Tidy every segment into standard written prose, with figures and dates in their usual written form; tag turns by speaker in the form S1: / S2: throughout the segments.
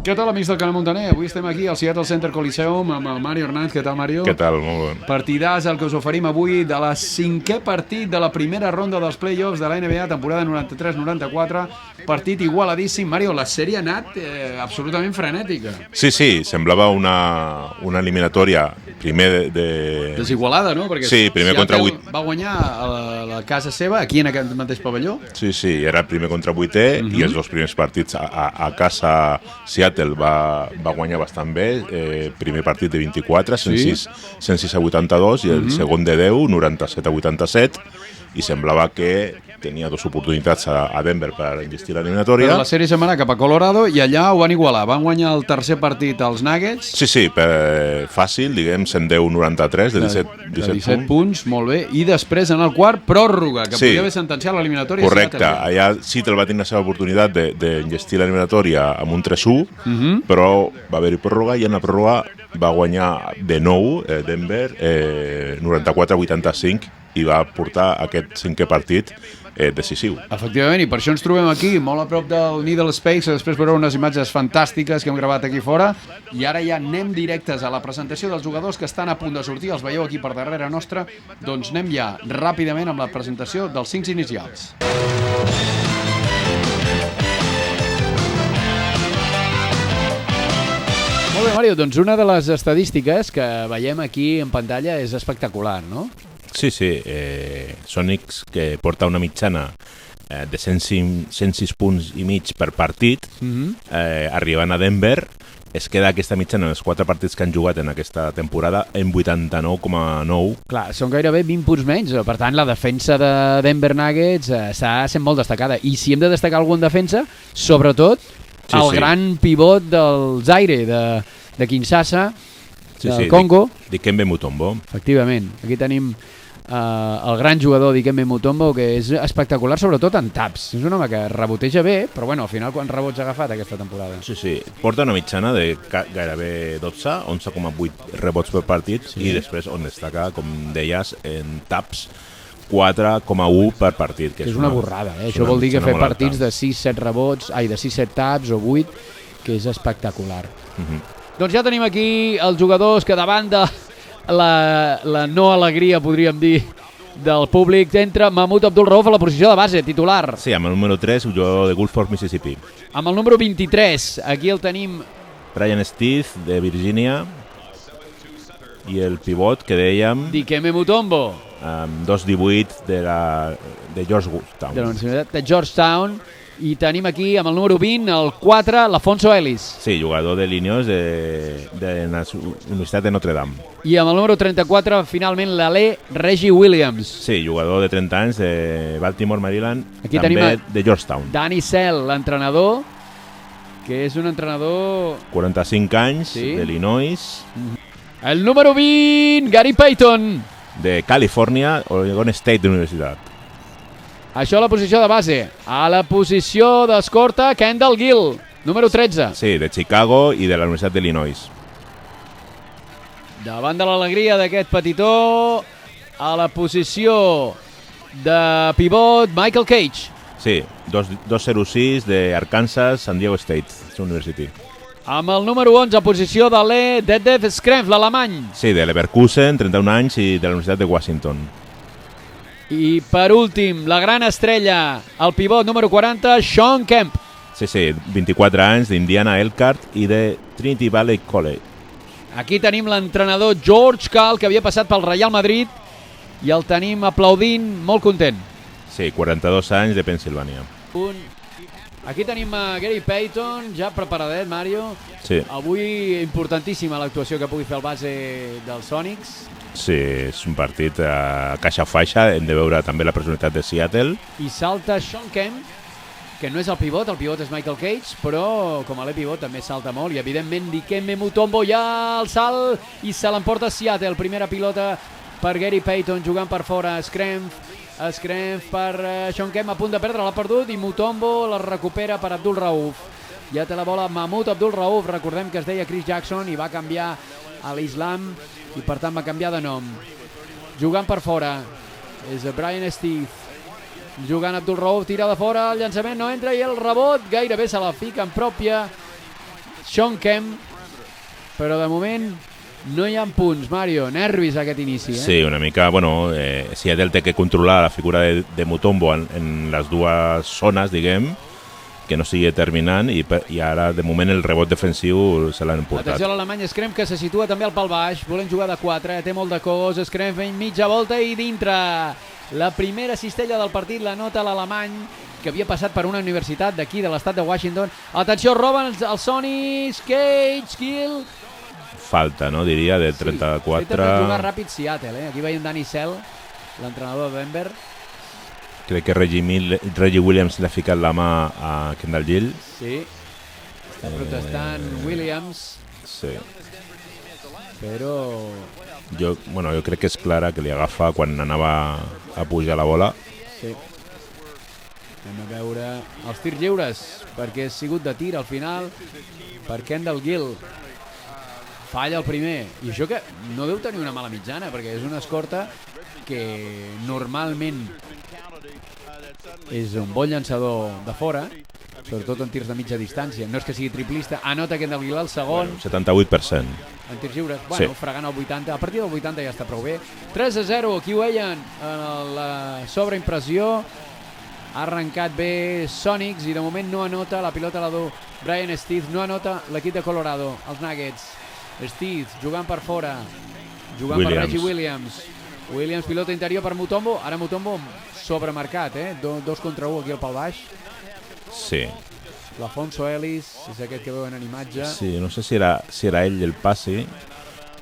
S1: Què tal, amics del Canal Montaner? Avui estem aquí al Seattle Center Coliseum amb el Mario Hernández. Què tal, Mario?
S2: Què tal? Molt bé.
S1: Partidàs el que us oferim avui de la cinquè partit de la primera ronda dels play-offs de la NBA, temporada 93-94. Partit igualadíssim. Mario, la sèrie ha anat absolutament frenètica.
S2: Sí, semblava una eliminatòria primer de...
S1: Desigualada, no? Perquè
S2: sí, primer contra 8.
S1: Va guanyar a la casa seva, aquí en aquest mateix pavelló.
S2: Sí, era el primer contra 8è i els dos primers partits a casa Seattle va guanyar bastant bé. Primer partit de 24, 106 a 82 i el segon de 10, 97 a 87, i semblava que tenia dues oportunitats a Denver per enllestir l'eliminatòria.
S1: Però la sèrie se'n va anar cap a Colorado i allà ho van igualar. Van guanyar el tercer partit als Nuggets.
S2: Sí, fàcil, diguem, 110-93, de 17
S1: punts, molt bé. I després, en el quart, pròrroga, que podia haver sentenciat l'eliminatòria.
S2: Correcte, allà Seattle va tenir la seva oportunitat d'enllestir l'eliminatòria amb un 3-1, però va haver-hi pròrroga i en la pròrroga va guanyar de nou Denver 94-85 i va portar aquest cinquè partit decisiu.
S1: Efectivament, i per això ens trobem aquí, molt a prop del Needle Space, després veureu unes imatges fantàstiques que hem gravat aquí fora, i ara ja anem directes a la presentació dels jugadors que estan a punt de sortir, els veieu aquí per darrere nostra, doncs anem ja ràpidament amb la presentació dels 5 inicials. Molt bé, Mario, doncs una de les estadístiques que veiem aquí en pantalla és espectacular, no?
S2: Sí, Sonics, que porta una mitjana de 106 punts i mig per partit, arribant a Denver, es queda aquesta mitjana en els 4 partits que han jugat en aquesta temporada en 89,9. Clar,
S1: són gairebé 20 punts menys, per tant la defensa de Denver Nuggets està sent molt destacada, i si hem de destacar algun defensa, sobretot el gran pivot del Zaire, de Kinshasa, del Congo.
S2: Dikembe Mutombo.
S1: Efectivament, aquí tenim el gran jugador Dikembe Mutombo, que és espectacular, sobretot en taps. És un home que reboteja bé, però bueno, al final quants rebots ha agafat aquesta temporada?
S2: Sí, porta una mitjana de gairebé 12, 11,8 rebots per partit, i després on destaca, com deies, en taps 4,1 per partit.
S1: Que és una borrada, això vol dir que fer partits de 6-7 rebots, de 6-7 taps o 8, que és espectacular. Doncs ja tenim aquí els jugadors que davant de la no alegria, podríem dir, del públic, entra Mahmoud Abdul-Rauf a la posició de base, titular.
S2: Sí, amb el número 3, un jugador de Gulfport, Mississippi.
S1: Amb el número 23, aquí el tenim...
S2: Brian Steve, de Virgínia, i el pivot que dèiem...
S1: Dikembe Mutombo.
S2: Amb 2,18 de Georgetown.
S1: De la Universitat de Georgetown. I tenim aquí, amb el número 20, el 4, l'Afonso Ellis.
S2: Sí, jugador de Illinois de la Universitat de Notre Dame.
S1: I amb el número 34, finalment, l'Ale Reggie Williams.
S2: Sí, jugador de 30 anys de Baltimore, Maryland, aquí també de Georgetown.
S1: Danny Sell, l'entrenador, que és un entrenador...
S2: 45 anys, d'Illinois.
S1: El número 20, Gary Payton.
S2: De Califòrnia, Oregon State Universitat.
S1: Això a la posició de base. A la posició d'escorta, Kendall Gill, número 13.
S2: Sí, de Chicago i de la Universitat d'Illinois.
S1: Davant de l'alegria d'aquest petitó, a la posició de pivot, Michael Cage.
S2: Sí, 206 d'Arkansas, San Diego State University.
S1: Amb el número 11, a posició de Detlef Schrempf, l'alemany.
S2: Sí, de Leverkusen, 31 anys, i de la Universitat de Washington.
S1: I per últim, la gran estrella, el pivot número 40, Shawn Kemp.
S2: Sí, 24 anys, d'Indiana Elkhart i de Trinity Valley College.
S1: Aquí tenim l'entrenador George Karl, que havia passat pel Real Madrid, i el tenim aplaudint, molt content.
S2: Sí, 42 anys, de Pensilvània.
S1: Aquí tenim Gary Payton, ja preparadet, Mario.
S2: Sí.
S1: Avui importantíssima l'actuació que pugui fer el base dels Sonics.
S2: Sí, és un partit a caixa faixa, hem de veure també la personalitat de Seattle.
S1: I salta Shawn Kemp, que no és el pivot és Michael Cage, però com a pivot també salta molt, i evidentment Dikembe Mutombo ja el salt, i se l'emporta Seattle. Primera pilota per Gary Payton, jugant per fora, Schrempf per Shawn Kemp, a punt de perdre, l'ha perdut, i Mutombo la recupera per Abdul-Rauf. Ja té la bola Mahmoud Abdul-Rauf, recordem que es deia Chris Jackson i va canviar a l'Islam, i per tant va canviar de nom. Jugant per fora és Brian Steve, jugant Abdul-Rauf, tira de fora, el llançament no entra i el rebot gairebé se la fica en pròpia Sean Kemp, però de moment no hi ha punts, Mario. Nervis aquest inici,
S2: Sí, una mica, bueno, Seattle té que controlar la figura de Mutombo en les dues zones, diguem, que no sigui determinant, i ara, de moment, el rebot defensiu se l'han portat.
S1: Atenció a l'alemany, Screm, que se situa també al pal baix, volem jugar de 4, té molt de cos, Screm fent mitja volta i dintre. La primera cistella del partit la nota l'alemany, que havia passat per una universitat d'aquí, de l'estat de Washington. Atenció, roben els Sonis, Cage, Kill.
S2: Falta, no? Diria, de 34.
S1: Sí, intenta jugar ràpid Seattle, Aquí veiem Danny Sell, l'entrenador de Denver.
S2: Crec que Reggie Williams l'ha ficat la mà a Kendall Gill.
S1: Sí, està protestant Williams.
S2: Sí.
S1: Però...
S2: Jo crec que és clara que li agafa quan anava a pujar la bola.
S1: Sí. Anem a veure els tirs lliures, perquè ha sigut de tir al final per Kendall Gill. Falla el primer. I això que no deu tenir una mala mitjana, perquè és una escorta que normalment és un bon llançador de fora, sobretot en tirs de mitja distància. No és que sigui triplista. Anota Kendall Gill el segon.
S2: 78%.
S1: En tirs lliures, bueno, sí. Fregant el 80. A partir del 80 ja està prou bé. 3-0, aquí ho veien en la sobreimpressió. Ha arrencat bé Sonics i de moment no anota. La pilota la du Brian Steve. No anota l'equip de Colorado, els Nuggets. Steve jugant per fora, jugant per Reggie Williams. Williams, pilota interior per Mutombo. Ara Mutombo sobremarcat, 2 contra 1 aquí al pal baix.
S2: Sí.
S1: L'Afonso Ellis, és aquest que veuen en imatge.
S2: Sí, no sé si era ell el passi,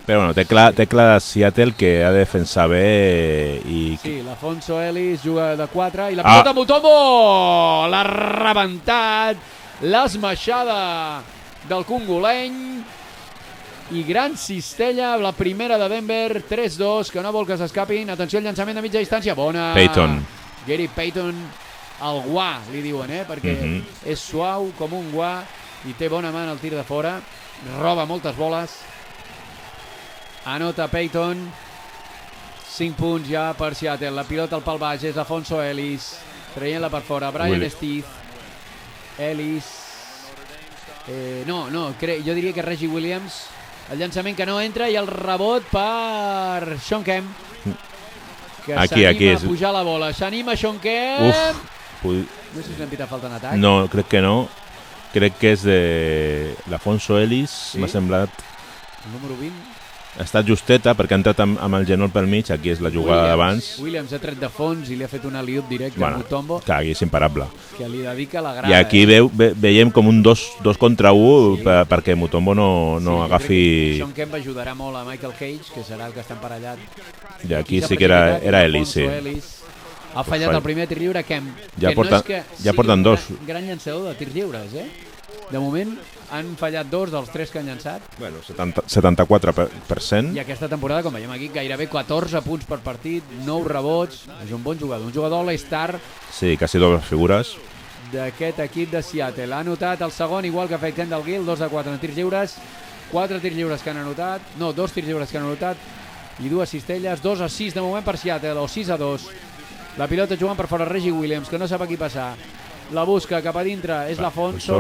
S2: però bueno, té clar Seattle que ha de defensar bé i...
S1: Sí, l'Afonso Ellis juga de 4 i la pilota Mutombo! L'ha rebentat, l'esmaixada del congoleny i gran cistella, la primera de Denver, 3-2, que no vol que s'escapin. Atenció al llançament de mitja distància, bona!
S2: Payton.
S1: Gary Payton, el guà, li diuen, perquè és suau com un guà i té bona mà en el tir de fora, roba moltes boles. Anota Payton, 5 punts ja per Seattle. La pilota al pal baix és Afonso Ellis, traient-la per fora. Brian Steve, Ellis, jo diria que Reggie Williams. El llançament que no entra i el rebot per Sean Kemp, que s'anima a pujar la bola. S'anima Sean Kemp. No sé si l'hem pitat falta en atac.
S2: No, crec que no. Crec que és de l'Afonso Ellis, m'ha semblat.
S1: El número 20.
S2: Ha estat justeta perquè ha entrat amb el genoll pel mig. Aquí és la jugada d'abans.
S1: Williams ha tret de fons i li ha fet una alley-oop directe a Mutombo.
S2: Clar, aquí és imparable.
S1: Que li dedica la grada.
S2: I aquí veiem com un 2 contra 1 perquè Mutombo no agafi...
S1: Sean Kemp ajudarà molt a Michael Cage, que serà el que està emparellat.
S2: I aquí sí que era Ellis, sí.
S1: Ha fallat el primer tir lliure Kemp.
S2: Ja porten 2.
S1: Gran llançador de tirs lliures, De moment han fallat 2 dels 3 que han llançat.
S2: Bueno, 74%.
S1: I aquesta temporada, com veiem aquí, gairebé 14 punts per partit, 9 rebots. És un bon jugador, un jugador all-star.
S2: Sí, quasi dobles figures.
S1: D'aquest equip de Seattle. Ha anotat el segon, igual que ha fet Kendall Gill, 2 de 4 en tirs lliures. 4 tirs lliures que han anotat. No, 2 tirs lliures que han anotat. I 2 cistelles. 2-6 de moment per Seattle, o 6-2. La pilota jugant per fora Reggie Williams, que no sap a qui passar. La busca cap a dintre, és l'Afonso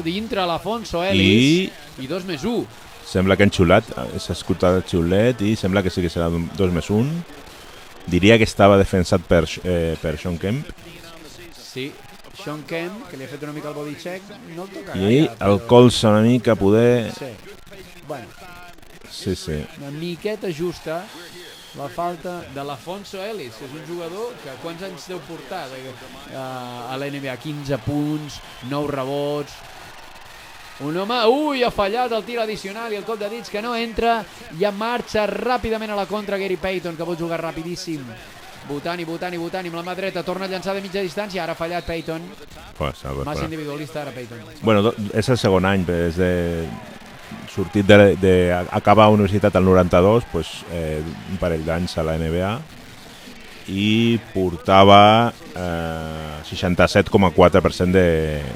S1: dintre, l'Afonso Ellis i 2+1.
S2: Sembla que han xiulat, s'ha escoltat el xiulet i sembla que sí que serà 2+1. Diria que estava defensat per Sean Kemp.
S1: Sí, Sean Kemp, que li ha fet una mica el body check, no el toca
S2: gaire. I el colze una mica poder...
S1: Sí, bueno.
S2: Sí.
S1: Una miqueta justa. La falta de l'Afonso Ellis, que és un jugador que quants anys deu portar a l'NBA? 15 punts, 9 rebots. Un home, ha fallat el tir addicional i el cop de dits que no entra, i en marxa ràpidament a la contra Gary Payton, que pot jugar rapidíssim. Votant amb la mà dreta, torna a llançar de mitja distància, ara ha fallat Payton. Massa individualista ara Payton.
S2: Bueno, és el segon any, és sortit d'acabar a universitat al 92, un parell d'anys a la NBA, i portava 67,4%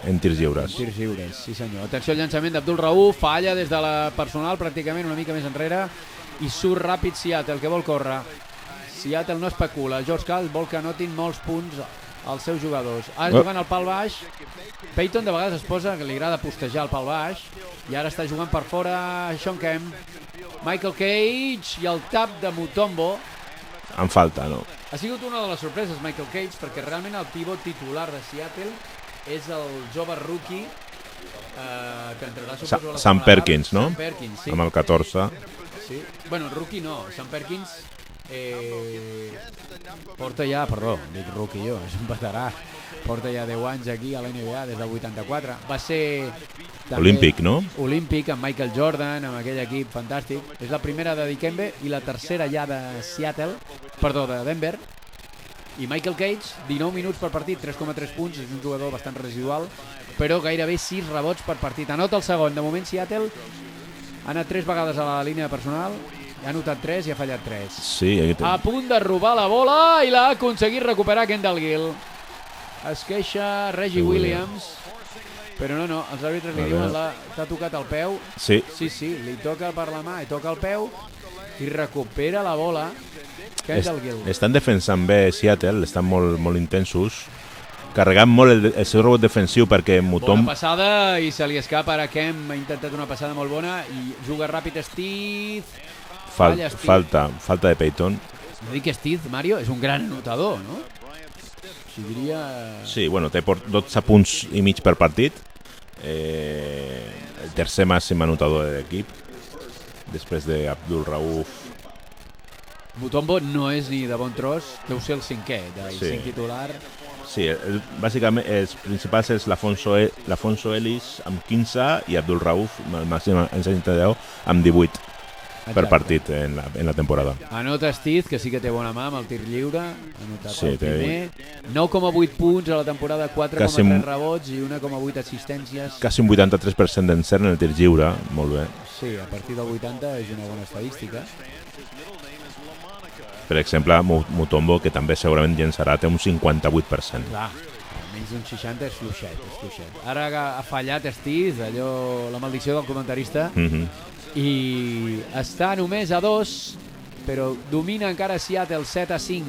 S2: en tirs lliures.
S1: Tirs lliures, sí senyor. Atenció al llançament d'Abdul Rauf, falla des de la personal pràcticament una mica més enrere, i surt ràpid Seattle, que vol córrer. Seattle no especula, George Karl vol que anotin molts punts els seus jugadors. Ara jugant al pal baix. Peyton de vegades es posa, que li agrada postejar el pal baix, i ara està jugant per fora Sean Kemp. Michael Cage i el tap de Mutombo.
S2: En falta, no?
S1: Ha sigut una de les sorpreses Michael Cage, perquè realment el pivot titular de Seattle és el jove rookie que entrarà suposo a la
S2: Sam Perkins, no?
S1: Sam Perkins, sí.
S2: Amb el 14.
S1: Sí. Bueno, rookie no, Sam Perkins porta ja, perdó, dic rookie jo, és un veterà, porta ja 10 anys aquí a la NBA des del 84. Va ser també
S2: Olímpic, no?
S1: Olímpic amb Michael Jordan, amb aquell equip fantàstic. És la primera de Dikembe i la tercera ja de Seattle, perdó, de Denver. I Michael Cage, 19 minuts per partit, 3,3 punts, és un jugador bastant residual, però gairebé 6 rebots per partit. Anota el segon. De moment Seattle ha anat 3 vegades a la línia personal, ha anotat 3 i ha fallat 3.
S2: Sí,
S1: a punt de robar la bola i l'ha aconseguit recuperar Kendall Gill. Es queixa Reggie Williams, però no, els àrbitres li diuen t'ha tocat el peu.
S2: Sí.
S1: Sí, li toca per la mà i toca el peu i recupera la bola Kendall Gill.
S2: Estan defensant bé Seattle, estan molt intensos, carregant molt el seu rebot defensiu perquè Mutombo...
S1: Bona passada i se li escapa ara Kemp, ha intentat una passada molt bona i juga ràpid Steve.
S2: Falta de Peyton.
S1: No dic que Steve, Mario, és un gran anotador, no? Si diria...
S2: Sí, bueno, té 12 punts i mig per partit. El tercer màxim anotador de l'equip, després d'Abdul Rauf.
S1: Mutombo no és ni de bon tros, deu ser el cinquè, del 5 titular.
S2: Sí, bàsicament els principals és l'Afonso Ellis amb 15 i Abdul Rauf, el màxim en 10, amb 18 per partit en la temporada.
S1: Anota Steve, que sí que té bona mà amb el tir lliure, ha anotat el primer. 9,8 punts a la temporada, 4,3 rebots i 1,8 assistències.
S2: Quasi un 83% d'encert en el tir lliure, molt bé.
S1: Sí, a partir del 80 és una bona estadística.
S2: Per exemple, Mutombo, que també segurament llençarà, té un 58%.
S1: Clar, almenys un 60 és fluixet. Ara ha fallat Steve, allò, la maldició del comentarista, i està només a 2, però domina encara Seattle 7-5.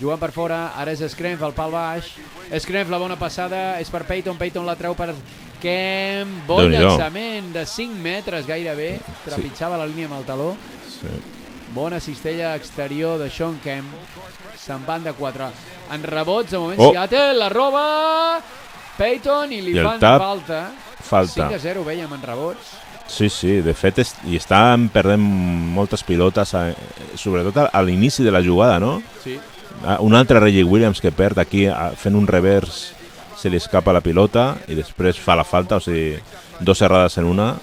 S1: Jugant per fora, ara és Scrempf al pal baix. Scrempf, la bona passada, és per Peyton la treu per Kemp. Bon llançament de 5 metres gairebé, trepitjava la línia amb el taló.
S2: Sí.
S1: Bona cistella exterior de Sean Kemp. Se'n van de 4. En rebots, de moment Seattle, la roba Peyton i li fan falta. 5-0 veiem en rebots.
S2: Sí, de fet, i estan perdent moltes pilotes, sobretot a l'inici de la jugada, no?
S1: Sí.
S2: Un altre Reggie Williams que perd aquí fent un revers, se li escapa la pilota i després fa la falta, o sigui, 2 errades en una.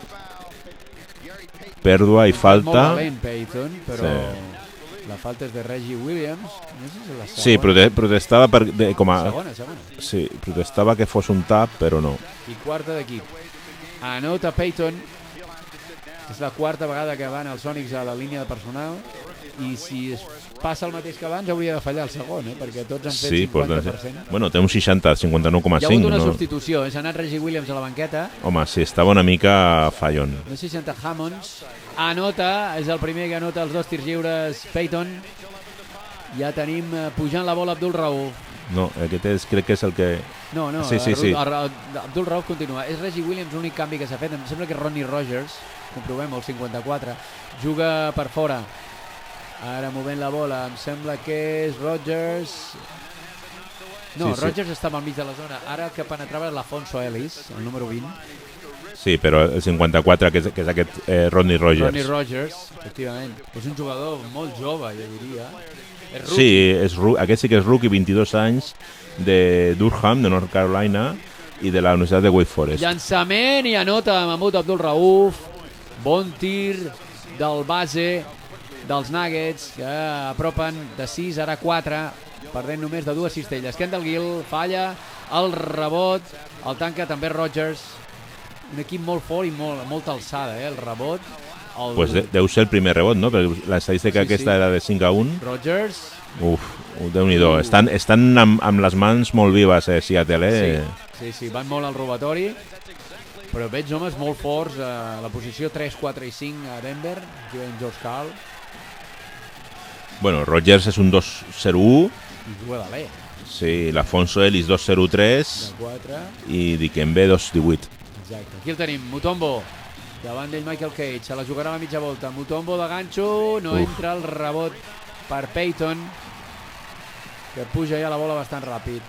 S2: Pèrdua i falta.
S1: Molt valent Peyton, però la falta és de Reggie Williams. No sé si la segona.
S2: Sí, protestava com a...
S1: Segona.
S2: Sí, protestava que fos un tap, però no.
S1: I quarta d'equip. Anota Peyton. És la quarta vegada que van els Sonics a la línia de personal i si es passa el mateix que abans hauria de fallar el segon, perquè tots han fet 50%.
S2: Bueno, té un 59,5.
S1: Hi ha hagut una substitució, s'ha anat Reggie Williams a la banqueta.
S2: Home, sí, estava una mica fallon.
S1: No sé si senta Hammonds. Anota, és el primer que anota els 2 tirs lliures Peyton. Ja tenim pujant la bola Abdul Rauf.
S2: No, aquest crec que és el que...
S1: No,
S2: sí.
S1: Abdul Rauf continua. És Reggie Williams l'únic canvi que s'ha fet. Em sembla que és Ronnie Rogers, comprovem, el 54. Juga per fora. Ara movent la bola, em sembla que és Rogers. No, Rogers estava al mig de la zona. Ara que penetrava l'Afonso Ellis, el número 20.
S2: Sí, però el 54, que és aquest Ronnie Rogers.
S1: Ronnie Rogers, efectivament. És un jugador molt jove, jo diria.
S2: Sí, aquest sí que és rookie, 22 anys, de Durham, de North Carolina, i de la Universitat de Wake Forest.
S1: Llançament i anota Mahmoud Abdul Rauf. Bon tir del base dels Nuggets, que apropen de 6, ara 4, perdent només de 2 cistelles. Kendall Gill falla el rebot, el tanca també Rogers. Un equip molt fort i molta alçada, el rebot.
S2: Pues deu ser el primer rebot, no? Perquè l'estadística aquesta era de 5-1.
S1: Rogers.
S2: Déu-n'hi-do. Estan amb les mans molt vives, Seattle,
S1: Sí, van molt al robatori, però veig homes molt forts a la posició 3, 4 i 5 a Denver. Aquí veiem George Karl.
S2: Bueno, Rogers és un 2-0-1.
S1: I juga de l'E.
S2: Sí, l'Afonso Ellis 2.03
S1: de 4.
S2: i Dikembe 2.18.
S1: Exacte. Aquí el tenim, Mutombo. Davant d'ell Michael Cage, se la jugarà a la mitja volta. Mutombo de ganxo, no entra el rebot per Payton, que puja ja la bola bastant ràpid.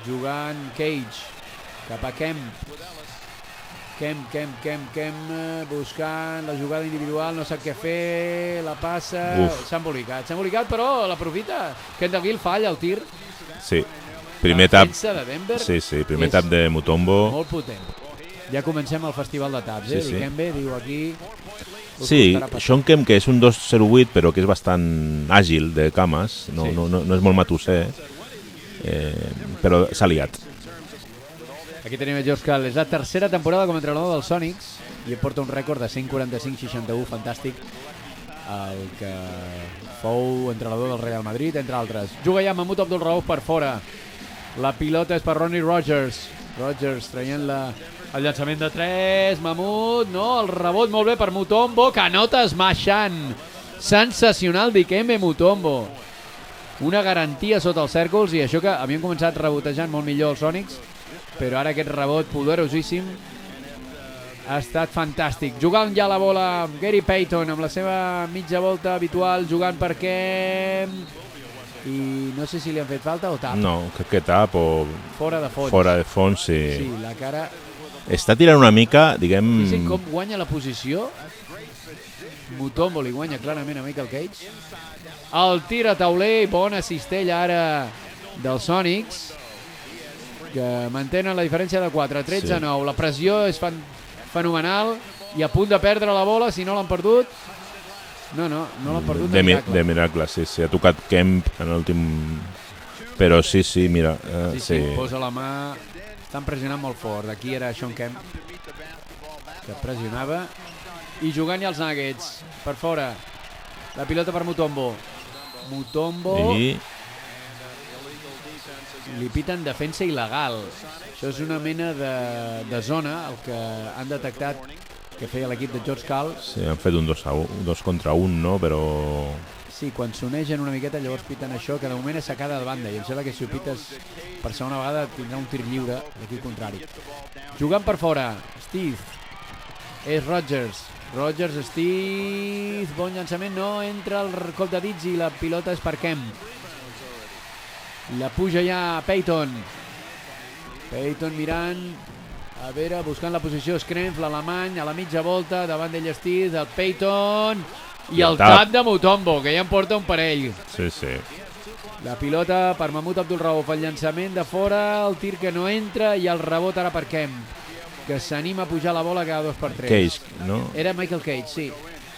S1: Jugant Cage, cap a Kemp. Kemp, buscant la jugada individual, no sap què fer, la passa, s'ha embolicat, però l'aprofita. Kendall Gill falla el tir.
S2: Sí, primer tap.
S1: De Denver
S2: Sí, primer tap de Mutombo.
S1: molt potent. Ja comencem el festival de taps,
S2: Sí.
S1: Dikembe diu aquí...
S2: Sí, Sean Kemp, que és un 2.08, però que és bastant àgil de cames, no és molt matusser, però s'ha liat.
S1: Aquí tenim a George Karl. És la tercera temporada com a entrenador dels Sonics i porta un rècord de 145-61, fantàstic, el que fou entrenador del Real Madrid, entre altres. Juga ja Mahmoud Abdul-Rauf per fora. La pilota és per Ronnie Rogers. Rogers traient el llançament de 3. Mahmoud, no, el rebot molt bé per Mutombo, que anota esmaixant. Sensacional Dikembe Mutombo. Una garantia sota els cèrcols, i això que havien començat rebotejant molt millor els Sonics, però ara aquest rebot poderosíssim ha estat fantàstic. Jugant ja la bola Gary Payton amb la seva mitja volta habitual, jugant per Kemp, i no sé si li han fet falta o tap.
S2: No, crec que tap o...
S1: Fora de fons.
S2: Fora de fons, sí.
S1: Sí, la cara...
S2: Està tirant una mica, diguem...
S1: Fixa't com guanya la posició. Mutombo li guanya clarament a Michael Cage. El tir a tauler, bona cistella ara dels Sonics, que mantenen la diferència de 4, 13-9. La pressió és fenomenal i a punt de perdre la bola, si no l'han perdut. No l'han perdut de miracle.
S2: De miracle, sí. Ha tocat Kemp en l'últim... Però sí, mira.
S1: Sí, posa la mà. Estan pressionant molt fort. Aquí era Sean Kemp, que pressionava. I jugant ja els Nuggets. Per fora. La pilota per Mutombo. I... li piten defensa il·legal. Això és una mena de zona, el que han detectat que feia l'equip de George Karl.
S2: Sí, han fet un 2 contra 1, no? Però...
S1: Sí, quan s'unegen una miqueta llavors piten això, que de moment és sacada de banda, i em sembla que si ho pites per segona vegada tindrà un tir lliure l'equip contrari. Jugant per fora, Steve. És Rogers, Steve, bon llançament, no entra el cop de dits i la pilota és per Kemp. La puja ja Payton mirant, a veure, buscant la posició Scrempf, l'alemany, a la mitja volta, davant d'ell Steve, el Payton i el tap de Mutombo, que ja en porta un parell.
S2: Sí.
S1: La pilota per Mahmoud Abdul-Rauf, el llançament de fora, el tir que no entra i el rebot ara per Kemp, que s'anima a pujar la bola cada 2x3.
S2: Cage, no?
S1: Era Michael Cage, sí.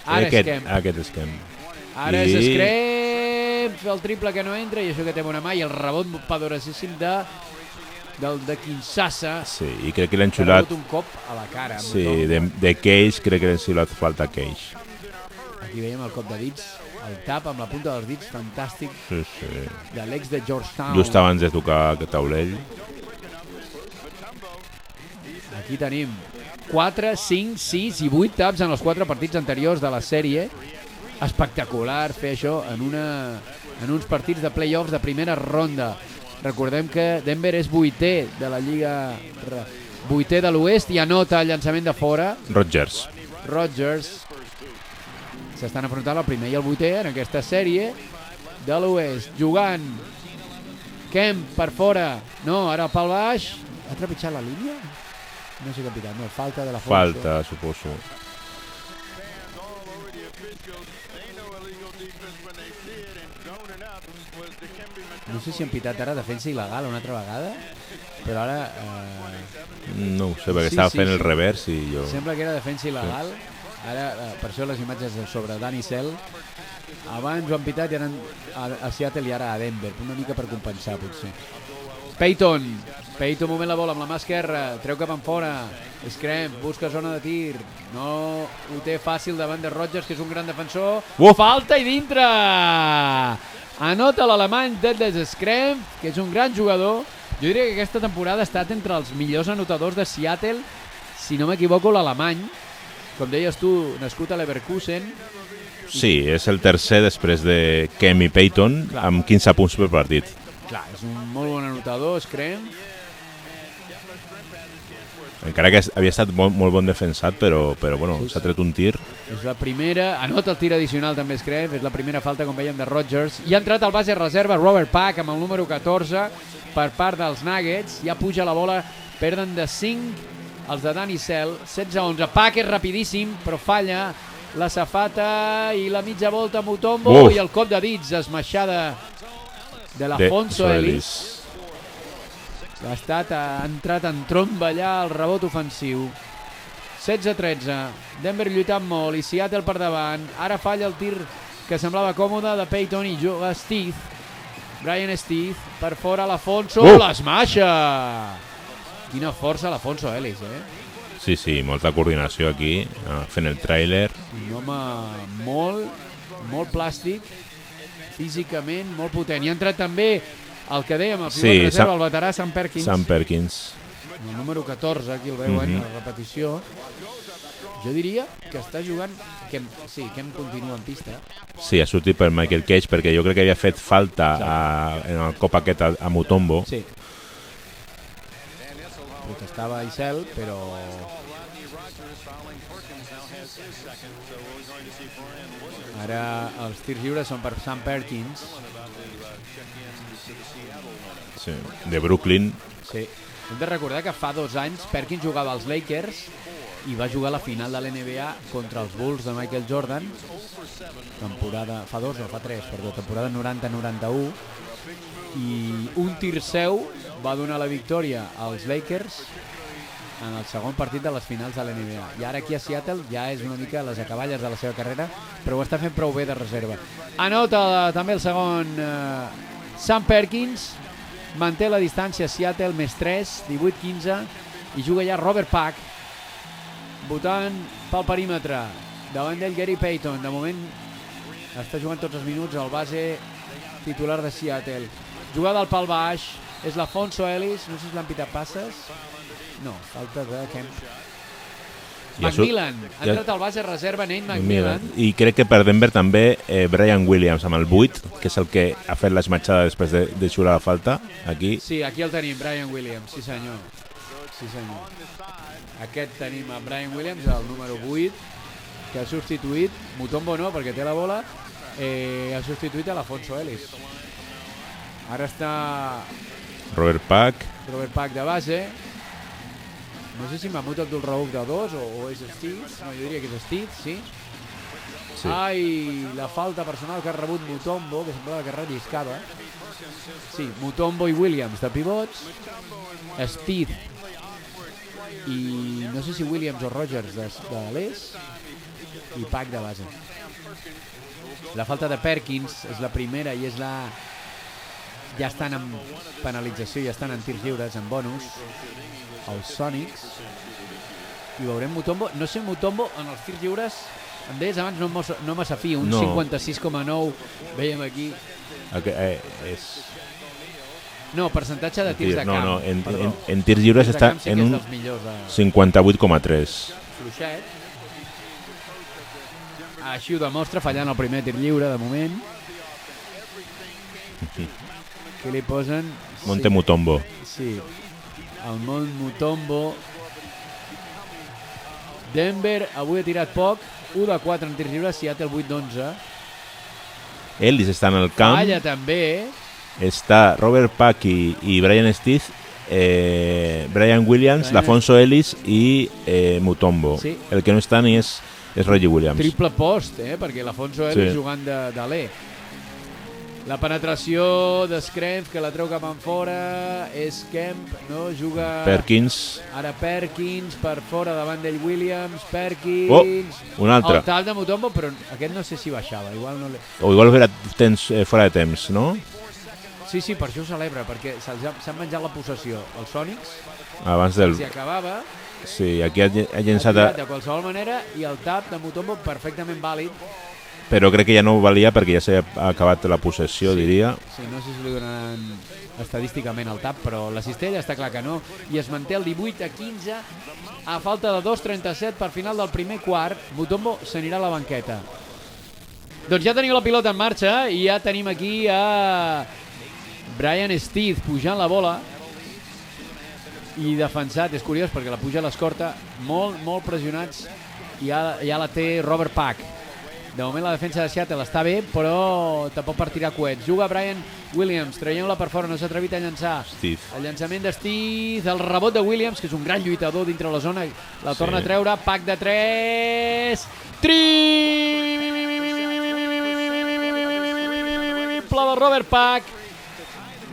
S1: Ara és Kemp.
S2: Aquest és Kemp.
S1: Ara és Scrempf, el triple que no entra, i això que té bona mà, i el rebot poderosíssim de Kinshasa.
S2: Sí, i crec que l'han xulat...
S1: un cop a la cara.
S2: Sí, de Cage, crec que l'han xulat falta Cage.
S1: Aquí veiem el cop de dits, el tap amb la punta dels dits, fantàstic,
S2: sí.
S1: de l'ex de Georgetown.
S2: Just abans de tocar aquest taulell.
S1: Aquí tenim 4, 5, 6 i 8 taps en els 4 partits anteriors de la sèrie. Espectacular fer això en uns partits de play-offs de primera ronda. Recordem que Denver és 8è de la Lliga, 8è de l'Oest, i anota el llançament de fora. Rogers s'estan afrontant el primer i el 8è en aquesta sèrie de l'Oest. Jugant Kemp per fora, no, ara pel baix, ha trepitjat la línia? No sé, capità, no, falta de la Fonso.
S2: Falta, suposo.
S1: No sé si han pitat ara defensa il·legal una altra vegada, però ara...
S2: No ho sé, perquè estava fent el revers i jo...
S1: Sembla que era defensa il·legal. Ara, per això les imatges sobre Danny Sell. Abans ho han pitat i ara a Seattle i ara a Denver, una mica per compensar, potser. Payton movent la bola amb la mà esquerra, treu cap en fora, Scrempf, busca zona de tir, no ho té fàcil davant de Rogers, que és un gran defensor. Falta i dintre! Anota l'alemany Detlef Scrempf, que és un gran jugador. Jo diria que aquesta temporada ha estat entre els millors anotadors de Seattle, si no m'equivoco l'alemany, com deies tu, nascut a Leverkusen.
S2: Sí, és el tercer després de Kemp i Payton, amb 15 punts per partit.
S1: Clar, és un molt bon anotador, Screm.
S2: Encara que havia estat molt bon defensat, però bueno, s'ha tret un tir.
S1: És la primera, anota el tir addicional també Screm, és la primera falta, com veiem, de Rodgers. I ha entrat al base reserva Robert Pack amb el número 14 per part dels Nuggets. Ja puja la bola, perden de 5 els de Danny Sell, 16-11. Pack és rapidíssim, però falla la safata i la mitja volta Mutombo i el cop de dits, esmaixada de l'Afonso Ellis. Ha entrat en tromba allà el rebot ofensiu. 16-13, Denver lluitant molt i Seattle per davant. Ara falla el tir que semblava còmode de Peyton i juga Steve. Brian Steve, per fora l'Afonso, l'esmaixa! Quina força l'Afonso Ellis,
S2: Sí, molta coordinació aquí, fent el tràiler.
S1: Un home molt plàstic, físicament molt potent. I ha entrat també el que dèiem, el pivot reserva, el veterà Sam Perkins. El número 14, aquí el veuen, la repetició. Jo diria que està jugant... Kem continua en pista.
S2: Sí, ha sortit per Michael Cage, perquè jo crec que havia fet falta en el cop aquest a Mutombo.
S1: Sí. Protestava Isel, però... Ara els tirs lliures són per Sam Perkins.
S2: Sí, de Brooklyn.
S1: Sí. Hem de recordar que fa 2 anys Perkins jugava als Lakers i va jugar a la final de l'NBA contra els Bulls de Michael Jordan, temporada, fa 3, temporada 90-91, i un tir seu va donar la victòria als Lakers en el segon partit de les finals de l'NBA. I ara aquí a Seattle ja és una mica les acaballes de la seva carrera, però ho està fent prou bé de reserva. Anota també el segon Sam Perkins, manté la distància Seattle, més 3, 18-15, i juga ja Robert Pack, votant pel perímetre. Davant d'ell Gary Payton, de moment està jugant tots els minuts el base titular de Seattle. Jugada al pal baix, és l'Afonso Ellis, no sé si l'han pitat passes. No, falta de Kemp. McMillan, ha entrat al base reserva Nate McMillan.
S2: I crec que per Denver també Brian Williams amb el 8, que és el que ha fet l'esmatxada després de xular la falta. Aquí.
S1: Sí, aquí el tenim, Brian Williams, sí senyor. Aquest tenim a Brian Williams, el número 8, que ha substituït, Mutombo no, perquè té la bola, ha substituït a l'Afonso Ellis. Ara està
S2: Robert Pack
S1: de base. No sé si Mahmoud Abdul-Rauf de 2 o és Steve. No, jo diria que és Steve, sí. Ai, la falta personal que ha rebut Mutombo, que semblava que relliscava. Sí, Mutombo i Williams de pivots. Steve i no sé si Williams o Rodgers de l'est. I Pack de base. La falta de Perkins és la primera i és la... Ja estan en penalització, ja estan en tirs lliures, en bonus, els Sonics. I veurem Mutombo. No sé, Mutombo en els tirs lliures, em deies abans, no massa fi, un 56,9, veiem aquí. No, percentatge de tirs de camp.
S2: No, en tirs lliures està en un 58,3.
S1: Fluixet. Així ho demostra, fallant el primer tir lliure, de moment. Què li posen?
S2: Monte Mutombo.
S1: Sí, el Mont Mutombo. Denver avui ha tirat poc, 1 de 4 en tirs lliures, Seattle 8 d'11.
S2: Ellis està en el camp.
S1: Falla també.
S2: Està Robert Pack i Brian Steve, Brian Williams, l'Afonso Ellis i Mutombo.
S1: Sí.
S2: El que no està ni és Reggie Williams.
S1: Triple post, perquè l'Afonso Ellis jugant de l'E. La penetració d'Scrempf, que la treu cap en fora, és Kemp, no? Juga...
S2: Perkins.
S1: Ara Perkins, per fora, davant d'ell Williams, Perkins...
S2: Un altre.
S1: El tal de Mutombo, però aquest no sé si baixava, igual no...
S2: O igual era fora de temps, no?
S1: Sí, per això ho celebra, perquè s'han menjat la possessió. Els Sonics,
S2: abans del...
S1: si acabava...
S2: Sí, aquí ha llençat...
S1: De qualsevol manera, i el tap de Mutombo perfectament vàlid.
S2: Però crec que ja no valia perquè ja s'ha acabat la possessió, diria.
S1: Sí, no sé si li donaran estadísticament el tap, però la cistella està clar que no. I es manté el 18-15 a falta de 2:37 per final del primer quart. Mutombo s'anirà a la banqueta. Doncs ja teniu la pilota en marxa i ja tenim aquí a Brian Steve pujant la bola i defensat, és curiós perquè la puja a l'escorta, molt pressionats, i ja la té Robert Pack. De moment la defensa de Seattle està bé, però tampoc per tirar coets. Juga Brian Williams, traient-la per fora, no s'ha atrevit a llançar.
S2: Steve.
S1: El llançament de Steve, el rebot de Williams, que és un gran lluitador dintre la zona, la torna a treure, Pack de 3, triple de Robert Pack.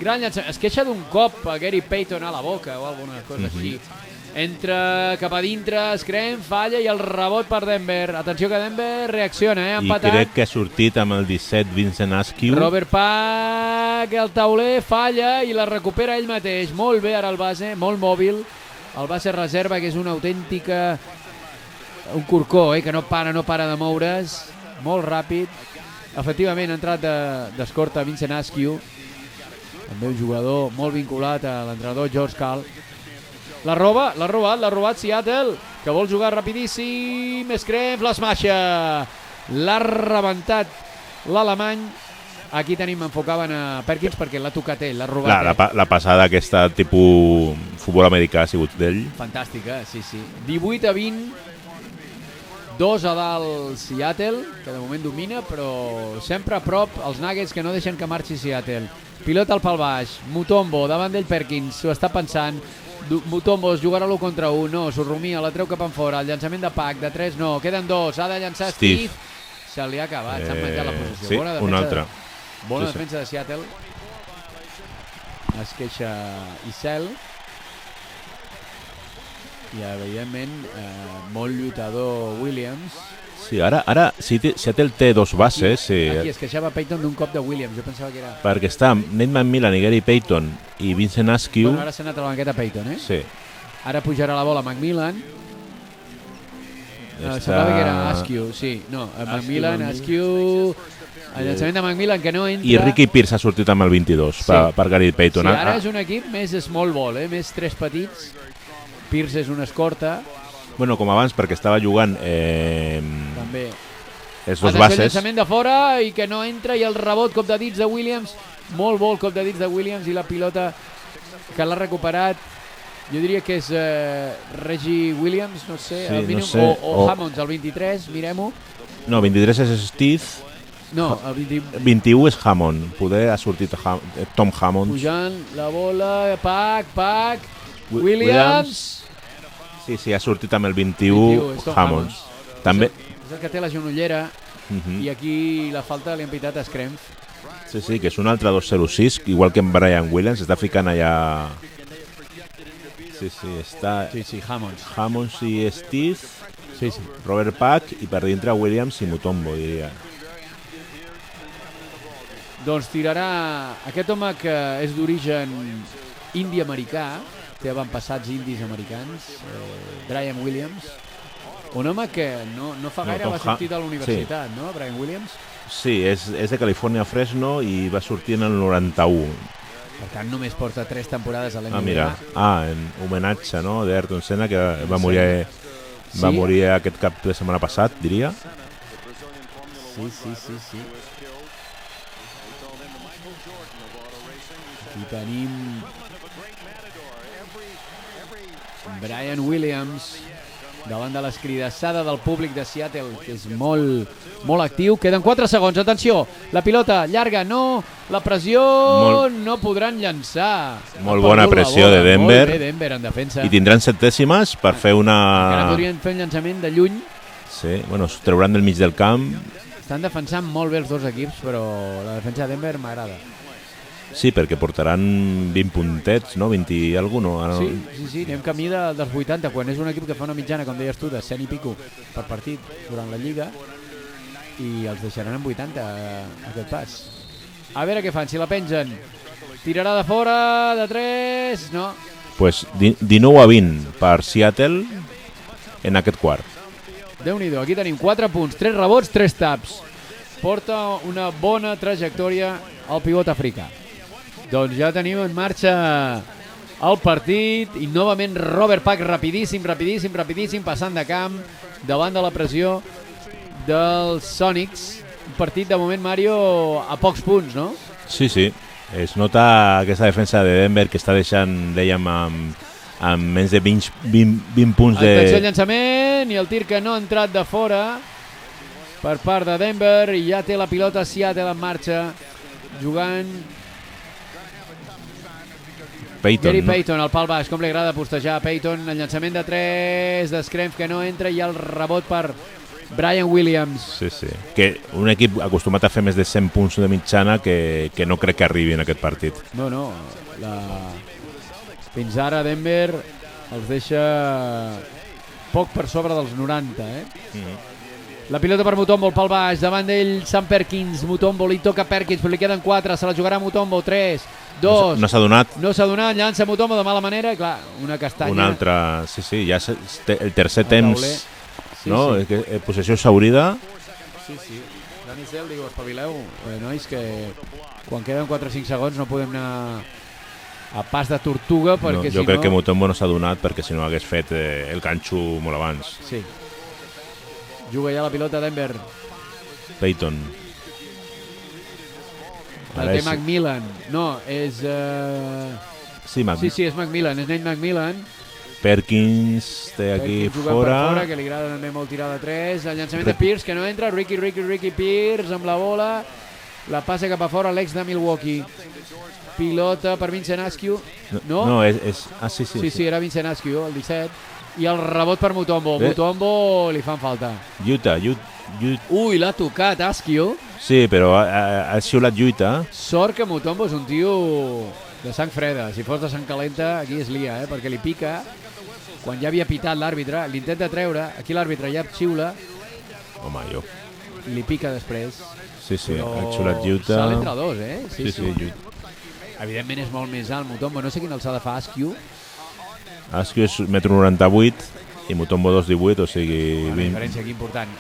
S1: Gran llançament, es queixa d'un cop a Gary Payton a la boca o alguna cosa així. Entra cap a dintre, Scram, falla i el rebot per Denver. Atenció que Denver reacciona, empatat.
S2: I crec que ha sortit amb el 17 Vincent Askew.
S1: Robert Pack, el tauler, falla i la recupera ell mateix. Molt bé ara el base, molt mòbil. El base reserva, que és una autèntica... un corcó, que no para de moure's. Molt ràpid. Efectivament ha entrat d'escorta Vincent Askew, també un jugador molt vinculat a l'entrenador George Karl. L'ha robat Seattle, que vol jugar rapidíssim. Scram, l'esmaixa. L'ha rebentat l'alemany. Aquí enfocaven a Perkins perquè l'ha tocat ell, l'ha robat ell.
S2: La passada aquesta tipus futbol americà ha sigut d'ell.
S1: Fantàstica, sí. 18-20, 2 a dalt Seattle, que de moment domina, però sempre a prop els Nuggets, que no deixen que marxi Seattle. Pilota al pal baix, Mutombo, davant d'ell Perkins, s'ho està pensant. Mutombo es jugarà l'1 contra 1, no, s'ho rumia, la treu cap enfora, el llançament de Pack, de 3 no, queden 2, ha de llançar Steve. Se li ha acabat, s'ha menjat la posició.
S2: Sí, una altra.
S1: Bona defensa de Seattle. Es queixa Issel. I evidentment molt lluitador Williams.
S2: Sí, ara Seattle té dos bases.
S1: Aquí es queixava Payton d'un cop de Williams, jo pensava que era...
S2: Perquè està Nate McMillan i Gary Payton i Vincent Askew.
S1: Bueno, ara s'ha anat a la banqueta Payton,
S2: Sí.
S1: Ara pujarà la bola Macmillan. Semblava que era Askew, sí. No, Macmillan, Askew... El llançament de Macmillan que no entra...
S2: I Ricky Pierce ha sortit amb el 22 per Gary Payton.
S1: Sí, ara és un equip més small ball, més 3 petits. Pierce és una escorta.
S2: Bueno, com abans, perquè estava jugant
S1: també
S2: els dos bases.
S1: El llançament de fora i que no entra, i el rebot, cop de dits de Williams. Molt bo el cop de dits de Williams, i la pilota que l'ha recuperat, jo diria que és Reggie Williams, no sé,
S2: sí,
S1: o Hammonds, el 23, mirem-ho.
S2: No, 23 és Steve.
S1: No, el
S2: 21 és Hammond. Poder ha sortit Tom Hammond.
S1: Pujant la bola, Pack, Williams.
S2: Sí, ha sortit amb el 21 Hammond. També...
S1: És el que té la genollera, i aquí la falta li han pitat a Scrempf.
S2: Sí, que és un altre 2-0-6, igual que en Brian Williams, està ficant allà... Sí, està...
S1: Sí,
S2: Hammonds i Steve,
S1: sí.
S2: Robert Pack, i per dintre Williams i Mutombo, diria.
S1: Doncs tirarà aquest home que és d'origen indi-americà, té avantpassats indis americans, Brian Williams, un home que no fa gaire va sortir de la universitat, no, Brian Williams?
S2: Sí, és de Califòrnia, Fresno, i va sortir en el 91.
S1: Per tant, només porta 3 temporades a l'NBA.
S2: Mira, en homenatge, no?, d'Ayrton Senna, que va morir aquest cap de setmana passat, diria.
S1: Sí. Aquí tenim Brian Williams davant de l'escridassada del públic de Seattle, que és molt actiu. Queden 4 segons, atenció, la pilota llarga, no, la pressió, no podran llançar.
S2: Molt bona pressió de Denver.
S1: Molt bé Denver en defensa.
S2: I tindran 7 dècimes per fer una...
S1: Encara podrien fer un llançament de lluny.
S2: Sí, bueno, es trauran del mig del camp.
S1: Estan defensant molt bé els dos equips, però la defensa de Denver m'agrada.
S2: Sí, perquè portaran 20 puntets, no? 20 i alguna cosa, no?
S1: Sí, anem camí dels 80, quan és un equip que fa una mitjana, com deies tu, de 100 i pico per partit durant la Lliga, i els deixaran en 80 aquest pas. A veure què fan, si la pengen. Tirarà de fora, de 3, no.
S2: Pues 19-20 per Seattle en aquest quart.
S1: Déu-n'hi-do, aquí tenim 4 punts, 3 rebots, 3 taps. Porta una bona trajectòria al pivot africà. Doncs ja tenim en marxa el partit, i novament Robert Pack rapidíssim, passant de camp davant de la pressió dels Sonics. Un partit de moment, Mario, a pocs punts, no?
S2: Sí. Es nota aquesta defensa de Denver que està deixant, dèiem, amb menys de 20 punts de...
S1: Atenció al llançament i el tir que no ha entrat de fora per part de Denver i ja té la pilota Seattle en marxa jugant
S2: Payton,
S1: Gary
S2: no?
S1: Payton, el pal baix, com li agrada postejar a Payton, el llançament de 3 d'Scrempf que no entra i el rebot per Brian Williams.
S2: Sí, sí. Que un equip acostumat a fer més de 100 punts de mitjana que no crec que arribi en aquest partit.
S1: No, fins ara Denver els deixa poc per sobre dels 90, La pilota per Mutombo, el pal baix, davant d'ell Sam Perkins, Mutombo li toca Perkins, però li queden 4, se la jugarà Mutombo, 3, 2...
S2: No s'ha donat.
S1: No s'ha donat, llança Mutombo de mala manera, i clar, una castanya...
S2: Una altra... Sí, ja el tercer temps,
S1: sí,
S2: no?
S1: Sí.
S2: Possessió exhaurida.
S1: Sí. Dani Cel, diu, espavileu, nois, que quan queden 4 o 5 segons no podem anar a pas de tortuga, perquè
S2: Jo crec que Mutombo no s'ha donat perquè si no hagués fet el ganxo molt abans.
S1: Sí. Juga ja la pilota Denver.
S2: Payton.
S1: El té Macmillan. No, és...
S2: Sí,
S1: és Macmillan, és Nate Macmillan.
S2: Perkins té aquí
S1: Perkins
S2: fora.
S1: Per fora, que li agrada també molt tirar de 3. El llançament de Pierce, que no entra. Ricky Pierce amb la bola. La passa cap a fora l'ex de Milwaukee. Pilota per Vincent Askew.
S2: No, és... Ah, sí.
S1: Sí, era Vincent Askew, el 17. I el rebot per Mutombo. Mutombo li fan falta.
S2: Utah.
S1: Ui, l'ha tocat Askew.
S2: Sí, però ha xiulat Utah.
S1: Sort que Mutombo és un tio de sang freda. Si fos de sang calenta, aquí es lia, perquè li pica. Quan ja havia pitat l'àrbitre, l'intenta treure, aquí l'àrbitre ja xiula.
S2: Home, jo.
S1: I li pica després.
S2: Sí, ha xiulat Utah.
S1: Salt entre dos,
S2: Sí, Utah.
S1: Evidentment és molt més alt Mutombo. No sé quina alçada fa Askew.
S2: Askew és 1,98 m i Mutombo 2,18, o sigui...
S1: Una diferència aquí important.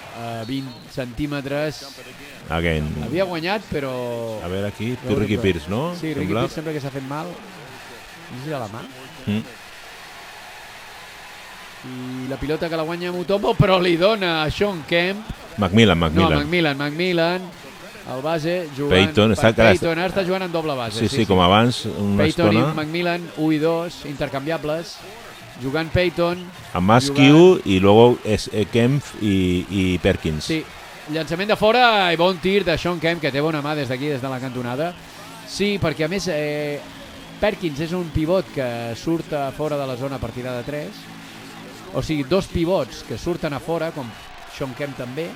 S1: 20 centímetres.
S2: Again.
S1: Havia guanyat, però...
S2: A veure aquí, Ricky Pierce, no?
S1: Sí, Ricky Pierce sempre que s'ha fet mal. No sé si a la mà. I la pilota que la guanya Mutombo, però li dona a Sean Kemp.
S2: Macmillan.
S1: No, Macmillan. El base jugant
S2: Payton,
S1: Payton, ara està jugant en doble base.
S2: Sí, com abans, una
S1: Payton
S2: estona.
S1: i Macmillan, 1 i 2, intercanviables. Jugant Payton.
S2: Amb Askew i luego és Kemp i Perkins.
S1: Sí, llançament de fora i bon tir de Sean Kemp, que té bona mà des d'aquí, des de la cantonada. Sí, perquè a més Perkins és un pivot que surt a fora de la zona per tirar de 3. O sigui, 2 pivots que surten a fora, com Sean Kemp també.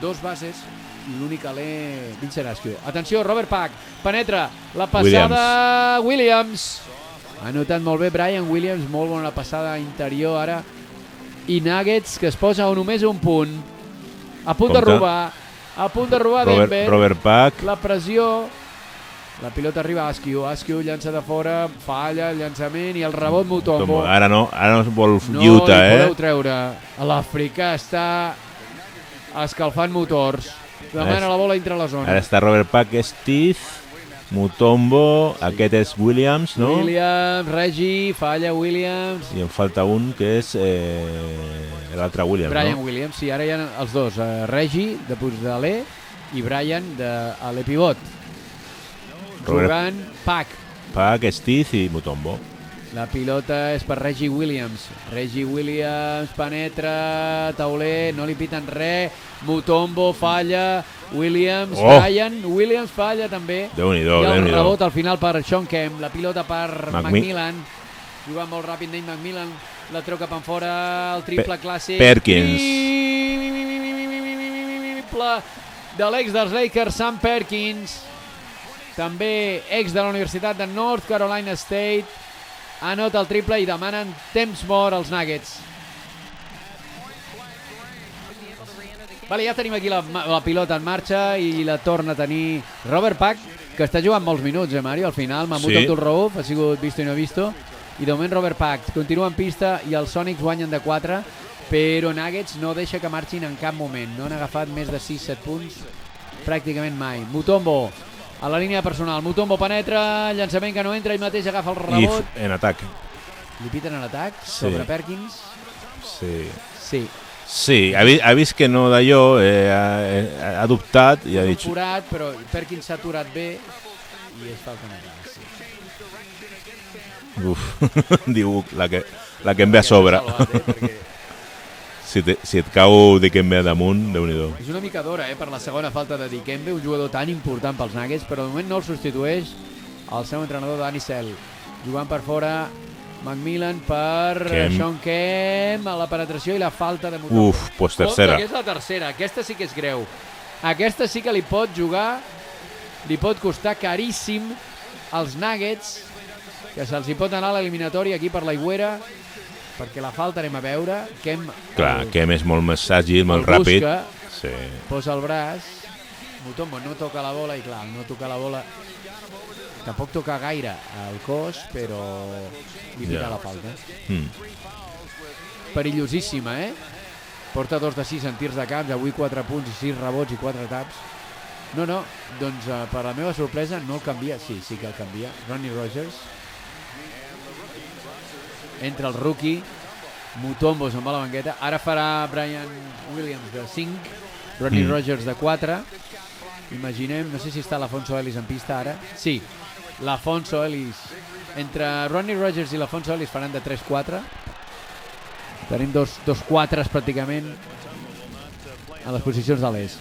S1: 2 bases i l'únic alè Vincent Askew. Atenció, Robert Pack penetra la passada Williams. Ha notat molt bé Brian Williams, molt bona la passada interior ara. I Nuggets, que es posa només un punt. A punt de robar Denver.
S2: Robert Pack.
S1: La pressió. La pilota arriba a Askew llança de fora, falla el llançament i el rebot Mutombo.
S2: Ara no es vol Utah,
S1: No li podeu treure. L'africà està escalfant motors. Demana la bola dintre la zona.
S2: Ara està Robert Pack, Steve, Mutombo, aquest és Williams, no?
S1: Williams, Reggie, falla Williams.
S2: I en falta un que és l'altre Williams,
S1: Brian
S2: no?
S1: Williams, sí, ara hi ha els dos, Reggie, de Puigdeler, i Brian, de l'E Pivot. Jugant Pack.
S2: Pack, Steve i Mutombo.
S1: La pilota és per Reggie Williams. Reggie Williams penetra, tauler, no li piten res. Mutombo falla, Williams, Brian, Williams falla també.
S2: Déu-n'hi-do,
S1: I el
S2: Déu-n'hi-do.
S1: rebot al final per Sean Kemp, la pilota per Macmillan. Jugant molt ràpid Nate Macmillan, la treu cap enfora, el triple clàssic.
S2: Perkins.
S1: Triple de l'ex dels Lakers, Sam Perkins. També ex de la Universitat de North Carolina State. Anota el triple i demanen temps mort als Nuggets. Vale, ja tenim aquí la pilota en marxa i la torna a tenir Robert Pack, que està jugant molts minuts, Mario? Al final, Mahmoud Abdul-Rauf ha sigut visto i no visto. I de moment Robert Pack continua en pista i els Sonics guanyen de 4, però Nuggets no deixa que marxin en cap moment. No han agafat més de 6-7 punts pràcticament mai. Mutombo a la línia personal. Mutombo penetra, llançament que no entra, ell mateix agafa el rebot.
S2: I en atac.
S1: Li piten en atac sobre Perkins.
S2: Sí, ha vist que no d'allò, ha dubtat i ha dit...
S1: Forat, però Perkins s'ha aturat bé i és falta negada, sí.
S2: Diu, la que em ve a sobre.
S1: Perquè
S2: Si et cau Dikembe damunt, Déu-n'hi-do.
S1: és una mica d'hora per la segona falta de Dikembe, un jugador tan important pels Nuggets, però de moment no el substitueix el seu entrenador Danny Sell. Jugant per fora McMillan per Sean Kemp a la penetració i la falta de Mutombo.
S2: Pues tercera.
S1: Compte, que és la tercera, aquesta sí que és greu. Aquesta sí que li pot jugar, li pot costar caríssim als Nuggets, que se'ls hi pot anar a l'eliminatori aquí per l'Aigüera, perquè la falta anem a veure. Kemp
S2: és molt més àgil, molt ràpid.
S1: Busca,
S2: sí.
S1: Posa el braç, Mutombo no toca la bola i clar, no toca la bola, tampoc toca gaire al cos, però li tira la falta. Perillosíssima, Porta 2 de 6 en tirs de camps, avui 4 punts i 6 rebots i 4 taps. No, doncs per la meva sorpresa no el canvia, sí que el canvia. Ronnie Rogers. Entra el rookie, Mutombo se'n va a la banqueta, ara farà Brian Williams de 5, Ronnie Rogers de 4. Imaginem, no sé si està l'Afonso Ellis en pista ara. Sí, l'Afonso Ellis. Entre Ronnie Rogers i l'Afonso Ellis faran de 3-4. Tenim dos 4s pràcticament a les posicions de l'est.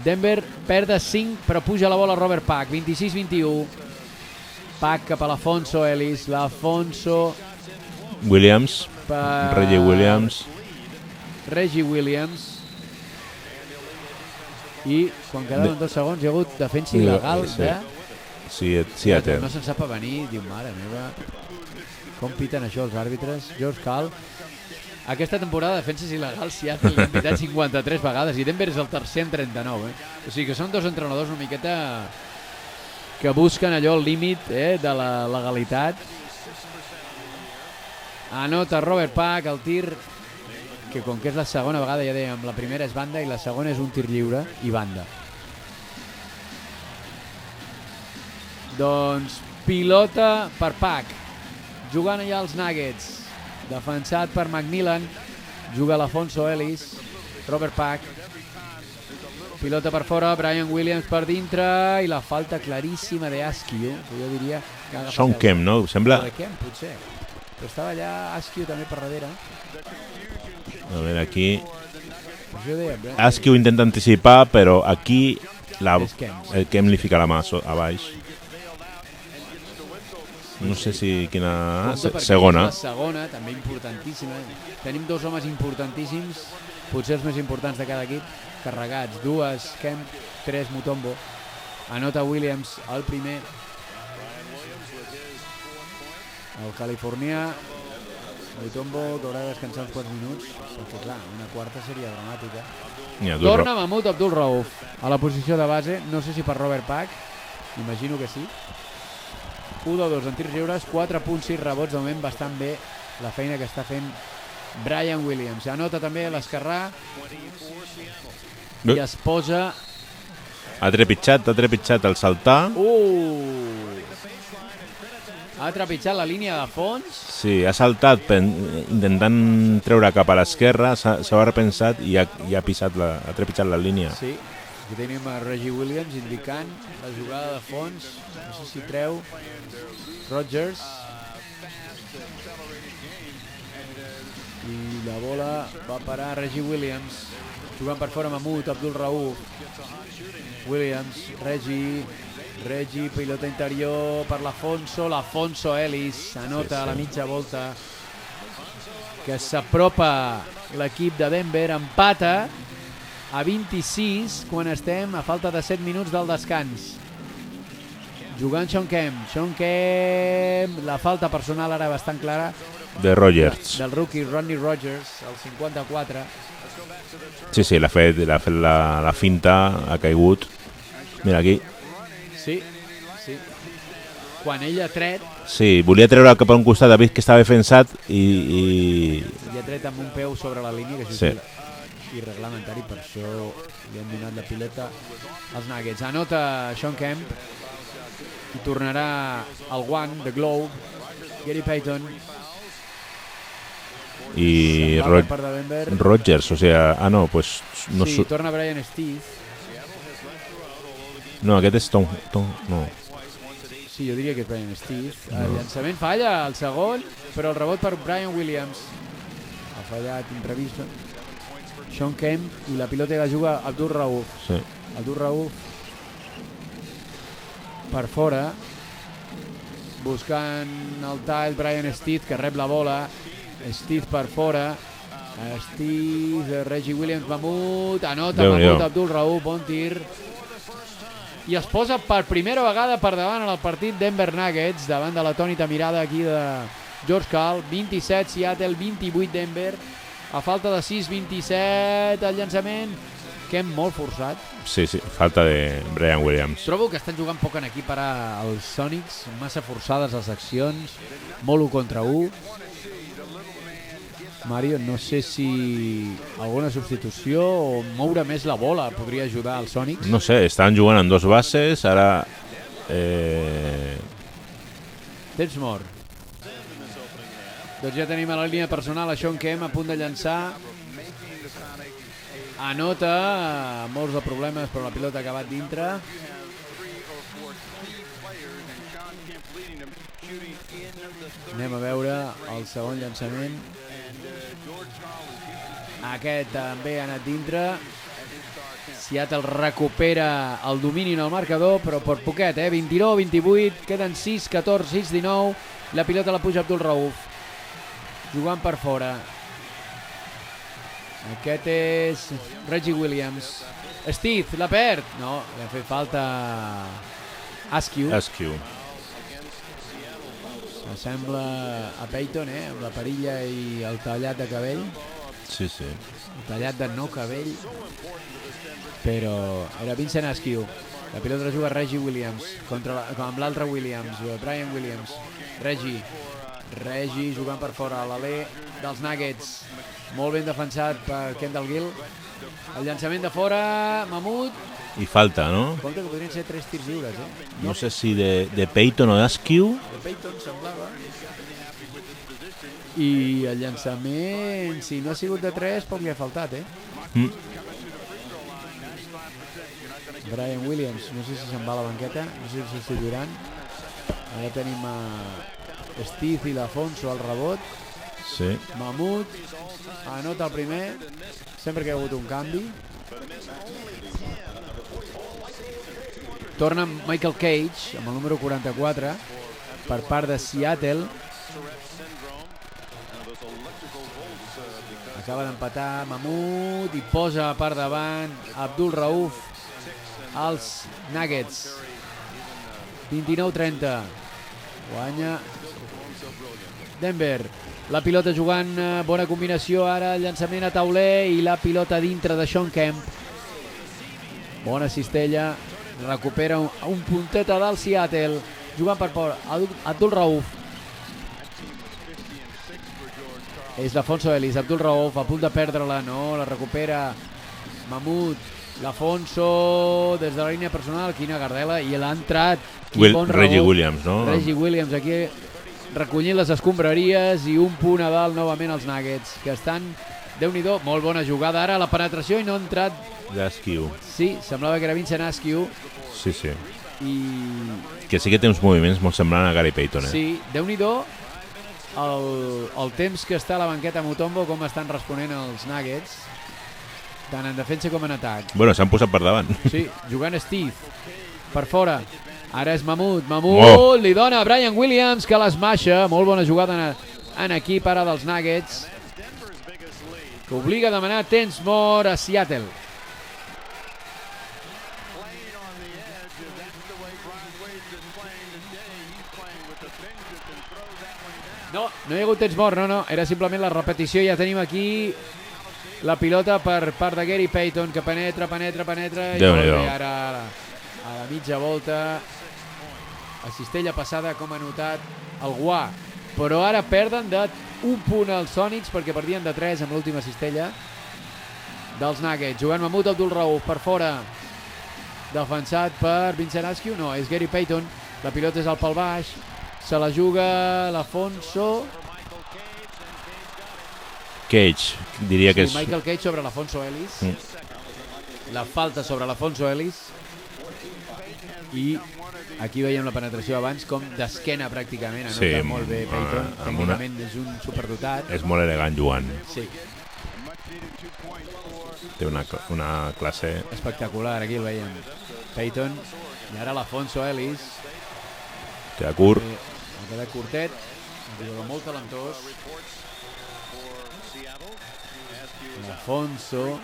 S1: Denver perd de 5, però puja la bola Robert Pack, 26-21. Pack cap a l'Afonso Ellis, l'Afonso
S2: Williams, Reggie
S1: Williams. I quan quedaven 2 segons hi ha hagut defensa il·legal de...
S2: Sí,
S1: no se'n sap a venir, diu, mare meva, com piten això els àrbitres. George Karl. Aquesta temporada defenses il·legals Seattle l'han pitat 53 vegades i Denver és el tercer en 39. O sigui que són dos entrenadors una miqueta que busquen allò al límit de la legalitat. Anota Robert Pack, el tir, que com que és la segona vegada, ja dèiem, la primera és banda i la segona és un tir lliure i banda. Doncs pilota per Pack, jugant allà els Nuggets, defensat per McMillan, juga l'Afonso Ellis, Robert Pack, pilota per fora, Brian Williams per dintre i la falta claríssima d'Askew, que jo diria que ha agafat
S2: Sean Kemp, no? Sembla...
S1: Kemp, potser. Però estava allà Askew també per darrere.
S2: A veure, aquí... Askew intenta anticipar, però aquí el Kemp li fica la mà a baix. No sé si quina... Segona.
S1: La segona, també importantíssima. Tenim dos homes importantíssims, potser els més importants de cada equip, carregats. 2 Kemp, 3 Mutombo. Anota Williams el primer. El californià Mutombo que haurà de descansar uns quants minuts, perquè clar, una quarta seria dramàtica. Torna Mahmoud Abdul-Rauf a la posició de base, no sé si per Robert Pack, imagino que sí. 1-2 en tirs lliures, 4 punts, 6 rebots, de moment bastant bé la feina que està fent Brian Williams. Anota també l'esquerrà i es posa...
S2: Ha trepitjat al saltar.
S1: Ha trepitjat la línia de fons.
S2: Sí, ha saltat intentant treure cap a l'esquerra, s'ha repensat i ha trepitjat la línia.
S1: Sí, aquí tenim a Reggie Williams indicant la jugada de fons. No sé si treu Rogers. I la bola va parar a Reggie Williams. Jugant per fora Mahmoud Abdul-Rauf. Williams, Reggie, pilota interior per l'Afonso Ellis, anota a la mitja volta, que s'apropa l'equip de Denver, empata a 26 quan estem a falta de 7 minuts del descans. Jugant Sean Kemp, la falta personal ara bastant clara
S2: de Rogers,
S1: del rookie Ronnie Rogers, el 54.
S2: Sí, l'ha fet la finta, ha caigut. Mira aquí.
S1: Sí. Quan ell ha tret...
S2: Sí, volia treure cap a un costat, ha vist que estava defensat i
S1: ha tret amb un peu sobre la línia, que és irreglamentari, per això li han donat la pilota als Nuggets. Anota Sean Kemp i tornarà al guant de Globe, Gary Payton.
S2: I Rogers, o sea... Ah, no, pues... No
S1: sí, torna Brian Steve.
S2: No, aquest és Tom, no.
S1: Sí, jo diria que és Brian Steve. El llançament falla, el segon, però el rebot per Brian Williams. Ha fallat imprevist. Sean Kemp i la pilota la juga Abdul Rauf.
S2: Sí.
S1: Abdul Rauf per fora, buscant el tall Brian Steve, que rep la bola. Steve per fora. Steve, Reggie Williams, Mahmoud, anota Mahmoud, Abdul Rauf, bon tir. I es posa per primera vegada per davant en el partit Denver Nuggets, davant de l'atònita mirada aquí de George Karl. 27 Seattle, 28 Denver. A falta de 6, 27 el llançament. Kemp molt forçat.
S2: Sí, falta de Brian Williams.
S1: Trobo que estan jugant poc en equip ara els Sonics, massa forçades les accions, molt 1 contra 1. Mario, no sé si alguna substitució o moure més la bola podria ajudar als Sonics.
S2: No sé, estan jugant en 2 bases, ara...
S1: Temps mort. Doncs ja tenim a la línia personal a Sean Kemp a punt de llançar. Anota, molts de problemes, però la pilota ha acabat dintre. Anem a veure el segon llançament. Aquest també ha anat dintre. Seattle recupera el domini en el marcador, però per poquet, 29-28, queden 6, 14, 6, 19. La pilota la puja Abdul Rauf, jugant per fora. Aquest és Reggie Williams. Steve, la perd. No, li ha fet falta Askew. Sembla a Peyton, amb la perilla i el tallat de cabell.
S2: Sí.
S1: El tallat de no cabell. Però era Vincent Askew. La pilota la juga Reggie Williams amb l'altre Williams, Brian Williams. Reggie jugant per fora, l'alè dels Nuggets. Molt ben defensat per Kendall Gill. El llançament de fora, Mahmoud.
S2: I falta, no?
S1: Compte que podrien ser 3 tirs lliures,
S2: No sé si de Peyton o d'Askew.
S1: De Peyton semblava. I el llançament, si no ha sigut de 3, poc li ha faltat, Brian Williams, no sé si se'n va a la banqueta, no sé si substituiran. Ara tenim a Steve i l'Afonso al rebot.
S2: Sí.
S1: Mahmoud anota el primer, sempre que hi ha hagut un canvi. Torna Michael Cage amb el número 44 per part de Seattle. Acaba d'empatar Mahmoud i posa per davant Abdul Rauf als Nuggets. 29-30. Guanya Denver. La pilota jugant, bona combinació ara, el llançament a tauler i la pilota dintre de Sean Kemp. Bona cistella, recupera un puntet a dalt Seattle, jugant per fora, Abdul Rauf. És l'Afonso Ellis, Abdul Rauf a punt de perdre-la, no, la recupera Mahmoud, l'Afonso des de la línia personal, quina gardela, i l'ha entrat
S2: Reggie Williams, no?
S1: Reggie Williams aquí recollint les escombraries i un punt a dalt novament els Nuggets, que estan, Déu-n'hi-do, molt bona jugada ara, la penetració i no ha entrat
S2: d'Askew.
S1: Sí, semblava que era Vincent Askew.
S2: Sí.
S1: I...
S2: Que sí que té uns moviments molt semblants a Gary Payton,
S1: Sí, Déu-n'hi-do el temps que està a la banqueta Mutombo, com estan responent els Nuggets, tant en defensa com en atac.
S2: Bueno, s'han posat per davant.
S1: Sí, jugant Steve, per fora. Ara és Mahmoud, li dona a Brian Williams, que l'esmaixa. Molt bona jugada en equip ara dels Nuggets, que obliga a demanar temps mort a Seattle. No hi ha hagut temps mort, no, era simplement la repetició. Ja tenim aquí la pilota per part de Gary Payton, que penetra i ara a la mitja volta a cistella passada, com ha notat el Guà, però ara perden d'un punt els Sonics perquè perdien de 3 amb l'última cistella dels Nuggets. Jugant Mahmoud Abdul Rauf per fora, defensat per Vincent Askew, no, és Gary Payton, la pilota és al pal baix, se la juga l'Afonso
S2: Cage, diria que és...
S1: Michael Cage sobre l'Afonso Ellis. La falta sobre l'Afonso Ellis i Aquí veiem la penetració abans com d'esquena pràcticament, anota
S2: Sí,
S1: molt bé Payton,
S2: amb una-
S1: tècnicament és un superdotat.
S2: És molt elegant jugant.
S1: Sí,
S2: Té una classe...
S1: espectacular, aquí el veiem. Payton, i ara l'Afonso Ellis,
S2: Queda curt.
S1: ha quedat curtet, un jugador molt talentós. L'Afonso,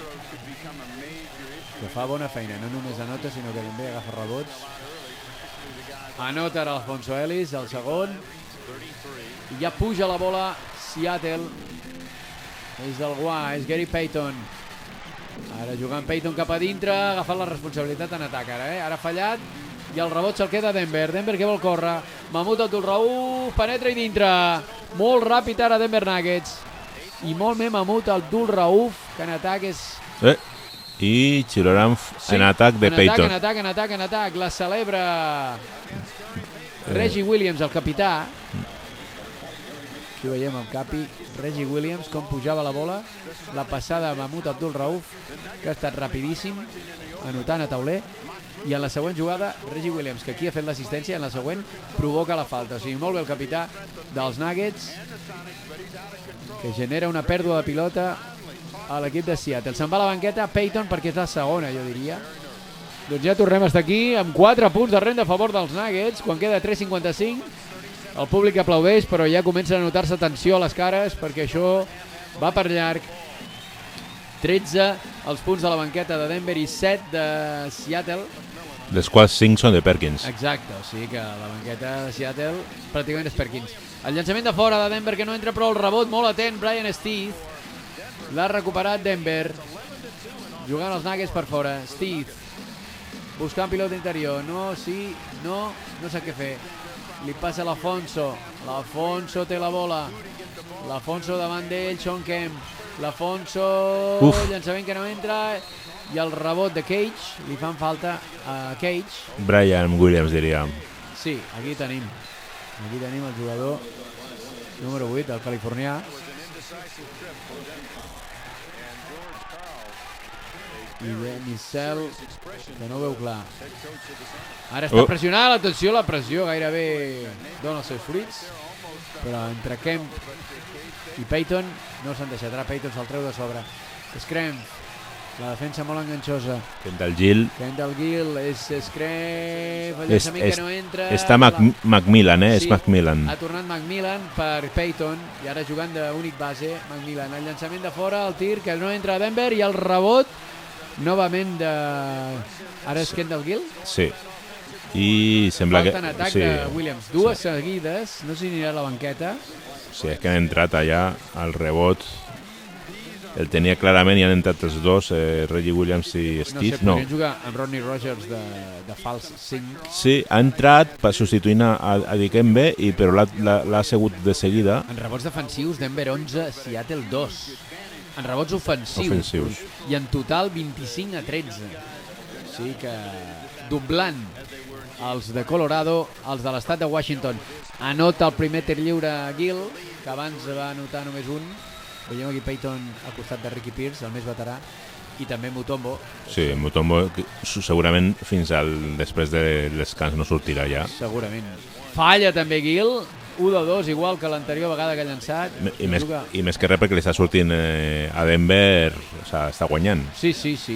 S1: que fa bona feina, no només anota, sinó que també agafa rebots. Anota ara l'Afonso Ellis, el segon, i ja puja la bola Seattle. És del guà, és Gary Payton. Ara jugant Payton cap a dintre, agafant la responsabilitat en atac ara, Ara ha fallat, i el rebot se'l queda Denver. Denver que vol córrer. Mahmoud Abdul-Rauf penetra i dintre. Molt ràpid ara Denver Nuggets. I molt més Mahmoud Abdul-Rauf, que en atac és...
S2: I xiularan en atac de Payton.
S1: En atac. La celebra Reggie Williams, el capità. Aquí veiem el capi Reggie Williams, com pujava la bola. La passada a Mahmoud Abdul-Rauf, que ha estat rapidíssim, anotant a tauler. I en la següent jugada, Reggie Williams, que aquí ha fet l'assistència, en la següent provoca la falta. O sigui, molt bé el capità dels Nuggets, que genera una pèrdua de pilota a l'equip de Seattle. Se'n va a la banqueta Payton perquè és la segona, jo diria. Doncs ja tornem a estar aquí amb 4 punts de renda a favor dels Nuggets, quan queda 3:55. El públic aplaudeix, però ja comença a notar-se tensió a les cares perquè això va per llarg. 13 els punts de la banqueta de Denver i 7 de Seattle.
S2: Les quals 5 són de Perkins.
S1: Exacte, o sigui que la banqueta de Seattle pràcticament és Perkins. El llançament de fora de Denver que no entra, però el rebot molt atent, Brian Steve. L'ha recuperat Denver, jugant els Nuggets per fora. Steve, buscant pilota interior. No sap què fer. Li passa l'Afonso. L'Afonso té la bola. L'Afonso davant d'ell, Sean Kemp. L'Afonso, llançament que no entra. I el rebot de Cage. Li fan falta a Cage.
S2: Brian Williams, diríem.
S1: Sí, aquí tenim el jugador número 8, el californià. I Denissel, que no ho veu clar. Ara està pressionant, atenció, la pressió gairebé dona els seus fruits, però entre Kemp i Payton no s'han deixat. Ara Payton se'l treu de sobre. Scram, la defensa molt enganxosa.
S2: Kendall Gill.
S1: És Scram, el llançament que no entra.
S2: Està Macmillan,
S1: Sí,
S2: és Macmillan.
S1: ha tornat Macmillan per Payton i ara jugant d'únic base Macmillan. El llançament de fora, el tir que no entra a Denver i el rebot novament de... Ara és Kendall Gill?
S2: Sí. I sembla
S1: Falta en atac de Williams. Dues seguides, no sé si anirà a la banqueta.
S2: Sí, és que han entrat allà al rebot. El tenia clarament i han entrat els dos, Reggie Williams i Steve.
S1: No sé, podrien jugar amb Rodney Rogers de fals 5.
S2: Sí, ha entrat per substituir a Dikembe, però l'ha seguit de seguida.
S1: En rebots defensius, Denver 11, Seattle 2. En rebots ofensius. I en total 25-13. O sigui que doblant els de Colorado, els de l'estat de Washington. Anota el primer tir lliure Gill, que abans va anotar només un. Veiem aquí Payton al costat de Ricky Pierce, el més veterà, i també Mutombo.
S2: Sí, Mutombo segurament fins al després de descans no sortirà ja.
S1: Segurament. Falla també Gill, 1-2, igual que l'anterior vegada que ha llançat.
S2: I més que res perquè li està sortint a Denver, o sigui, està guanyant.
S1: Sí.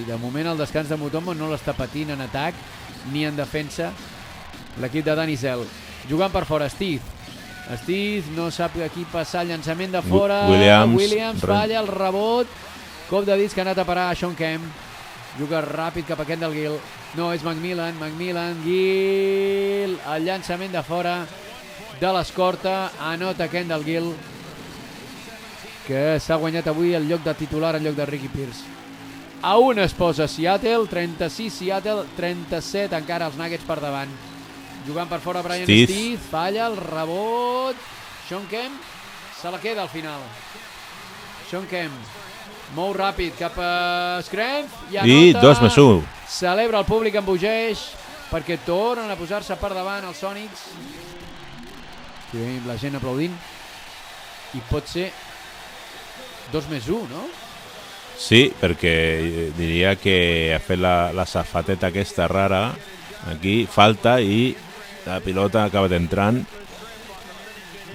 S1: De moment el descans de Mutombo no l'està patint en atac ni en defensa l'equip de Danny Zell. Jugant per fora, Steve no sap aquí passar el llançament de fora. Williams falla el rebot. Cop de dits que ha anat a parar a Sean Kemp. Juga ràpid cap a Kendall Gill. No, és Macmillan, Gill. El llançament de fora de l'escorta. Anota Kendall Gill, que s'ha guanyat avui el lloc de titular en lloc de Ricky Pierce. A un es posa Seattle, 36 Seattle, 37 encara els Nuggets per davant. Jugant per fora Brian Steve, falla el rebot. Sean Kemp se la queda al final. Sean Kemp mou ràpid cap a Scram
S2: i 2+1.
S1: Celebra el públic, embogeix perquè tornen a posar-se per davant els Sonics. Aquí veiem la gent aplaudint. I pot ser 2+1, no?
S2: Sí, perquè diria que ha fet la safateta aquesta rara aquí, falta, i La pilota ha acabat entrant.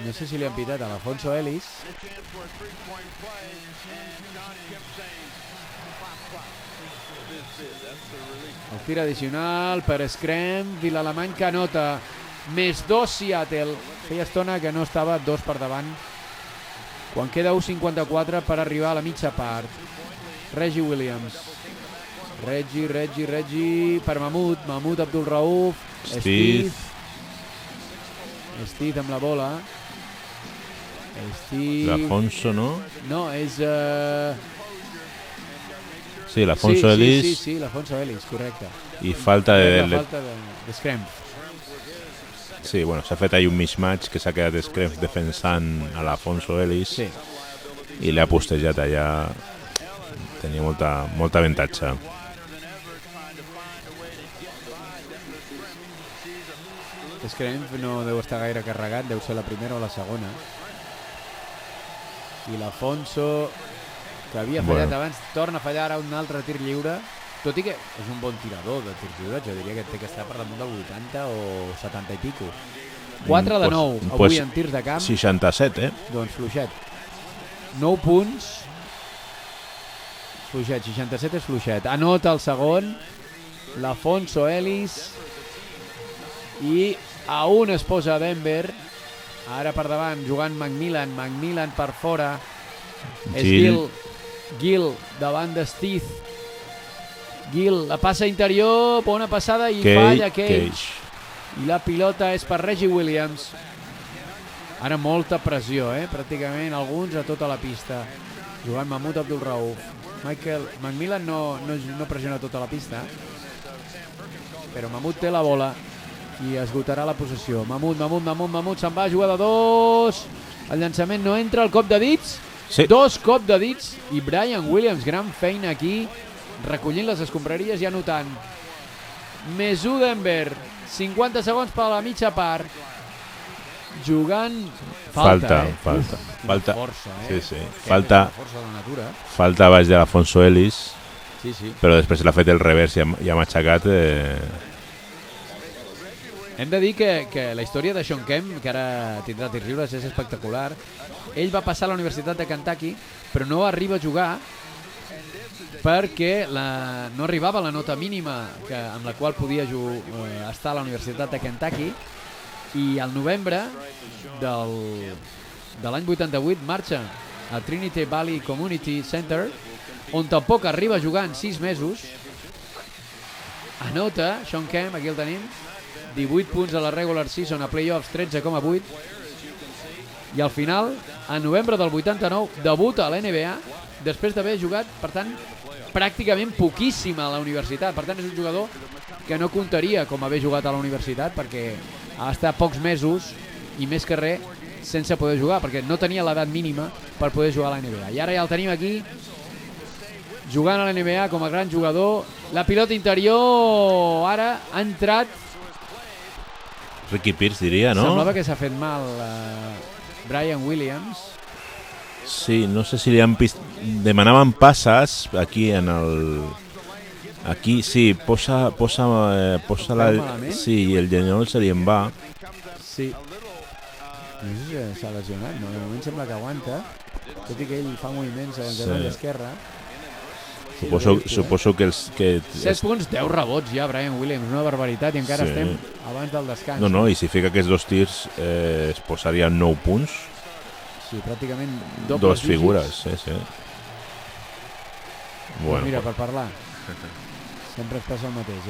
S1: No sé si li han pitat a l'Alfonso Ellis. El tir addicional per Screm, Vilalemany que anota, +2 Seattle. Feia estona que no estava 2 per davant. Quan queda 1:54 per arribar a la mitja part. Reggie Williams. Reggie per Mahmoud Abdul Rauf. Steve amb la bola.
S2: L'Afonso, no?
S1: No, és...
S2: Sí, l'Afonso Ellis.
S1: Sí, l'Afonso Ellis, correcte.
S2: I falta de
S1: Screm.
S2: Sí, bueno, s'ha fet ahí un mismatch que s'ha quedat Screm defensant a l'Afonso Ellis.
S1: Sí.
S2: I l'ha postejat allà. Tenia molta avantatge.
S1: Screm no deu estar gaire carregat, deu ser la primera o la segona. I l'Afonso, que havia fallat abans, torna a fallar ara un altre tir lliure, tot i que és un bon tirador de tirs lliures, jo diria que té que estar per damunt del 80 o 70 i pico. 4 de 9, avui en tirs de camp.
S2: 67,
S1: Doncs fluixet. 9 punts. Fluixet, 67 és fluixet. Anota el segon, l'Afonso Ellis, i a un es posa Denver. Ara per davant, jugant Macmillan per fora. És Gill davant de Steve. Gill, la passa interior, bona passada i falla Cage. I la pilota és per Reggie Williams. Ara molta pressió, pràcticament alguns a tota la pista. Jugant Mahmoud Abdul Rauf. Macmillan no pressiona tota la pista, però Mahmoud té la bola i esgotarà la possessió. Mahmoud se'n va, juga de 2. El llançament no entra, el cop de dits.
S2: Sí.
S1: 2 cop de dits i Brian Williams, gran feina aquí, recollint les escombraries i anotant. +1 Denver, 50 segons per a la mitja part. Jugant... Falta.
S2: Força, Sí.
S1: Falta de natura.
S2: Falta baix de l'Afonso Ellis.
S1: Sí.
S2: Però després l'ha fet el revers i ha matxacat...
S1: Hem de dir que la història de Shawn Kemp, que ara tindrà tirs lliures, és espectacular. Ell va passar a la Universitat de Kentucky, però no arriba a jugar perquè no arribava a la nota mínima amb la qual podia estar a la Universitat de Kentucky, i al novembre de l'any 88 marxa a Trinity Valley Community Center, on tampoc arriba a jugar en 6 mesos. Anota Shawn Kemp, aquí el tenim, 18 punts a la regular season, a playoffs 13,8, i al final, a novembre del 89, debuta a la NBA després d'haver jugat, per tant, pràcticament poquíssim a la universitat. Per tant, és un jugador que no comptaria com haver jugat a la universitat, perquè ha estat pocs mesos i més que res sense poder jugar, perquè no tenia l'edat mínima per poder jugar a la NBA. I ara ja el tenim aquí, jugant a la NBA com a gran jugador. La pilota interior ara ha entrat.
S2: Ricky Pierce, diria, no?
S1: Semblava que s'ha fet mal Brian Williams.
S2: Sí, no sé si li han demanaven passes aquí en el... Aquí, sí, posa la... Sí, el genoll se li en va.
S1: Sí. No sé si s'ha lesionat, no? De moment sembla que aguanta, tot i que ell fa moviments a l'engeroll esquerre.
S2: Suposo que
S1: 7 punts, 10 rebots ja, Brian Williams, una barbaritat, i encara estem abans del descans.
S2: No, i si fica aquests 2 tirs es posarien 9 punts.
S1: Sí, pràcticament
S2: 2 figures, sí.
S1: Bueno, mira, per parlar, sempre es passa el mateix,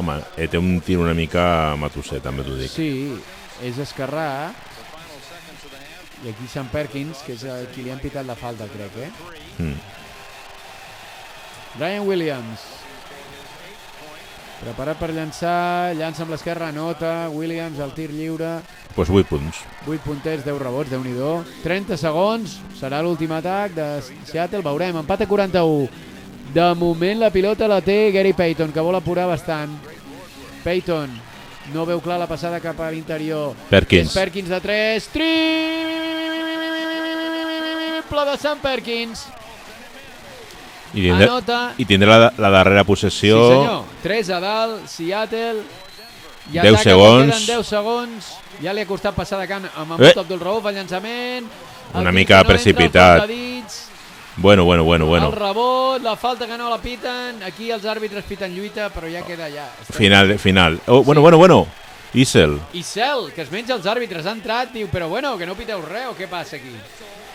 S2: Home, té un tir una mica matusser, també t'ho dic.
S1: Sí, és esquerrà, i aquí Sean Perkins, que és qui li han pitat la falta, crec, Brian Williams, preparat per llançar, llança amb l'esquerra, anota, Williams, el tir lliure.
S2: Doncs 8 punts.
S1: 8 punters, 10 rebots, Déu-n'hi-do. 30 segons, serà l'últim atac de Seattle, veurem, empat a 41. De moment la pilota la té Gary Payton, que vol apurar bastant. Payton no veu clar la passada cap a l'interior.
S2: Perkins.
S1: Perkins de 3, triple de Sam Perkins.
S2: I tindrà la darrera possessió.
S1: Sí senyor, 3 a dalt, Seattle I
S2: 10 segons.
S1: Queden 10 segons. Ja li ha costat passar de camp amb Mahmoud Abdul-Rauf, el llançament.
S2: Una mica precipitat. Bueno.
S1: El rebot, la falta que no la piten. Aquí els àrbitres piten lluita, però ja queda ja.
S2: Final. Oh, bueno. Isel,
S1: que es menja els àrbitres, ha entrat, diu, però bueno, que no piteu res, o què passa aquí?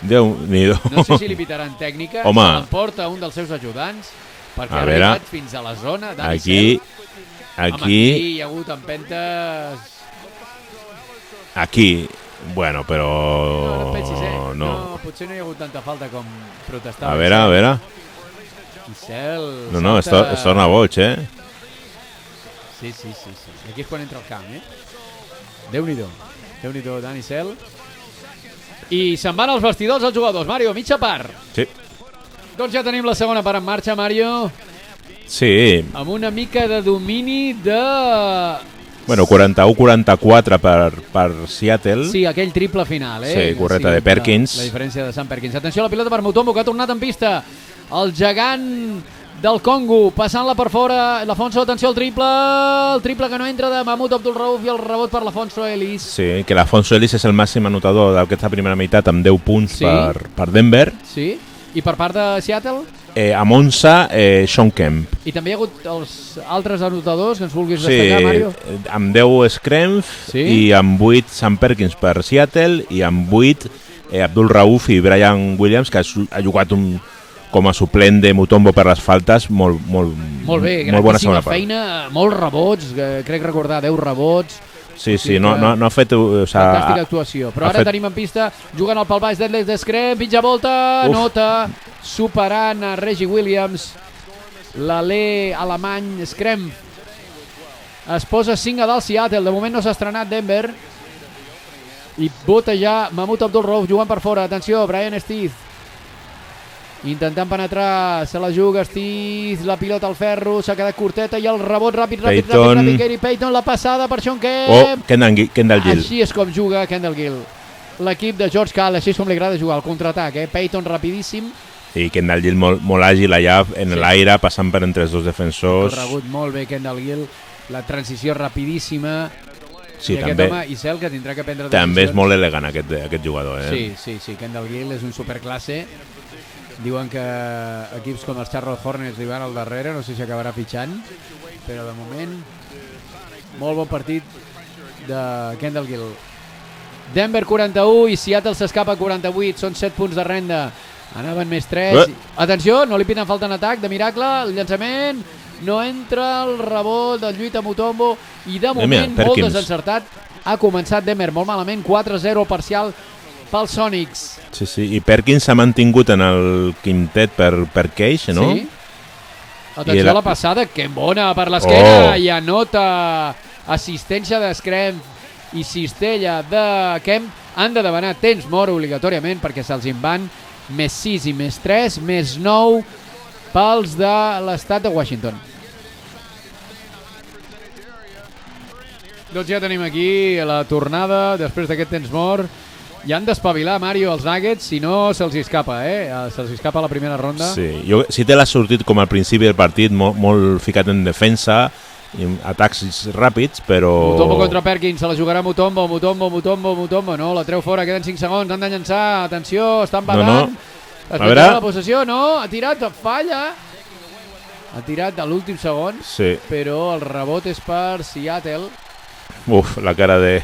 S2: Déu-n'hi-do.
S1: No sé si li pitaran tècnica,
S2: home,
S1: se l'emporta un dels seus ajudants, perquè ha arribat fins a la zona.
S2: Aquí
S1: hi ha hagut empentes.
S2: Aquí, bueno, però...
S1: No, potser no hi ha hagut tanta falta com protestava.
S2: A veure.
S1: Isel...
S2: No, es torna boig,
S1: Sí. Aquí és quan entra al camp, Déu-n'hi-do, Dani Isel. I se'n van als vestidors els jugadors. Mario, mitja part.
S2: Sí.
S1: Doncs ja tenim la segona part en marxa, Mario.
S2: Sí.
S1: Amb una mica de domini de...
S2: Bueno, 41-44 per Seattle.
S1: Sí, aquell triple final,
S2: Sí, correcte, de Perkins.
S1: La diferència de Sam Perkins. Atenció a la pilota per Mutombo, que ha tornat en pista. El gegant del Congo, passant-la per fora. L'Afonso, atenció al triple. El triple que no entra de Mahmoud Abdul-Rauf i el rebot per l'Afonso Ellis.
S2: Sí, que l'Afonso Ellis és el màxim anotador d'aquesta primera meitat amb 10 punts per Denver.
S1: Sí, i per part de Seattle?
S2: A Monza, Sean Kemp.
S1: I també hi ha hagut els altres anotadors que ens vulguis destacar, Mario?
S2: Sí, amb 10 Scrempf i amb 8 Sam Perkins per Seattle i amb 8 Abdul-Rauf i Brian Williams, que ha jugat com a suplent de Mutombo per les faltes, molt
S1: bé,
S2: molt bona segona part.
S1: Feina, molts rebots, crec recordar 10 rebots.
S2: Sí, no ha fet...
S1: Fantàstica actuació. Però ara tenim en pista, jugant al pal baix d'Edles d'Escrem, mitja volta, nota, superant a Reggie Williams, l'alè alemany Screm. Es posa 5 a dalt Seattle, de moment no s'ha estrenat Denver. I vota ja Mahmoud Abdul-Rauf jugant per fora. Atenció, Brian Steve. Intentant penetrar, se la juga Steve, la pilota al ferro, s'ha quedat curteta i el rebot ràpid, Gary Payton, la passada per Sean Kemp.
S2: Kendall Gill.
S1: Així és com juga Kendall Gill. L'equip de George Karl, així és com li agrada jugar, al contraatac, Payton rapidíssim.
S2: I Kendall Gill molt àgil allà en l'aire, passant per entre els dos defensors.
S1: Ha corregut molt bé Kendall Gill, la transició rapidíssima.
S2: Sí,
S1: i
S2: també,
S1: aquest home, Isel, que tindrà que prendre decisions.
S2: També és molt elegant aquest jugador.
S1: Sí, Kendall Gill és un superclasse. Diuen que equips com els Charlotte Hornets li van al darrere, no sé si acabarà fitxant, però de moment molt bon partit de Kendall Gill. Denver 41 i Seattle s'escapa 48, són 7 punts de renda. Anaven més 3. Atenció, no li piten falta en atac, de miracle, el llançament, no entra el rebot del lluita Mutombo i de moment molt desencertat. Ha començat Denver molt malament, 4-0 parcial pels Sonics.
S2: Sí, i Perkins s'ha mantingut en el quintet per Cage, no?
S1: Sí. Atenció a la passada, que bona per l'esquena, i anota assistència d'Escrem i cistella de Kemp. Han de demanar temps mort obligatòriament perquè se'ls en van més 6 i més 3, més 9 pels de l'estat de Washington. Doncs ja tenim aquí la tornada després d'aquest temps mort. I han d'espavilar, Mario, els Nuggets, si no se'ls escapa, se'ls escapa la primera ronda.
S2: Sí, si te l'ha sortit com al principi del partit, molt ficat en defensa, atacs ràpids, però...
S1: Mutombo contra Perkins, se la jugarà Mutombo, no, la treu fora, queden 5 segons, han de llançar, atenció, estan badant. Es mete la possessió, no, ha tirat, falla. Ha tirat a l'últim segon, però el rebot és per Seattle.
S2: La cara de...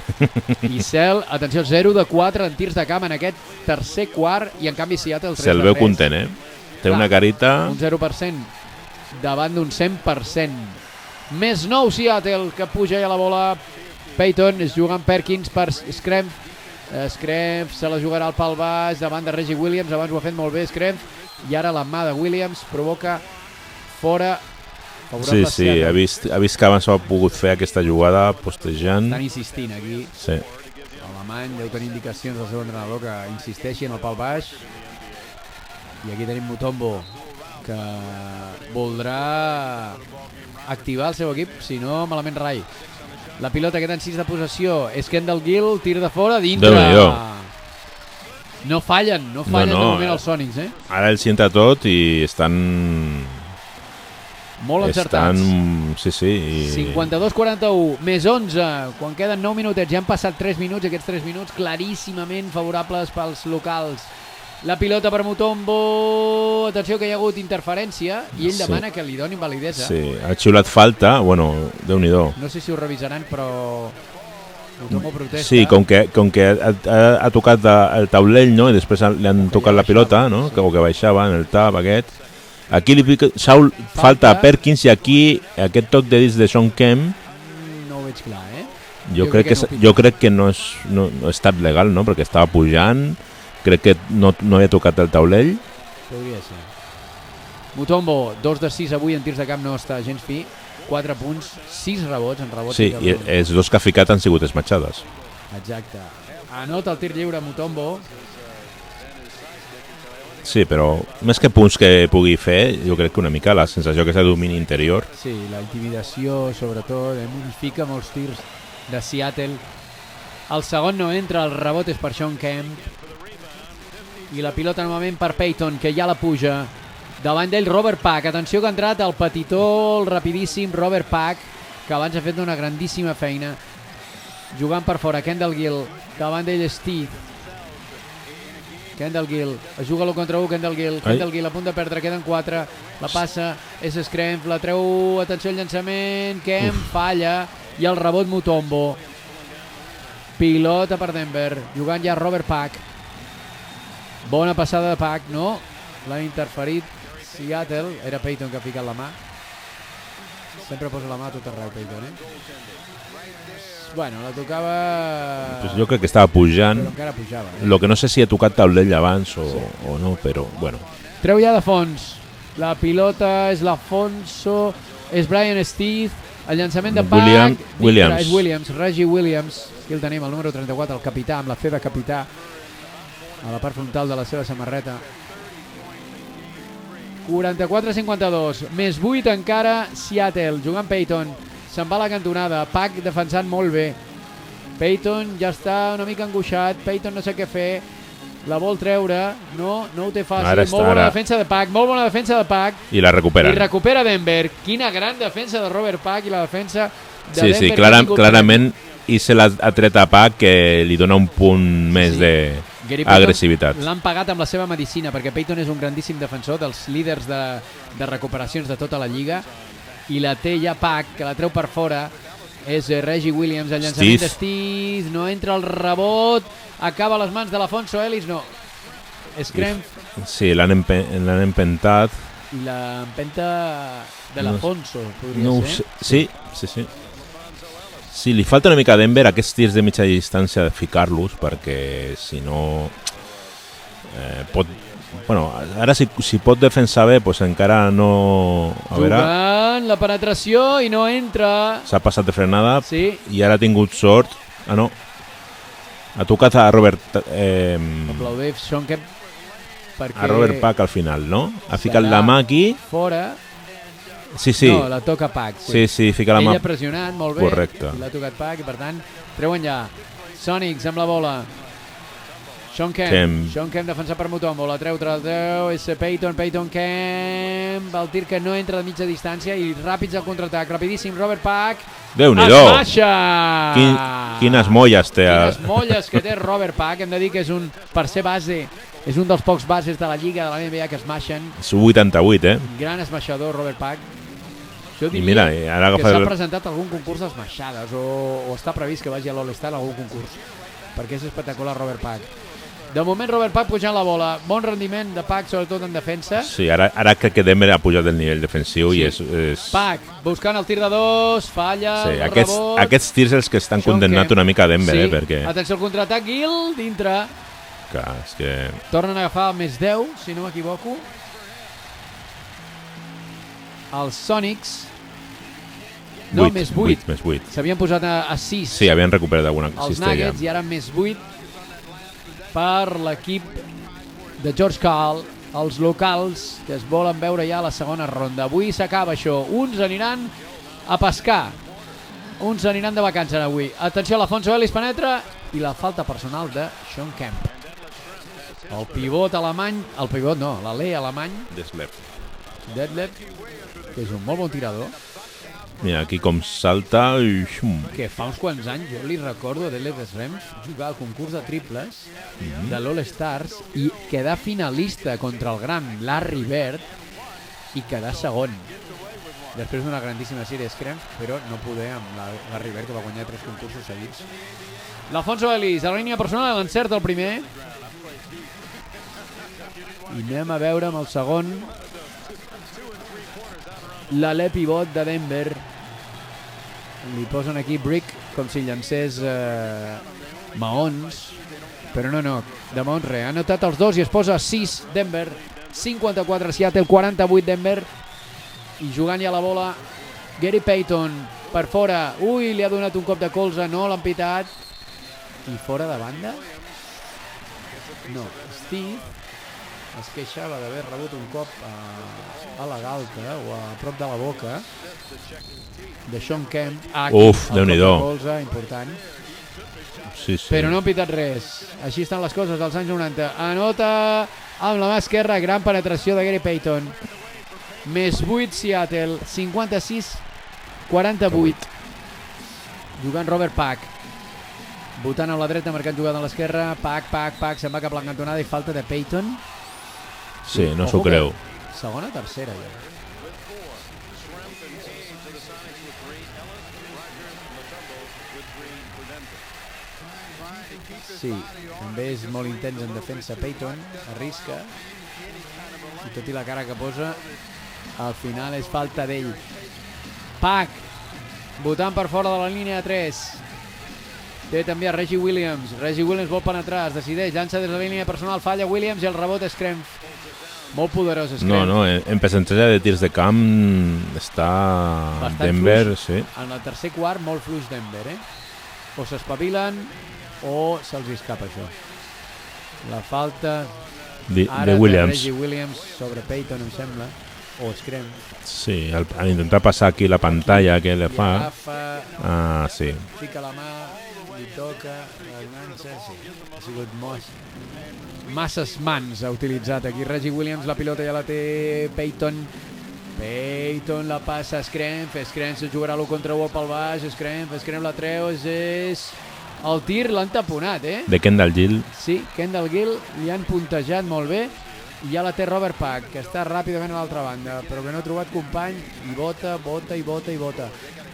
S1: Isel, atenció, 0 de 4 en tirs de camp en aquest tercer quart i en canvi Seattle 3 de 3.
S2: Se'l veu content, Té una carita...
S1: Un 0% davant d'un 100%. Més 9 Seattle, que puja ja la bola. Payton es juga amb Perkins per Screm. Screm se la jugarà al pal baix davant de Reggie Williams. Abans ho ha fet molt bé Screm. I ara la mà de Williams provoca fora...
S2: Sí, ha vist que abans ha pogut fer aquesta jugada postejant.
S1: Estan insistint aquí.
S2: Sí.
S1: L'alemany deu tenir indicacions del seu entrenador que insisteixi en el pal baix. I aquí tenim Mutombo, que voldrà activar el seu equip, si no malament rai. La pilota queda en 6 de possessió. És Kendall Gill, tir de fora, dintre. No fallen de moment els Sonics,
S2: Ara els entra tot i estan...
S1: Molt encertats.
S2: Sí.
S1: 52-41, més 11, quan queden 9 minutets, ja han passat 3 minuts, aquests 3 minuts claríssimament favorables pels locals. La pilota per Mutombo, atenció que hi ha hagut interferència i ell demana que li donin validesa.
S2: Sí, ha xiulat falta, bueno, Déu-n'hi-do.
S1: No sé si ho revisaran, però Mutombo protesta.
S2: Sí, com que ha tocat el taulell, no? I després li han tocat la pilota, no? Sí. Que baixava en el tap aquest. Aquí li pica Saul falta a Perkins i aquí aquest toc de dits de Sean Kemp
S1: no ho veig clar,
S2: jo crec que no ha estat legal, no? Perquè estava pujant, crec que no havia tocat el taulell.
S1: Podria ser. Mutombo, 2 de 6 avui en tirs de camp, no està gens fi, 4 punts, 6 rebots en rebots.
S2: Sí, i els 2 que ha ficat han sigut esmatxades.
S1: Exacte. Anota el tir lliure Mutombo.
S2: Sí, però més que punts que pugui fer, jo crec que una mica la sensació que és de domini interior.
S1: Sí, la intimidació, sobretot, fica molts tirs de Seattle. El segon no entra, el rebot és per Sean Kemp. I la pilota novament per Payton, que ja la puja. Davant d'ell Robert Pack, atenció que ha entrat el petitó, el rapidíssim Robert Pack, que abans ha fet una grandíssima feina. Jugant per fora, Kendall Gill, davant d'ell Steve. Kendall Gill, es juga l'1 contra 1, Kendall Gill a punt de perdre, queden 4, la passa, és Scremp, la treu, atenció al llançament, Kemp falla, i el rebot Mutombo. Pilota per Denver, jugant ja Robert Pack. Bona passada de Pack, no, l'ha interferit Seattle, era Payton que ha ficat la mà. Sempre posa la mà a tot arreu Payton, Bueno, la tocava...
S2: Pues jo crec que estava pujant.
S1: Però encara pujava.
S2: Lo que no sé si ha tocat taulell abans o no, però bueno.
S1: Treu ja de fons. La pilota és l'Afonso, és Brian Steve, el llançament de Pack.
S2: Williams.
S1: Reggie Williams. Aquí el tenim, el número 34, el capità, amb la fe de capità, a la part frontal de la seva samarreta. 44-52, més 8 encara, Seattle, jugant Payton. Se'n va a la cantonada, Pack defensant molt bé. Payton ja està una mica angoixat, Payton no sé què fer, la vol treure, no ho té fàcil, molt bona defensa de Pack,
S2: I la recupera.
S1: I recupera Denver. Quina gran defensa de Robert Pack i la defensa de Denver.
S2: Sí, clarament i se l'ha tret a Pack, que li dona un punt més d'agressivitat.
S1: L'han pagat amb la seva medicina, perquè Payton és un grandíssim defensor, dels líders de recuperacions de tota la lliga, i la té ja Pack, que la treu per fora, és Reggie Williams, el llançament de Steve, no entra el rebot, acaba a les mans de l'Afonso Ellis, no. Scremp.
S2: Sí, l'han empentat.
S1: I l'empenta de l'Afonso, podria ser.
S2: Sí. Sí, li falta una mica a Denver aquests tirs de mitja distància de ficar-los, perquè si no pot... Bueno, ara si pot defensar bé, doncs encara no...
S1: Jugant la penetració i no entra.
S2: S'ha passat de frenada i ara ha tingut sort. Ah, no. Ha tocat a Robert...
S1: Aplaudeix Sean Kemp perquè...
S2: A Robert Pack al final, no? Ha ficat la mà aquí.
S1: Fora.
S2: Sí.
S1: No, la toca Pack.
S2: Sí, fica la mà.
S1: Ell ha pressionat molt bé.
S2: Correcte.
S1: I l'ha tocat Pack i per tant treuen ja. Sonics amb la bola. Sean Kemp defensat per Mutombo, la treu, és Payton Kemp, el tir que no entra de mitja distància i ràpids al contraatac, rapidíssim Robert Pack.
S2: Déu-n'hi-do!
S1: Esmaixa!
S2: Quines molles té.
S1: Quines molles que té Robert Pack, hem de dir que és per ser base, és un dels pocs bases de la lliga de la NBA que esmaixen.
S2: És 88,
S1: Gran esmaixador Robert Pack. Jo
S2: diria mira, ara
S1: que s'ha presentat algun concurs d'esmaixades o està previst que vagi a l'All-Star algun concurs, perquè és espectacular Robert Pack. De moment Robert Pack pujant la bola, bon rendiment de Pack, sobretot en defensa.
S2: Sí, ara crec que Denver ha pujat el nivell defensiu i és...
S1: Pack, buscant el tir de 2, falla,
S2: el rebot. Aquests tirs els que estan condemnat una mica a Denver, perquè...
S1: Atenció al contraatac, Gill, dintre.
S2: Clar, és que...
S1: Tornen a agafar més 10, si no m'equivoco. Els Sonics... No, més 8. S'havien posat a 6.
S2: Sí, havien recuperat alguna cistella.
S1: Els Nuggets i ara més 8 per l'equip de George Karl, els locals que es volen veure ja a la segona ronda. Avui s'acaba això. Uns aniran a pescar, uns aniran de vacances avui. Atenció, l'Afonso Ellis penetra i la falta personal de Sean Kemp. El pivot alemany, l'alè alemany,
S2: Detlef,
S1: que és un molt bon tirador,
S2: Mira, aquí com salta...
S1: que fa uns quants anys, jo li recordo de l'Eves Rems, jugar al concurs de triples de l'All Stars i quedar finalista contra el gran Larry Bird i quedar segon. Després d'una grandíssima sèrie Scrams, però no poder amb la Larry Bird, que va guanyar 3 concursos seguits. L'Alfonso Ellis, a la línia personal, l'encerta el primer. I anem a veure amb el segon. L'alè pivot de Denver. Li posen aquí brick, com si llancés maons. Però no, de maons res. Ha notat els dos i es posa 6 Denver. 54 Seattle, 48 Denver. I jugant ja la bola, Gary Payton per fora. Ui, li ha donat un cop de colze, no l'han pitat. I fora de banda? No, Steve es queixava d'haver rebut un cop a la galta o a prop de la boca de Sean Kemp.
S2: Uf, Déu-n'hi-do.
S1: Colze important.
S2: Sí.
S1: Però no han pitat res. Així estan les coses dels anys 90. Anota amb la mà esquerra, gran penetració de Gary Payton. Més 8 Seattle, 56-48. Jugant Robert Pack. Votant a la dreta, marcant jugada a l'esquerra. Pack, se'n va cap a la cantonada i falta de Payton.
S2: Sí, no s'ho creu.
S1: Segona, tercera, ja. Sí, també és molt intens en defensa Payton, arrisca. I tot i la cara que posa, al final és falta d'ell. Pack, votant per fora de la línia de 3. Té també a Reggie Williams. Reggie Williams vol penetrar, es decideix, llança des de la línia personal, falla Williams i el rebot és Scrempf. Molt poderós Scrempf.
S2: No, en percentatge de tirs de camp està bastant Denver, fluix. Sí.
S1: En el tercer quart, molt fluix Denver, O s'espavilen o se'ls escapa això. La falta
S2: de Williams.
S1: Reggie Williams sobre Payton, em sembla, o Scrempf.
S2: Sí, al intentar passar aquí la pantalla que le fa.
S1: Agafa,
S2: sí.
S1: Fica la mà, li toca, l'enganxa, sí. Ha sigut masses mans ha utilitzat aquí Reggie Williams, la pilota ja la té Payton. Payton la passa a Scrempf se jugarà l'1 contra 1 pel baix, Scrempf la treu, és... El tir l'han taponat,
S2: De Kendall Gill.
S1: Sí, Kendall Gill li han puntejat molt bé i ja la té Robert Pack, que està ràpidament a l'altra banda, però que no ha trobat company i bota.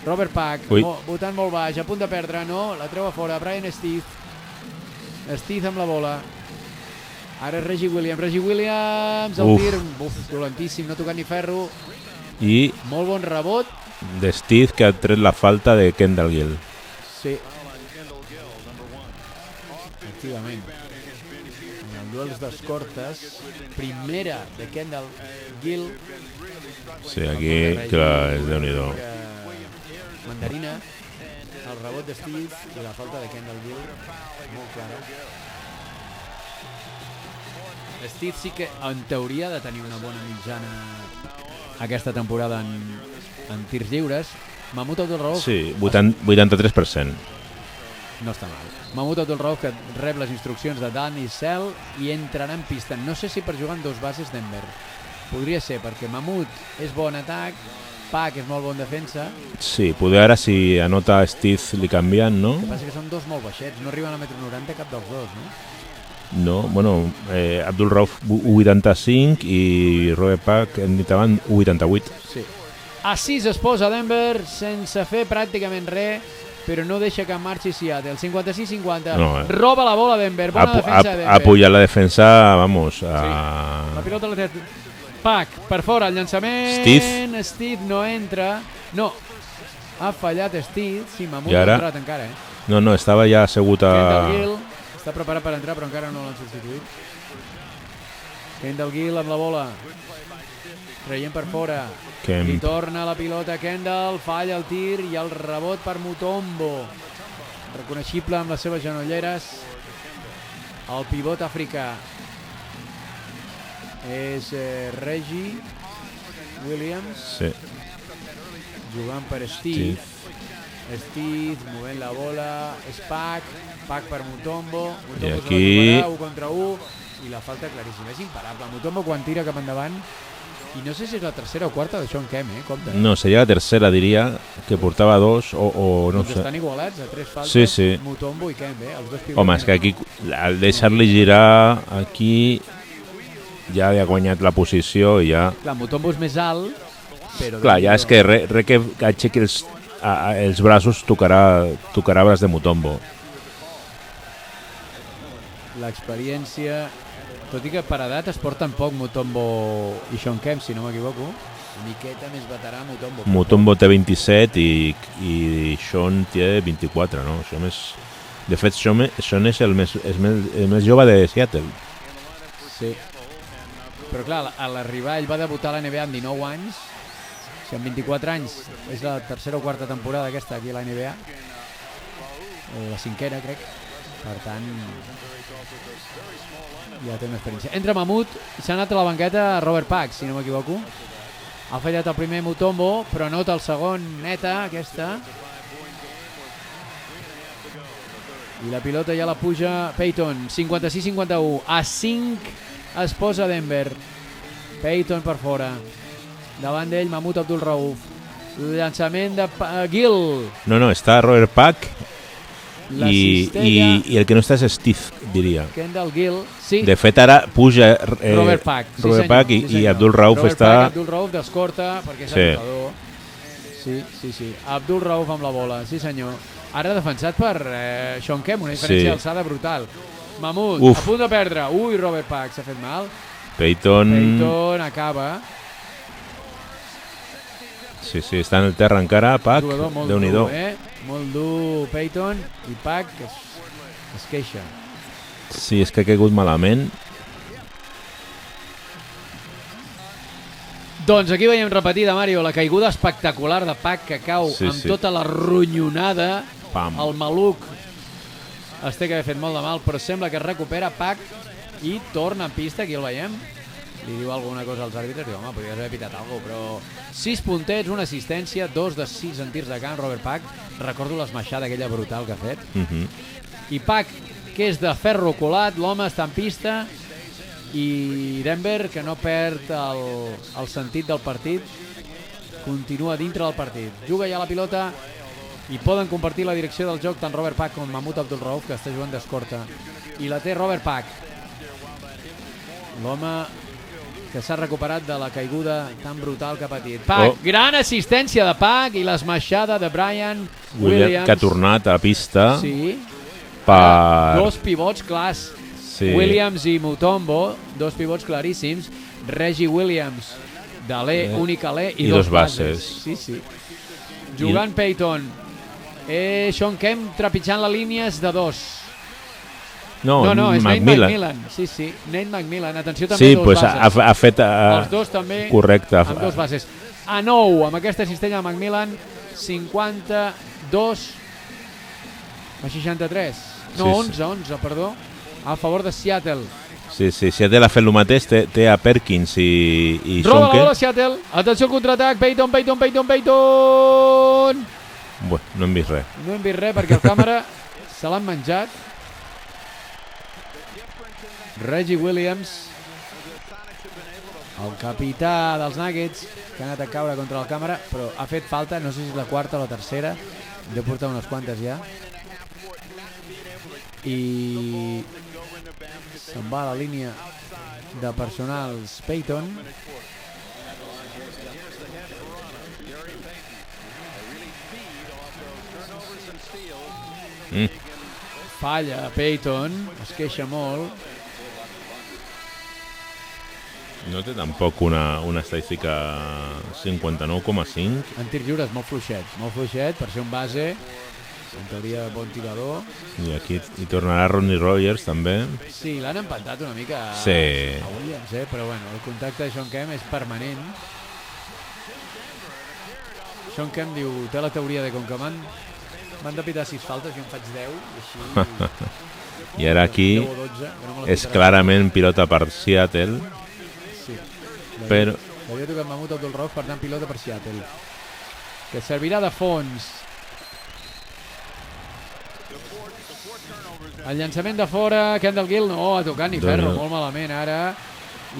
S1: Robert Pack, votant molt baix, a punt de perdre, no, la treu a fora, Brian Steve amb la bola. Ara és Reggie Williams, el tir, dolentíssim, no ha tocat ni ferro.
S2: I
S1: molt bon rebot.
S2: De Steve, que ha tret la falta de Kendall Gill.
S1: Sí. Efectivament. En el duels d'escortes, primera de Kendall Gill.
S2: Sí, aquí, clar, és Déu-n'hi-do.
S1: Mandarina, el rebot de Steve i la falta de Kendall Gill, molt clara. Steve sí que en teoria ha de tenir una bona mitjana aquesta temporada en tirs lliures. Mahmoud Abdul-Rauf...
S2: Sí, 83%.
S1: No està mal. Mahmoud Abdul-Rauf, que rep les instruccions de Dan Issel i entrarà en pista. No sé si per jugar en dos bases Denver. Podria ser, perquè Mahmoud és bon atac, Pack és molt bon defensa.
S2: Sí, poder ara si anota Steve li canvien, no?
S1: El que passa que són dos molt baixets, no arriben a 1,90 m cap dels dos, no?
S2: No, bueno, Abdul-Rauf 1,85 i Robert Pack, hem dit abans, 1,88.
S1: Sí. A 6 es posa Denver sense fer pràcticament res, però no deixa que marxi Seattle. 56-50. No, roba la bola Denver. Bona defensa de Denver.
S2: Ha pujat la defensa, vamos.
S1: Sí. La pilota la té Pack, per fora, el llançament. Steve no entra. No, ha fallat Steve. Sí, Mahmoud ha entrat encara,
S2: No, estava ja assegut a...
S1: Kendall Gill està preparat per entrar, però encara no l'han substituït. Kendall Gill amb la bola. Traient per fora. Li torna la pilota a Kendall, falla el tir i el rebot per Mutombo. Reconeixible amb les seves genolleres. El pivot africà és Reggie Williams.
S2: Sí.
S1: Jugant per Steve. Steve movent la bola. És Pack per Mutombo.
S2: I aquí...
S1: 1 contra 1 i la falta claríssima. És imparable. Mutombo quan tira cap endavant I no sé si és la tercera o quarta de Sean Kemp, compte.
S2: No, seria la tercera, diria, que portava 2 o no
S1: doncs
S2: sé.
S1: estan igualats a 3 faltes,
S2: Sí.
S1: Mutombo i Kemp, els dos pivots.
S2: Home, és que aquí, al deixar-li girar, aquí ja ha guanyat la posició i ja...
S1: Clar, Mutombo és més alt, però...
S2: Clar, ja és que res que aixequi els braços tocarà braç de Mutombo.
S1: L'experiència... Tot i que per edat es porten poc Mutombo i Sean Kemp, si no m'equivoco. Una miqueta més veterà Mutombo.
S2: Mutombo té 27 i Sean té 24, no? De fet, Sean és el més jove de Seattle.
S1: Sí. Però clar, a l'arribar ell va debutar a la NBA amb 19 anys. O sigui, amb 24 anys és la tercera o quarta temporada aquesta aquí a la NBA. La cinquena, crec. Per tant, ja té una experiència. Entra Mamut i s'ha anat a la banqueta Robert Pack, si no m'equivoco. Ha fallat el primer Mutombo, però nota el segon, neta, aquesta. I la pilota ja la puja Payton, 56-51. A 5 es posa Denver. Payton per fora. Davant d'ell, Mahmoud Abdul-Rauf. Llançament de Gill.
S2: No, està Robert Pack
S1: La
S2: i el que no està és Steve, diria.
S1: Kendall Gill, sí.
S2: De fet, ara puja
S1: Robert Pack, sí,
S2: Robert Pack
S1: senyor,
S2: i Abdul-Rauf està...
S1: Robert Pack, Abdul-Rauf d'escorta perquè és anotador. Sí. Abdul-Rauf amb la bola, sí senyor. Ara defensat per Sean Kemp, una diferència d'alçada brutal. Mahmoud, a punt de perdre. Ui, Robert Pack s'ha fet mal.
S2: Payton
S1: acaba.
S2: Sí, està en el terra encara, Pack. Déu-n'hi-do.
S1: Molt dur Payton i Pack es queixa.
S2: Sí, és que ha caigut malament.
S1: Doncs aquí veiem repetida, Mario, la caiguda espectacular de Pack que cau amb tota la ronyonada.
S2: Pam.
S1: El maluc es té que haver fet molt de mal, però sembla que es recupera Pack i torna en pista, aquí el veiem. Li diu alguna cosa als àrbitres, diu, home, podries haver pitat alguna cosa, però 6 puntets, una assistència, 2 de 6 en tirs de camp, Robert Pack. Recordo l'esmaixada aquella brutal que ha fet. I Pack, que és de ferro colat, l'home està en pista, i Denver, que no perd el sentit del partit, continua dintre del partit. Juga ja la pilota i poden compartir la direcció del joc tant Robert Pack com Mahmoud Abdul-Rauf, que està jugant d'escorta. I la té Robert Pack. L'home que s'ha recuperat de la caiguda tan brutal que ha patit. Pack, gran assistència de Pack i l'esmaixada de Brian Williams.
S2: Que ha tornat a pista.
S1: Sí.
S2: Per...
S1: Dos pivots clars. Sí. Williams i Mutombo, dos pivots claríssims. Reggie Williams, d'Alè, únic Alè, i dos bases. Sí. Jugant Payton. Sean Kemp trepitjant la línia és de 2. No, és Nate McMillan. Sí, Nate McMillan. Atenció, també dos bases.
S2: Sí, ha fet...
S1: Els dos també
S2: correcte.
S1: Amb dos bases. A 9, amb aquesta cistella de McMillan, 52 a 63. No, 11, perdó. A favor de Seattle.
S2: Sí, Seattle ha fet el mateix, té a Perkins i
S1: Roba la bola Seattle. Atenció al contraatac, Payton.
S2: Bueno, no hem vist res.
S1: No hem vist res perquè el càmera se l'han menjat. Reggie Williams, el capità dels Nuggets, que ha anat a caure contra el càmera, però ha fet falta, no sé si és la quarta o la tercera, hem de portar unes quantes ja. I se'n va a la línia de personals Payton. Falla Payton, es queixa molt.
S2: No té tampoc una estadística 59,5.
S1: En tirs lliures molt fluixet per ser un base, en teoria bon tirador.
S2: I aquí hi tornarà Ronnie Rogers també.
S1: Sí, l'han empantat una mica a Williams, però bueno, el contacte de Sean Kemp és permanent. Sean Kemp diu, té la teoria de com que m'han de pitar 6 faltes, jo en faig 10 i així...
S2: I ara aquí
S1: 12,
S2: és clarament pilota per Seattle.
S1: Sí,
S2: però...
S1: l'havia tocat Mahmoud Abdul-Rauf, per tant pilota per Seattle, que servirà de fons. El llançament de fora, Kendall Gill no, ha tocat ni ferro, molt malament ara,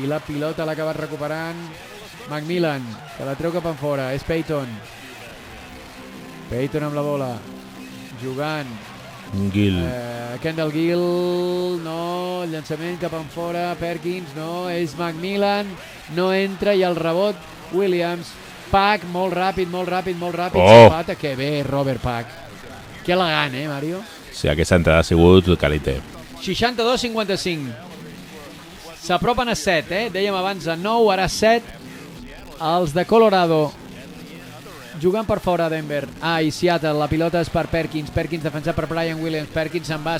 S1: i la pilota l'ha acabat recuperant Macmillan, que la treu cap en fora, és Peyton. Peyton amb la bola, jugant.
S2: Gill.
S1: Kendall Gill, no, llançament cap en fora, Perkins, no, és Macmillan, no entra, i el rebot Williams. Pack, molt ràpid, Zapata, que bé, Robert Pack. Que elegant, Mario?
S2: Sí, aquesta entrada ha sigut calité.
S1: 62-55. S'apropen a 7, dèiem abans a 9, ara 7. Els de Colorado jugant per fora a Denver. I Seattle, la pilota és per Perkins. Perkins defensat per Brian Williams. Perkins se'n va,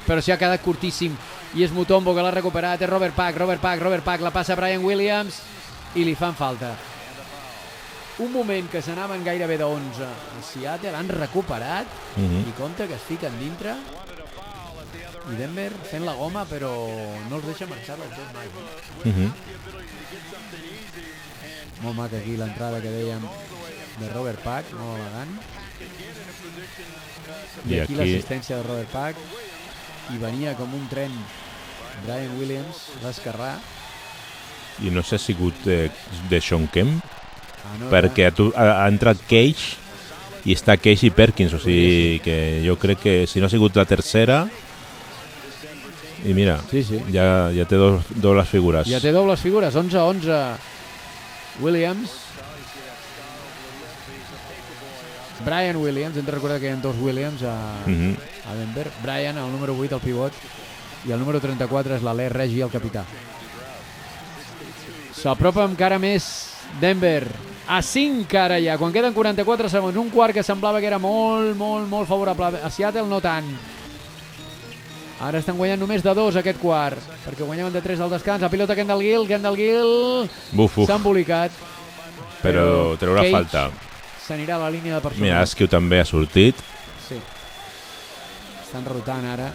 S1: però s'hi ha quedat curtíssim. I és Mutombo que l'ha recuperat. És Robert Pack. La passa Brian Williams i li fan falta. Un moment que s'anaven gairebé de 11 a Seattle, han recuperat i compte que es fiquen dintre, i Denver fent la goma, però no els deixa marxar del tot mai. Molt maca aquí l'entrada que dèiem de Robert Pack, molt elegant, i aquí l'assistència de Robert Pack, i venia com un tren Brian Williams, l'esquerrà,
S2: i no sé si ha sigut de Sean Kemp, perquè ha entrat Cage i està Cage i Perkins, o sigui que jo crec que si no ha sigut la tercera, i mira, ja té dobles figures.
S1: Ja té dobles figures, 11-11 Williams. Brian Williams, hem de recordar que hi ha dos Williams a Denver. Brian, el número 8, el pivot, i el número 34 és l'Alè Regi, el capità. S'apropa encara més Denver. A 5 ara ja, quan queden 44 segons, un quart que semblava que era molt favorable a Seattle, no tant. Ara estan guanyant només de 2 aquest quart, perquè guanyaven de 3 al descans. La pilota Kendall Gill s'ha embolicat,
S2: però treurà falta.
S1: S'anirà a la línia de persones.
S2: Mira, Esquiu també ha sortit.
S1: Sí, estan rotant ara.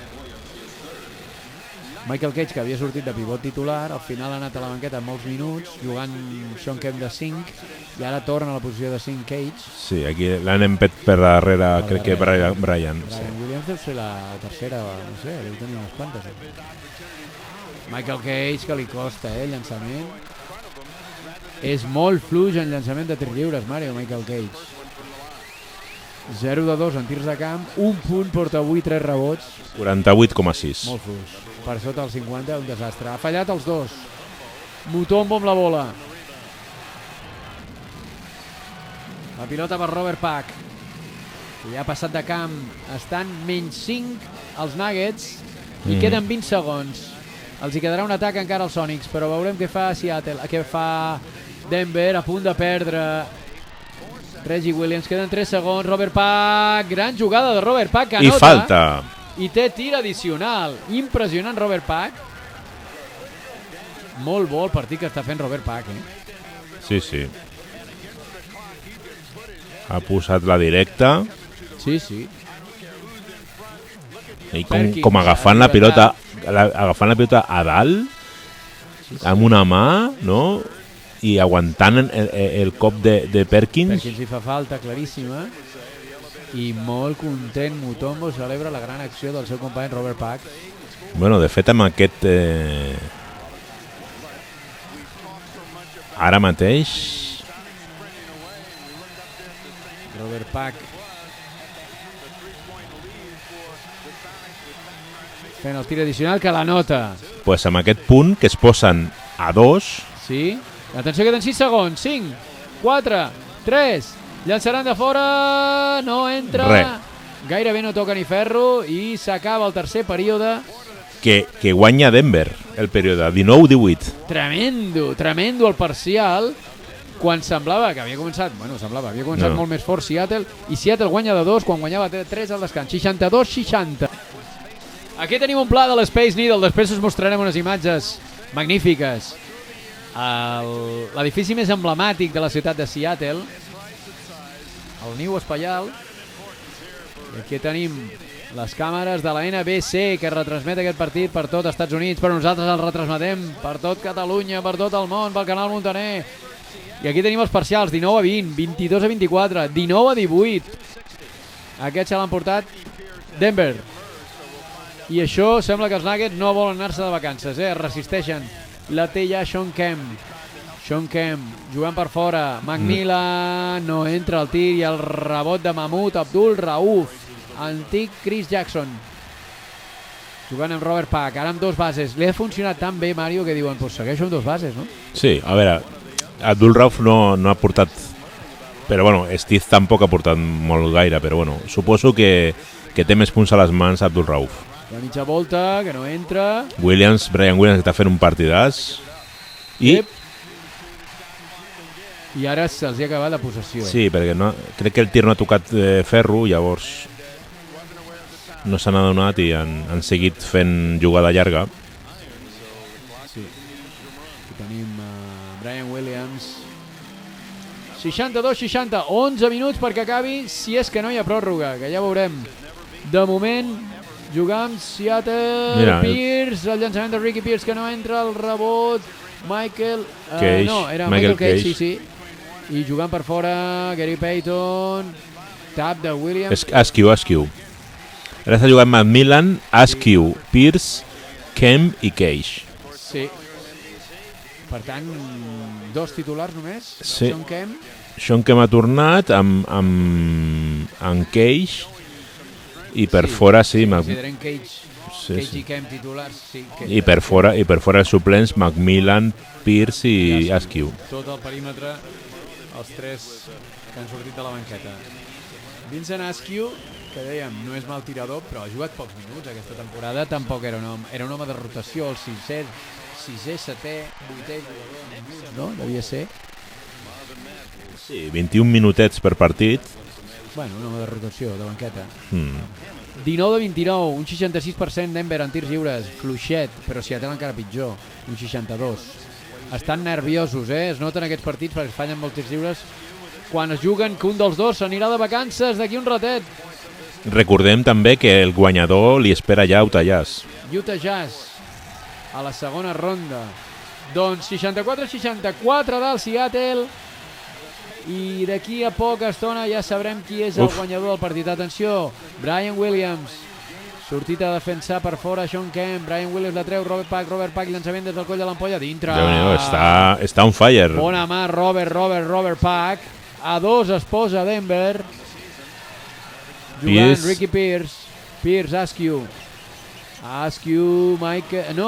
S1: Michael Cage, que havia sortit de pivot titular, al final ha anat a la banqueta molts minuts, jugant Sean Kemp de 5, i ara torna a la posició de 5 Cage.
S2: Sí, aquí l'han empet per darrere, crec que Brian.
S1: Brian Williams deu ser la tercera, no sé, deu tenir unes quantes. Michael Cage, que li costa, llançament. És molt fluix en llançament de tirs lliures, Mario, Michael Cage. 0 de 2 en tirs de camp, 1 punt, porta avui 3 rebots.
S2: 48,6.
S1: Molt fluix. Per sota el 50, un desastre. Ha fallat els dos. Mutombo amb la bola. La pilota per Robert Pack, que ja ha passat de camp. Estan -5 els Nuggets i queden 20 segons. Els hi quedarà un atac encara als Sonics, però veurem què fa Seattle, què fa Denver, a punt de perdre. Reggie Williams, queden 3 segons. Robert Pack, gran jugada de Robert Pack, que anota.
S2: I falta.
S1: I té tir addicional. Impressionant Robert Pack. Molt bo el partit que està fent Robert Pack,
S2: Sí. Ha posat la directa.
S1: Sí.
S2: I com agafant la pilota a dalt, amb una mà, no? I aguantant el cop de Perkins.
S1: Perkins hi fa falta, claríssima. I molt content Mutombo, celebra la gran acció del seu company Robert Pack.
S2: Bueno, de fet, amb aquest... Ara mateix...
S1: Robert Pack fent el tir addicional, que la nota.
S2: Pues amb aquest punt, que es posen a 2...
S1: Sí, atenció, queden 6 segons. 5, 4, 3... Llançaran de fora, no entra. Gairebé no toca ni ferro i s'acaba el tercer període.
S2: Que guanya Denver el període, 19-18.
S1: Tremendo el parcial, quan semblava que havia començat, molt més fort Seattle, i Seattle guanya de 2 quan guanyava 3 al descans, 62-60. Aquí tenim un pla de l'Space Needle, després us mostrarem unes imatges magnífiques. L'edifici més emblemàtic de la ciutat de Seattle, el niu espaial. I aquí tenim les càmeres de la NBC que retransmet aquest partit per tot Estats Units, però nosaltres el retransmetem per tot Catalunya, per tot el món, pel canal Montaner. I aquí tenim els parcials, 19-20, 22-24, 19-18. Aquests se l'han portat Denver. I això sembla que els Nuggets no volen anar-se de vacances, resisteixen. La té ja Sean Kemp. Sean Kemp jugant per fora, Macmillan no entra el tir i el rebot de Mahmoud Abdul Rauf, antic Chris Jackson, jugant amb Robert Pack, ara amb dos bases. Li ha funcionat tan bé, Mario, que diuen, pues segueixo amb dos bases, no?
S2: Sí, a veure, Abdul Rauf no ha portat, però bueno, Steve tampoc ha portat molt gaire, però bueno, suposo que té més punts a les mans Abdul Rauf.
S1: La mitja volta, que no entra.
S2: Brian Williams, que està fent un partidàs.
S1: I ara se'ls ha acabat la possessió.
S2: Sí, perquè crec que el tir no ha tocat ferro, llavors no s'han adonat i han seguit fent jugada llarga.
S1: Sí. Aquí tenim Brian Williams. 62-60, 11 minuts perquè acabi, si és que no hi ha pròrroga, que ja veurem. De moment, jugar amb Seattle. Pierce, el llançament de Ricky Pierce que no entra, el rebot, Michael
S2: Cage.
S1: No, era Michael Cage, sí. I jugant per fora, Gary Payton, tap de Williams.
S2: Askew. Ara està jugant Macmillan, Askew, Pierce, Kemp i Cage.
S1: Sí. Per tant, dos titulars només.
S2: Sí.
S1: Sean
S2: Kemp ha tornat amb Cage i per fora sí.
S1: Considerem Cage i Kemp titulars. Sí,
S2: I per fora els suplents Macmillan, Pierce i Askew.
S1: Tot el perímetre, els tres que han sortit de la banqueta. Vincent Askew, que dèiem, no és mal tirador, però ha jugat pocs minuts aquesta temporada, tampoc era un home de rotació, el sisè, setè, vuitè jugador, no? Devia ser.
S2: Sí, 21 minutets per partit.
S1: Bueno, un home de rotació, de banqueta. 19-29, un 66% Denver en tirs lliures, fluixet, però Seattle encara pitjor, un 62%. Estan nerviosos, es noten aquests partits perquè es fallen molts tirs lliures quan es juguen que un dels dos s'anirà de vacances d'aquí un ratet.
S2: Recordem també que el guanyador li espera ja Utah Jazz.
S1: Utah Jazz a la segona ronda. Doncs 64-64 del Seattle i d'aquí a poca estona ja sabrem qui és el guanyador del partit. Atenció, Brian Williams sortit a defensar per fora Sean Kemp, Brian Williams la treu, Robert Pack, llançament des del coll de l'ampolla, dintre.
S2: Està on fire.
S1: Bona mà, Robert Pack. A dos es posa Denver. Jugant Ricky Pierce, Askew,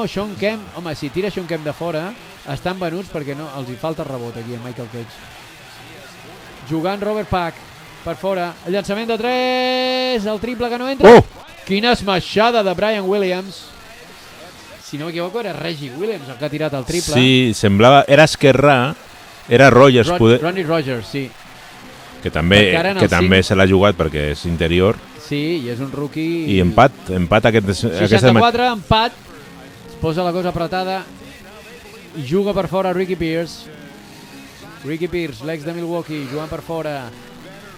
S1: Sean Kemp. Home, si tira Sean Kemp de fora, estan venuts perquè no, els hi falta rebot aquí a Michael Cage. Jugant Robert Pack per fora, el llançament de 3, el triple que no entra. Quina esmaixada de Brian Williams. Si no m'equivoco era Reggie Williams el que ha tirat el triple.
S2: Sí, semblava, era esquerrà, era Rogers.
S1: Ronnie Rogers, sí.
S2: Que també se l'ha jugat perquè és interior.
S1: Sí, i és un rookie.
S2: I empat aquest...
S1: 64, empat. Es posa la cosa apretada i juga per fora Ricky Pierce. L'ex de Milwaukee, jugant per fora.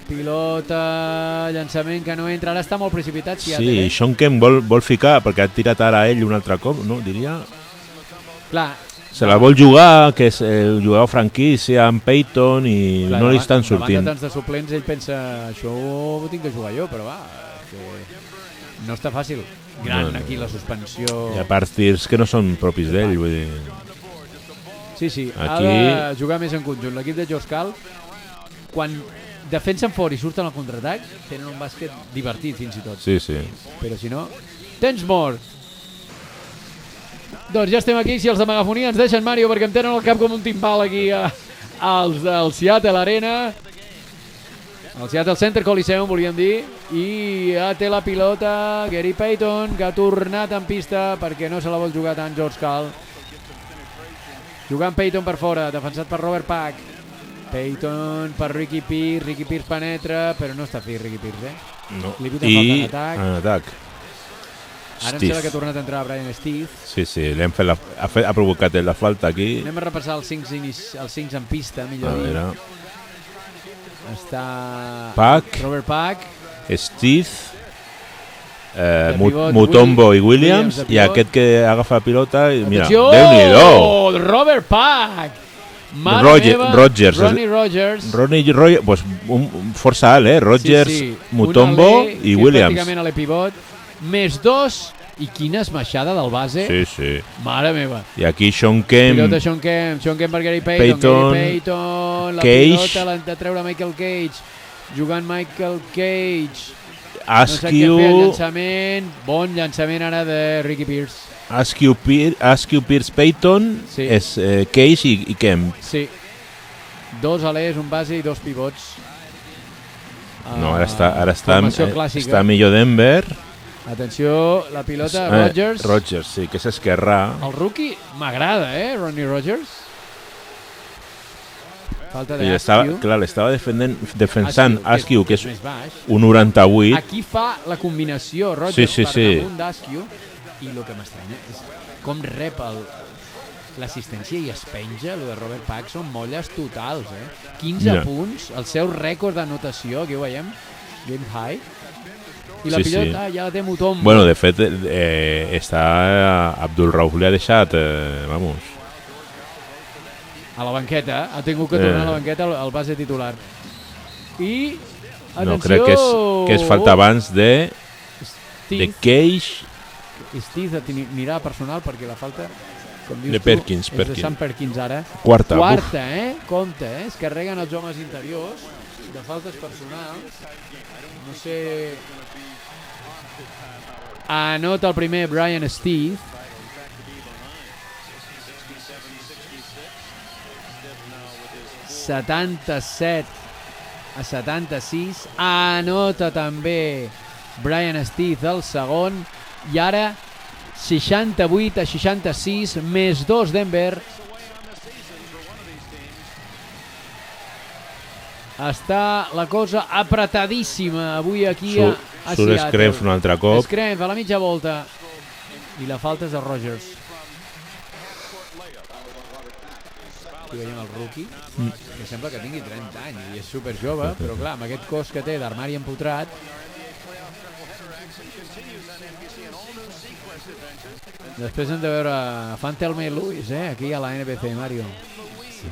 S1: Pilota, llançament que no entra, ara està molt precipitat.
S2: Sí, Sean Kemp vol ficar, perquè ha tirat ara ell un altre cop, no? Diria...
S1: Clar.
S2: Se la vol jugar, que és el jugador franquícia amb Payton i clar, no li estan sortint.
S1: Davant de tants de suplents ell pensa, això ho tinc que jugar jo, però va, que no està fàcil. Gran aquí la suspensió.
S2: I a part tirs que no són propis d'ell, vull dir...
S1: Sí, ha de jugar més en conjunt. L'equip de George Karl, quan defensen fora i surten al contraatac, tenen un bàsquet divertit fins i tot.
S2: Sí.
S1: Però si no, tens mort. Doncs ja estem aquí, si els de megafonia ens deixen, Mario, perquè em tenen el cap com un timbal aquí als del Seattle Arena. El Seattle Center Coliseum, volíem dir, i ja té la pilota Gary Payton, que ha tornat en pista perquè no se la vol jugar tant George Karl. Jugant Payton per fora, defensat per Robert Pack. Payton per Ricky Pierce penetra, però no està fi Ricky Pierce,
S2: No.
S1: I en atac. Ara
S2: Steve.
S1: em sembla que ha tornat a entrar Brian Steve.
S2: Sí, ha provocat la falta aquí.
S1: Anem a repassar els 5 en pista, millor dir. Està
S2: Pack,
S1: Robert Pack,
S2: Steve, Mutombo i Williams, i aquest que agafa la pilota i mira, Déu-n'hi-do!
S1: Robert Pack!
S2: Rogers, pues força alt, Rogers, Mutombo i Williams.
S1: Pràcticament a l'epivot. Més 2 I quina esmaixada del base.
S2: Sí, sí.
S1: Mare meva.
S2: I aquí Sean Kemp,
S1: Pilota Sean Kemp per Gary Payton. Gary Payton, la
S2: Cage.
S1: pilota l'han de treure Michael Cage. Jugant Michael Cage. No sé què
S2: Askew,
S1: fer, el llançament. Bon llançament ara de Ricky Pierce.
S2: Askew Pierce Payton,
S1: Sí.
S2: és Cage i Kemp.
S1: Sí. 2 alers, un base i 2 pivots.
S2: No, ara
S1: Formació clàssica.
S2: està millor Denver.
S1: Atenció, la pilota, Rodgers.
S2: Rodgers, sí, que és esquerrà.
S1: El rookie m'agrada, Ronnie Rodgers. Falta
S2: I l'estava defensant Askew, que és
S1: més baix.
S2: un 98.
S1: Aquí fa la combinació Rodgers
S2: Sí, sí,
S1: per
S2: sí.
S1: damunt d'Askew i el que m'estranya és com rep l'assistència i es penja, el de Robert Paxson, molles totals, 15
S2: Mira.
S1: punts, el seu rècord d'anotació, aquí ho veiem, game high, i la
S2: Sí,
S1: pilota ja la té Mutombo.
S2: Bueno, de fet, està Abdul Rauf li ha deixat, vamos,
S1: a la banqueta, ha tingut que tornar a la banqueta el base titular. I, atenció...
S2: no, crec que és falta abans de Cage.
S1: Steve de mirar personal perquè la falta, com dius
S2: De Perkins,
S1: tu, és de Sam Perkins ara.
S2: Quarta,
S1: Compte, es carreguen els homes interiors de faltes personals. No sé... Anota el primer Brian Steve. (77-76). Anota també Brian Steve el segon. I ara 68-66, més 2 Denver. Està la cosa apretadíssima avui aquí a
S2: Surt
S1: Seattle.
S2: Scrempf un altre cop.
S1: Scrempf a la mitja volta. I la falta és de Rodgers. Aquí veiem el rookie, que sembla que tingui 30 anys i és super jove, però clar, amb aquest cos que té d'armari empotrat. Després hem de veure Fan Thelma i Louise, aquí a la NBC, Mario.
S2: Sí.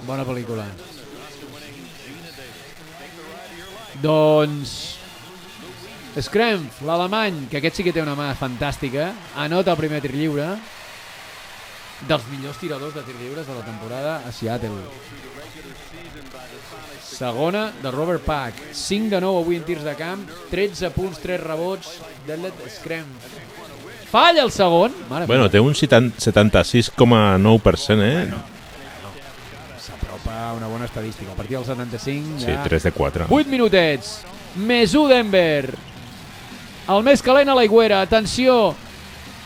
S1: Bona pel·lícula. Doncs Scrempf, l'alemany, que aquest sí que té una mà fantàstica, anota el primer tir lliure, dels millors tiradors de tir lliures de la temporada a Seattle. Segona de Robert Pack, 5 de 9 avui en tirs de camp, 13 punts, 3 rebots de Scrempf. Falla el segon.
S2: Bueno, té un 76,9%,
S1: S'apropa una bona estadística. A partir del 75
S2: Sí,
S1: ja...
S2: 3 de 4.
S1: 8 minutets. Més 1 Denver. El més calent a l'aigüera. Atenció.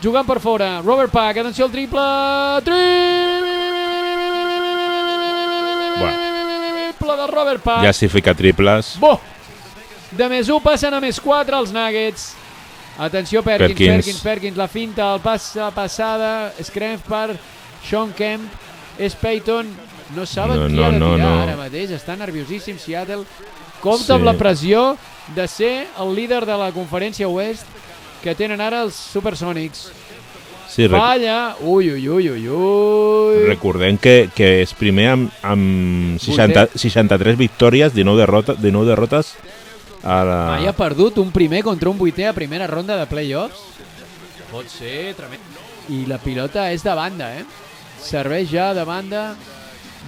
S1: Jugant per fora. Robert Pack. Atenció al triple. Triple de Robert Pack.
S2: Ja s'hi fica triples.
S1: Bo! De més 1 passen a més 4 els Nuggets. Atenció Perkins, la finta, el pas, la passada, Scrempf per Sean Kemp, és Payton, no saben qui ha de tirar ara mateix, està nerviosíssim Seattle, compta amb la pressió de ser el líder de la conferència oest que tenen ara els Supersonics.
S2: Sí,
S1: falla, ui.
S2: Recordem que és primer amb 63 victòries, 19 derrotes.
S1: Mai ha perdut un primer contra un vuitè a primera ronda de playoffs. Pot ser tremend. I la pilota és de banda, serveix ja de banda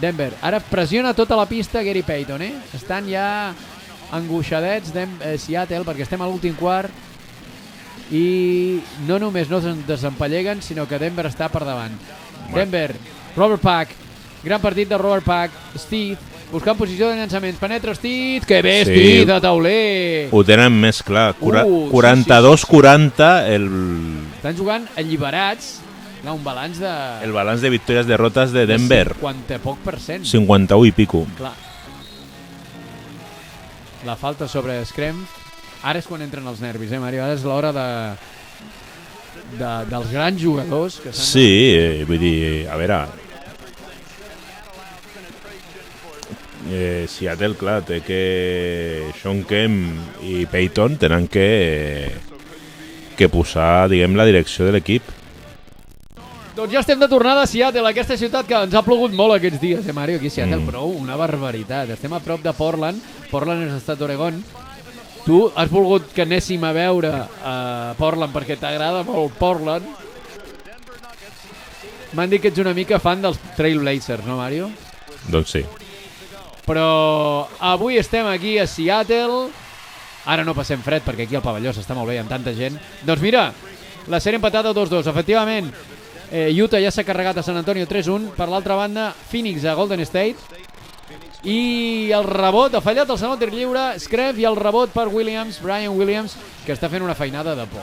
S1: Denver. Ara pressiona tota la pista Gary Payton, Estan ja angoixadets Seattle perquè estem a l'últim quart i no només no es desempalleguen, sinó que Denver està per davant. Denver, Robert Pack, gran partit de Robert Pack, Steve, buscant posició de llançaments, penetra Steve, que bé Steve de tauler.
S2: Ho tenen més clar, 42-40
S1: Estan jugant alliberats, un balanç de...
S2: El balanç de victòries-derrotes de Denver.
S1: 50 poc %.
S2: 51 i pico.
S1: Clar. La falta sobre Scrempf. Ara és quan entren els nervis, Mario? Ara és l'hora dels grans jugadors. Que
S2: sí, vull dir, a veure... Seattle, clar, té que Sean Kemp i Payton tenen que posar, diguem, la direcció de l'equip.
S1: Doncs ja estem de tornada a Seattle, aquesta ciutat que ens ha plogut molt aquests dies, Mario? Aquí a Seattle, però una barbaritat. Estem a prop de Portland. Portland és l'estat d'Oregon. Tu has volgut que anéssim a veure Portland perquè t'agrada molt Portland. M'han dit que ets una mica fan dels Trailblazers, no, Mario?
S2: Doncs sí.
S1: Però avui estem aquí a Seattle. Ara no passem fred perquè aquí al pavelló s'està molt bé amb tanta gent. Doncs mira, la sèrie empatada 2-2. Efectivament, Utah ja s'ha carregat a San Antonio 3-1. Per l'altra banda, Phoenix a Golden State. I el rebot, ha fallat el segon tir lliure, Scref, i el rebot per Williams, Brian Williams, que està fent una feinada de por,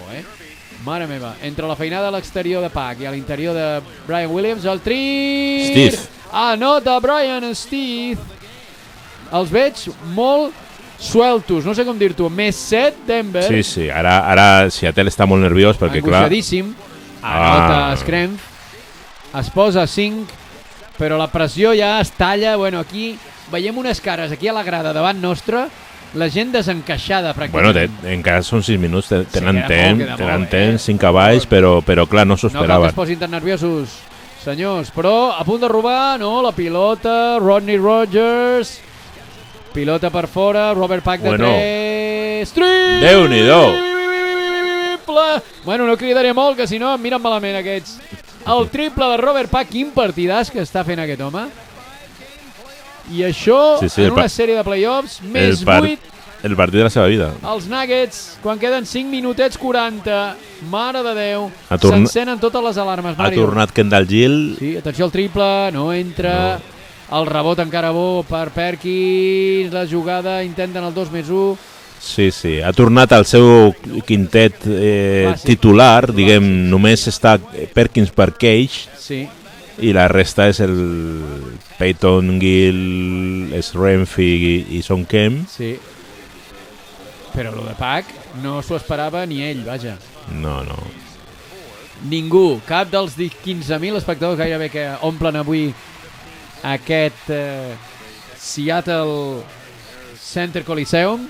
S1: Mare meva, entre la feinada a l'exterior de Pac i a l'interior de Brian Williams, el tir...
S2: Steve.
S1: Anota Brian Steve. Els veig molt sueltos, no sé com dir-t'ho. Més 7, Denver.
S2: Sí, ara Seattle està molt nerviós perquè, clar...
S1: Angoixadíssim. Anota Scref. Es posa 5, però la pressió ja es talla. Bueno, aquí veiem unes cares aquí a la grada davant nostra, la gent desencaixada pràcticament.
S2: Bueno, encara són 6 minuts, tenen
S1: molt,
S2: temps, 5 cavalls, però clar, no s'ho
S1: No cal que
S2: esperaven.
S1: es posin tan nerviosos, senyors. Però a punt de robar, no, la pilota, Rodney Rogers, pilota per fora, Robert Pack de 3,
S2: Déu-n'hi-do.
S1: Bueno, no cridaré molt, que si no em miren malament aquests. El triple de Robert Pack, quin partidàs que està fent aquest home. I això, en una sèrie de playoffs, més 8...
S2: El partit de la seva vida.
S1: Els Nuggets, quan queden 5 minutets 40, mare de Déu, s'encenen totes les alarmes, Mario.
S2: Ha tornat Kendall Gill.
S1: Sí, atenció al triple, no entra. No. El rebot encara bo per Perkins, la jugada, intenten el 2+1.
S2: Sí, ha tornat al seu quintet titular, diguem, només està Perkins per Cage.
S1: Sí.
S2: I la resta és el Peyton Gill, Renfrey i Son Kemp.
S1: Sí. Però el de Pac no s'ho esperava ni ell, vaja.
S2: No.
S1: Ningú, cap dels 15.000 espectadors gairebé que omplen avui aquest Seattle Center Coliseum.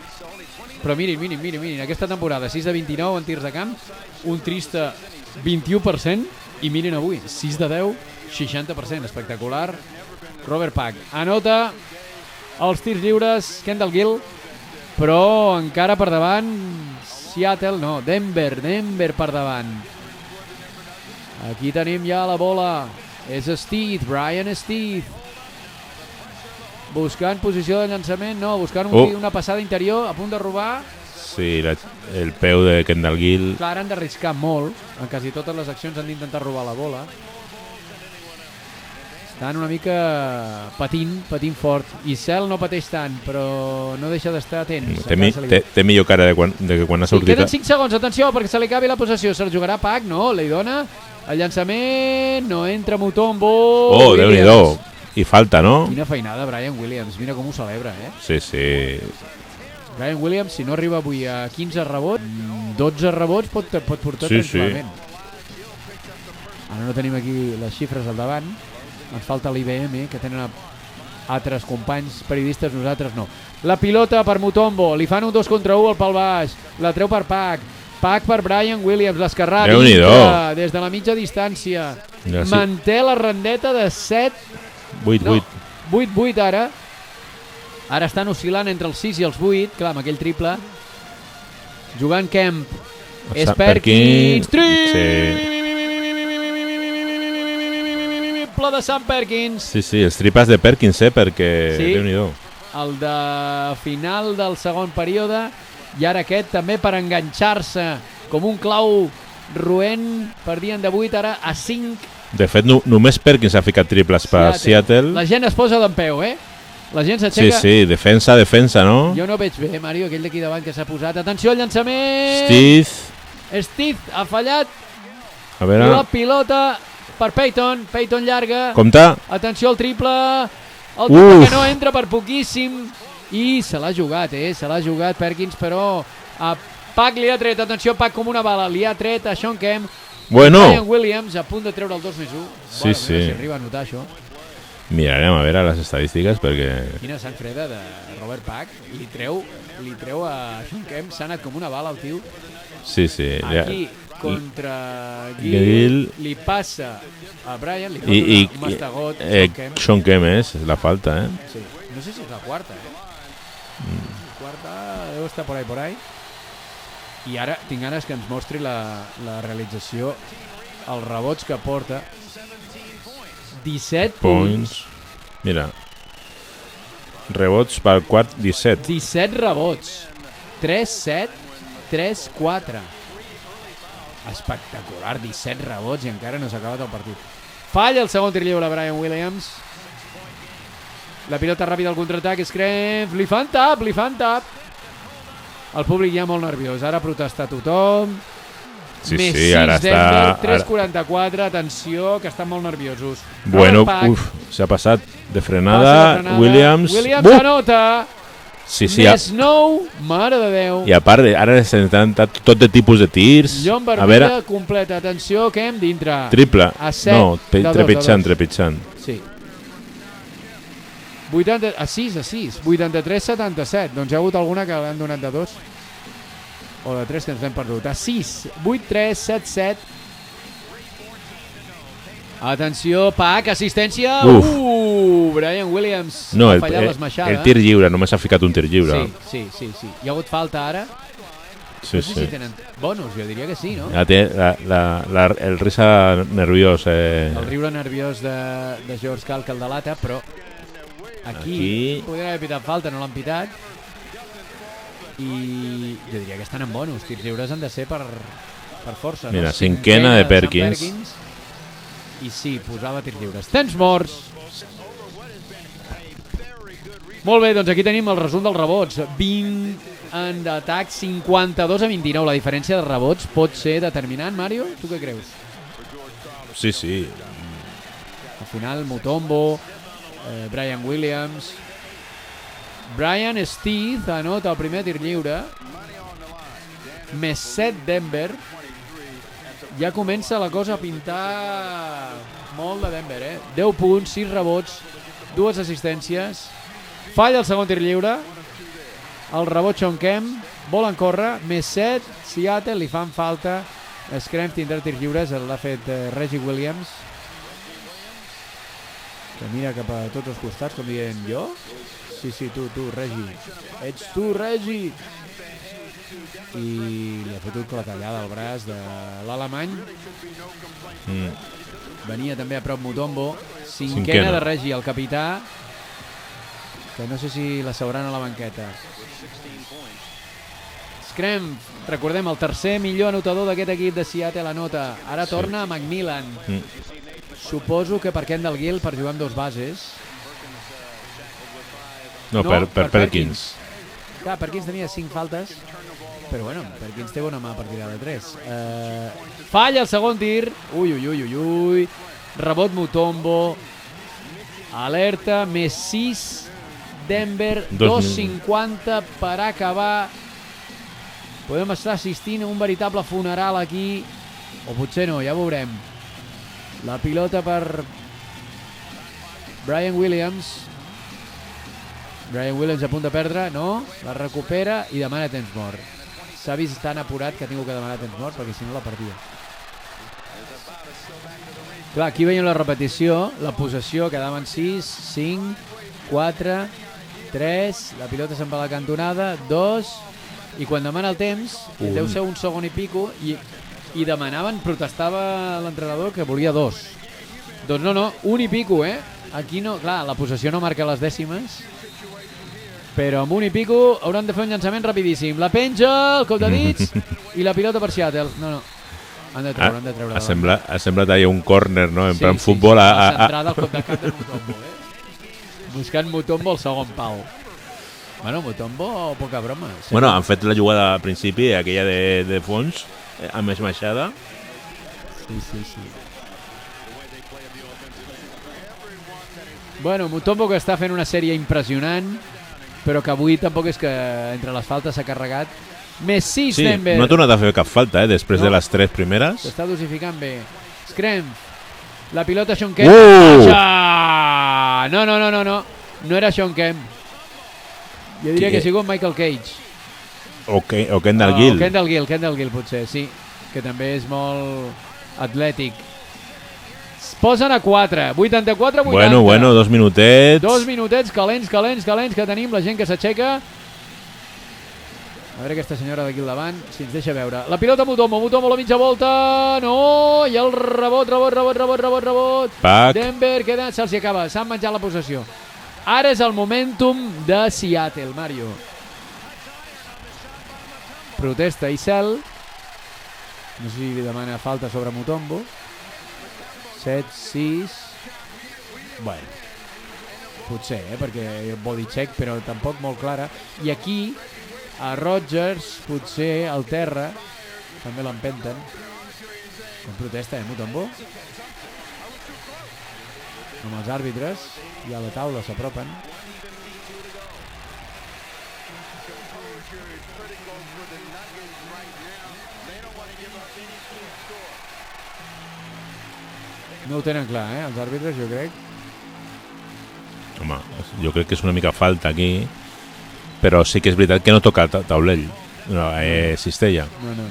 S1: Però mirin, aquesta temporada 6 de 29 en tirs de camp, un trista 21%, i mirin avui, 6 de 10, 60%, espectacular. Robert Pack anota els tirs lliures, Kendall Gill, però encara per davant Seattle, no, Denver per davant. Aquí tenim ja la bola, és Steve, Brian Steve, buscant posició de llançament, no, buscant una passada interior, a punt de robar.
S2: Sí, el peu de Kendall Gill.
S1: Clar, han d'arriscar molt, en quasi totes les accions han d'intentar robar la bola. Estan una mica patint fort, i Cel no pateix tant, però no deixa d'estar atent.
S2: Té millor cara de que quan ha sortit.
S1: Queden 5 segons, atenció, perquè se li acabi la possessió. Se la jugarà Pac, no, li dona el llançament, no entra Mutombo.
S2: Oh, Déu-n'hi-do, i falta, no?
S1: Quina feinada Brian Williams, mira com ho celebra,
S2: Sí.
S1: Brian Williams, si no arriba avui a 15 rebots, 12 rebots pot portar tranquil·lament. Ara no tenim aquí les xifres al davant, ens falta l'IBM, que tenen altres companys periodistes, nosaltres no. La pilota per Mutombo, li fan un 2 contra 1 al pal baix, la treu per Pac per Brian Williams, l'esquerrà dintre, des de la mitja distància, manté la rendeta de 8-8 ara estan oscil·lant entre els 6 i els 8, clar, amb aquell triple, jugant Kemp, és Perkins, triple de Sam Perkins.
S2: Sí, els triples de Perkins, perquè Déu-n'hi-do.
S1: El de final del segon període, i ara aquest també per enganxar-se com un clau roent, perdien de 8 ara a 5.
S2: De fet, només Perkins ha ficat triples per Seattle.
S1: La gent es posa d'en peu, La gent s'aixeca.
S2: Sí, defensa, no?
S1: Jo no veig bé, Mario, aquell d'aquí davant que s'ha posat. Atenció al llançament! Steve ha fallat.
S2: A veure...
S1: La pilota per Peyton llarga.
S2: Compte.
S1: Atenció al triple. El triple que no entra per poquíssim. I se l'ha jugat, se l'ha jugat Perkins, però a Pac li ha tret. Atenció, Pac com una bala. Li ha tret a Sean Kemp. Brian Williams a punt de treure el 2+1.
S2: Sí.
S1: Si arriba a notar això.
S2: Mirarem a veure les estadístiques perquè...
S1: Quina sang freda de Robert Pack. Li treu a Sean Kemp. S'ha anat com una bala el tio.
S2: Sí.
S1: Aquí contra Gill li passa a Brian, li passa un mastegot.
S2: Sean Kemp és la falta,
S1: Sí. No sé si és la quarta, quarta, deu estar por ahí. I ara tinc ganes que ens mostri la realització, els rebots que porta. 17 punts.
S2: Mira, rebots pel quart, 17.
S1: 17 rebots. 3-7, 3-4. Espectacular, 17 rebots i encara no s'ha acabat el partit. Falla el segon tir lliure Brian Williams. La pilota ràpida al contraatac, Scremf, li fan tap. El públic ja molt nerviós, ara protesta tothom. Més 6
S2: ara
S1: Denver,
S2: està...
S1: 3-44, atenció, que estan molt nerviosos.
S2: Bueno, s'ha passat de frenada. Williams
S1: anota.
S2: Sí,
S1: més 9, mare de Déu.
S2: I a part, ara s'han tot de tipus de tirs.
S1: Llom vermella completa, atenció, que hem dintre.
S2: Triple,
S1: a 7,
S2: no, trepitjant.
S1: Sí. 6, 83-77. Doncs hi ha hagut alguna que l'han donat de 2. O de 3 que ens l'hem perdut. A 6, 8-3, 7-7. Atenció, Pac, assistència. Brian Williams
S2: no,
S1: ha fallat l'esmaixada.
S2: El tir lliure, només ha ficat un tir lliure.
S1: Sí. Hi ha hagut falta ara.
S2: Sí.
S1: No sé si tenen bonus, jo diria que sí, no?
S2: El risa nerviós.
S1: El riure nerviós de George Karl que el delata, però aquí podria haver pitat falta, no l'han pitat. I jo diria que estan en bonus. Tirs lliures han de ser per força.
S2: Mira,
S1: no?
S2: cinquena de Perkins.
S1: I sí, posava tirs lliures. Temps morts. Molt bé, doncs aquí tenim el resum dels rebots. 20 en atac, 52-29. La diferència de rebots pot ser determinant, Mario? Tu què creus?
S2: Sí.
S1: Al final, Mutombo, Brian Williams... Brian Steve anota el primer tir lliure. Més 7 Denver. Ja comença la cosa a pintar molt de Denver, 10 punts, 6 rebots, 2 assistències. Falla el segon tir lliure. El rebot Sean Kemp. Volen córrer. Més 7. Seattle li fan falta. Scremf tindrà tirs lliures. L'ha fet Reggie Williams. Que mira cap a tots els costats, com dient jo. Sí, tu, Reggie. Ets tu, Reggie. I li ha fet un clatellada al braç de l'alemany. Venia també a prop Mutombo. Cinquena de Reggie, el capità, que no sé si l'asseuran a la banqueta. Scremf, recordem, el tercer millor anotador d'aquest equip de Seattle anota. Ara torna a Macmillan. Suposo que per Kendall Gill, per jugar amb 2 bases.
S2: No, per Perkins.
S1: Clar, Perkins tenia 5 faltes, però bueno, Perkins té bona mà per tirar de 3. Falla el segon tir. Ui. Rebot Mutombo. Alerta, més 6 Denver, 2.50 per acabar. Podem estar assistint a un veritable funeral aquí, o potser no, ja veurem. La pilota per Brian Williams. Brian Williams a punt de perdre, no, la recupera i demana temps mort. S'ha vist tan apurat que ha tingut que demanar temps mort perquè si no la perdia. Clar, aquí veiem la repetició, la possessió, quedaven 6, 5, 4, 3, la pilota se'n va a la cantonada, 2, i quan demana el temps, deu ser un segon i pico, i demanaven, protestava l'entrenador que volia 2. Doncs no, 1 i pico, Aquí no, clar, la possessió no marca les dècimes, però amb 1 i pico hauran de fer un llançament rapidíssim. La penja, el cop de dits, i la pilota per Seattle. No. Han de treure.
S2: Ha semblat allà un córner, no? En plan futbol.
S1: La centrada al cop de cap de Mutombo, Buscant Mutombo al segon pal. Bueno, Mutombo, poca broma.
S2: Bueno, han fet la jugada al principi, aquella de fons, amb esmaixada.
S1: Sí. Bueno, Mutombo que està fent una sèrie impressionant, però que avui tampoc és que entre les faltes s'ha carregat. Més 6 Denver.
S2: No ha tornat a fer cap falta, després de les 3 primeres.
S1: S'està dosificant bé. Scremf. La pilota Sean Kemp. No. No era Sean Kemp. Jo diria que ha sigut Michael Cage.
S2: O Kendall Gill.
S1: Kendall Gill potser, sí. Que també és molt atlètic. Es posen a 4. 84-80.
S2: Bueno, 2 minutets.
S1: 2 minutets calents que tenim. La gent que s'aixeca. A veure aquesta senyora d'aquí al davant, si ens deixa veure. La pilota Mutombo a la mitja volta, no, i el rebot.
S2: Pac.
S1: Denver, se'ls acaba, s'han menjat la possessió. Ara és el momentum de Seattle, Mario. Protesta Issel. No sé si li demana falta sobre Mutombo. 7-6. Bueno, potser, perquè body check, però tampoc molt clara. I aquí, a Rodgers, potser al terra, també l'empenten. Com protesta, Mutombo? Amb els àrbitres, i a la taula s'apropen. No ho tenen clar, els àrbitres, jo crec.
S2: Home, jo crec que és una mica falta aquí, però sí que és veritat que no toca taulell, cistella.
S1: No.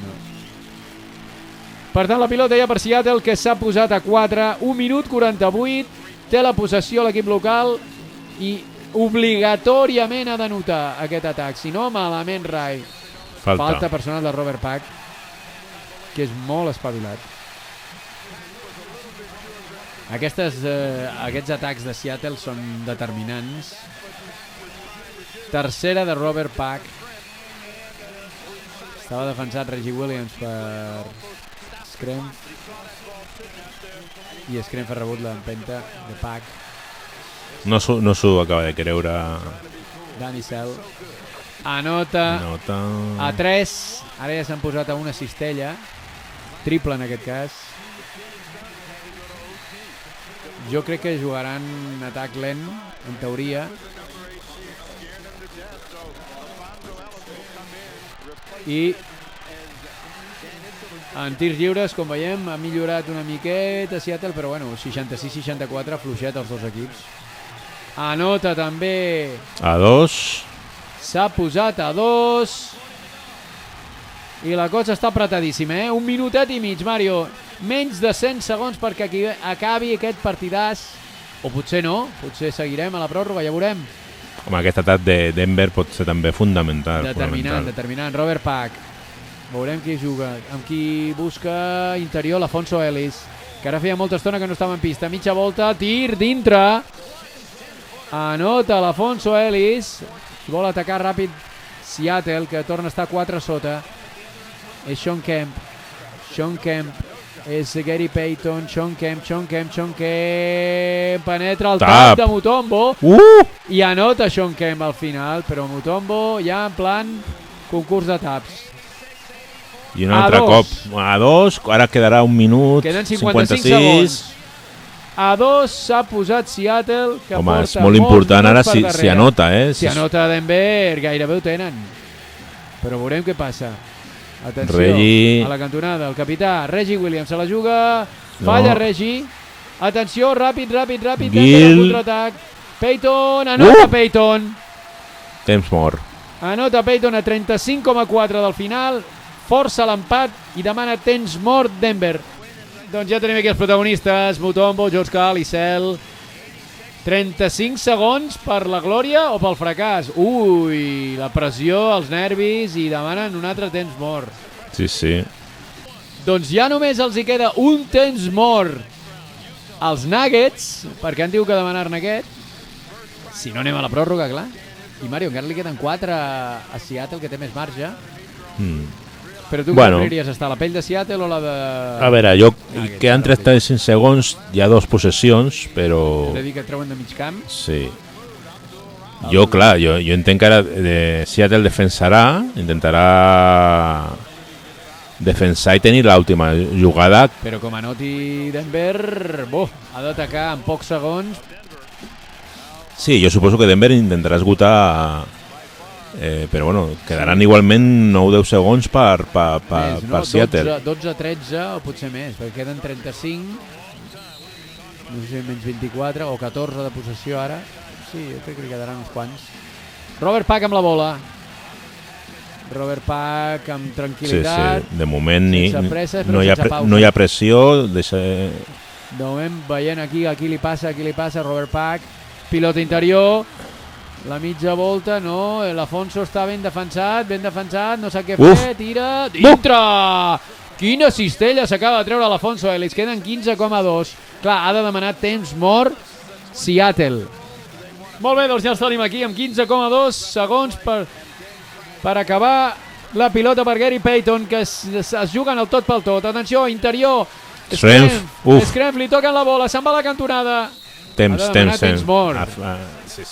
S1: Per tant, la pilota ja per Seattle, que s'ha posat a 4, 1 minut 48, té la possessió l'equip local i obligatòriament ha de notar aquest atac, si no, malament rai. Falta personal de Robert Pack, que és molt espavilat. Aquests atacs de Seattle són determinants. Tercera de Robert Pack. Estava defensat Reggie Williams per Scremf. I Scremf ha rebut l'empenta de Pack.
S2: No s'ho acaba de creure.
S1: Danny Sell. Anota. A 3. Ara ja s'han posat a una cistella. Triple en aquest cas. Jo crec que jugaran atac lent, en teoria. I en tirs lliures, com veiem, ha millorat una miqueta Seattle, però bueno, 66-64, fluixet els dos equips. Anota també.
S2: A 2.
S1: S'ha posat a 2. I la cosa està apretadíssima, 1 minutet i mig, Mario. Menys de 100 segons perquè acabi aquest partidàs. O potser no, potser seguirem a la pròrroga, ja veurem.
S2: Home, aquest atac de Denver pot ser també fundamental.
S1: Determinant. Robert Pack. Veurem qui juga. Amb qui busca interior l'Afonso Ellis, que ara feia molta estona que no estava en pista. Mitja volta, tir dintre. Anota l'Afonso Ellis. Vol atacar ràpid Seattle, que torna a estar 4 sota. És Sean Kemp. És Gary Payton. Sean Kemp. Penetra el tap de Mutombo. I anota Sean Kemp al final, però Mutombo ja en plan concurs de taps.
S2: I un altre cop. A 2, ara quedarà 1 minut.
S1: Queden 55 segons. A 2 s'ha posat Seattle, que
S2: home,
S1: porta
S2: és molt important ara si anota,
S1: Si anota Denver, gairebé ho tenen. Però veurem què passa. Atenció,
S2: Reggie.
S1: A la cantonada, el capità Reggie Williams se la juga, falla Reggie. Atenció, ràpid,
S2: Gil.
S1: contraatac. Payton, anota Payton.
S2: Temps mort.
S1: Anota Payton a 35,4 del final, força l'empat i demana temps mort Denver. Doncs ja tenim aquí els protagonistes, Mutombo, George Karl, Issel. 35 segons per la glòria o pel fracàs? Ui, la pressió, els nervis i demanen un altre temps mort.
S2: Sí.
S1: Doncs ja només els hi queda un temps mort als Nuggets, perquè han tingut que demanar-ne aquest. Si no anem a la pròrroga, clar. I Mario, encara li queden 4 a Seattle, que té més marge. Però tu preferiries estar a la pell de Seattle o la de...
S2: A veure, queden 35 segons, hi ha 2 possessions, però...
S1: Has de dir que et treuen de mig camp?
S2: Sí. Jo entenc que ara Seattle intentarà defensar i tenir l'última jugada.
S1: Però com anoti Denver, ha d'atacar en pocs segons.
S2: Sí, jo suposo que Denver intentarà esgotar... però bueno, quedaran igualment 9-10 segons per Seattle.
S1: 12-13 o potser més, perquè queden 35, no sé si menys 24 o 14 de possessió ara. Sí, jo crec que li quedaran uns quants. Robert Pack amb la bola. Robert Pack amb tranquil·litat.
S2: Sí. De moment
S1: pressa,
S2: no hi ha pressió. De
S1: moment veient aquí li passa Robert Pack. Pilota interior. La mitja volta, no, l'Afonso està ben defensat, no sap què fer, tira, dintre! Quina cistella s'acaba de treure l'Afonso Ellis, queden 15,2. Clar, ha de demanar temps mort Seattle. Molt bé, doncs ja els tenim aquí amb 15,2 segons per acabar la pilota per Gary Payton, que es juguen el tot pel tot. Atenció, interior, Scrempf, li toquen la bola, se'n va a la cantonada. Temps mort.
S2: Sí.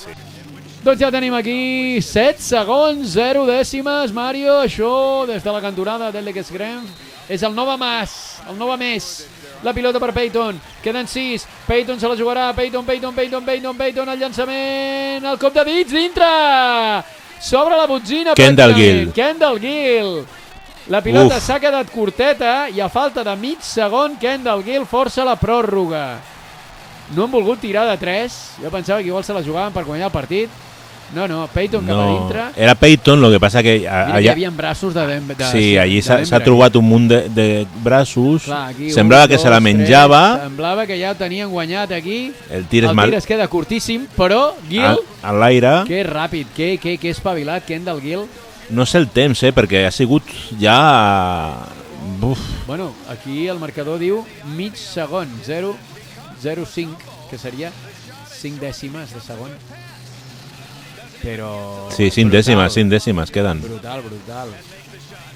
S1: Doncs ja tenim aquí 7 segons, 0 dècimes, Mario, això des de la cantonada d'Elec Scrempf. És el Nova Més. La pilota per Payton, queden 6, Payton se la jugarà, Payton, el llançament, el cop de dits, dintre! S'obre la botzina.
S2: Kendall Gill.
S1: La pilota s'ha quedat curteta i a falta de mig segon Kendall Gill força la pròrroga. No han volgut tirar de 3, jo pensava que igual se la jugaven per guanyar el partit. No, Payton cap a dintre.
S2: Era Payton, lo que passa que
S1: allà hi havia braços de
S2: sí, allí s'ha trobat un munt de braços.
S1: Clar, aquí,
S2: semblava que se la menjava.
S1: Semblava que ja ho tenien guanyat aquí.
S2: El tir
S1: es queda curtíssim, però Gill,
S2: a l'aire.
S1: Que ràpid, que espavilat Kendall Gill.
S2: No sé el temps, perquè ha sigut ja...
S1: Bueno, aquí el marcador diu mig segon, 0,05, que seria 5 dècimes de segon. Però...
S2: Sí, 5 dècimes queden.
S1: Brutal.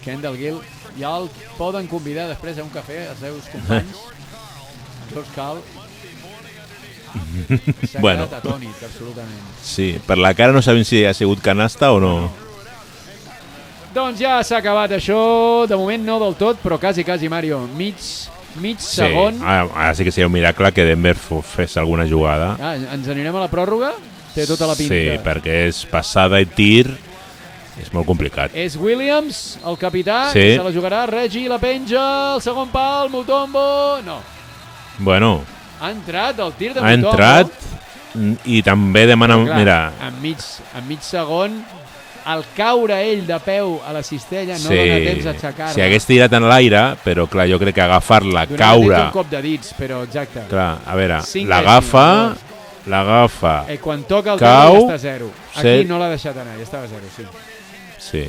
S1: Kendall Gill ja el poden convidar després a un cafè als seus companys. George Karl s'ha quedat atònit, absolutament.
S2: Sí, per la cara no sabem si ha sigut canasta o no.
S1: Doncs ja s'ha acabat això, de moment no del tot, però quasi, Mario. Mig segon.
S2: Ara sí que seria un miracle que Denver fes alguna jugada.
S1: Ens anirem a la pròrroga? Té tota la pinta.
S2: Sí, perquè és passada i tir, és molt complicat.
S1: És Williams, el capità,
S2: sí.
S1: Se la jugarà, Reggie la penja, el segon pal, Mutombo, no.
S2: Bueno.
S1: Ha entrat el tir de
S2: Mutombo. Ha entrat i també demana...
S1: Clar,
S2: mira.
S1: En mig segon, al caure ell de peu a la cistella no dona temps a aixecar-la.
S2: Si hagués tirat en l'aire, però clar, jo crec que agafar-la, caure...
S1: Donava un cop de dits, però exacte.
S2: Clar, a veure, l'agafa,
S1: quan toca el
S2: cau,
S1: ja està 0. Aquí no l'ha deixat anar, ja estava 0, sí.
S2: Sí,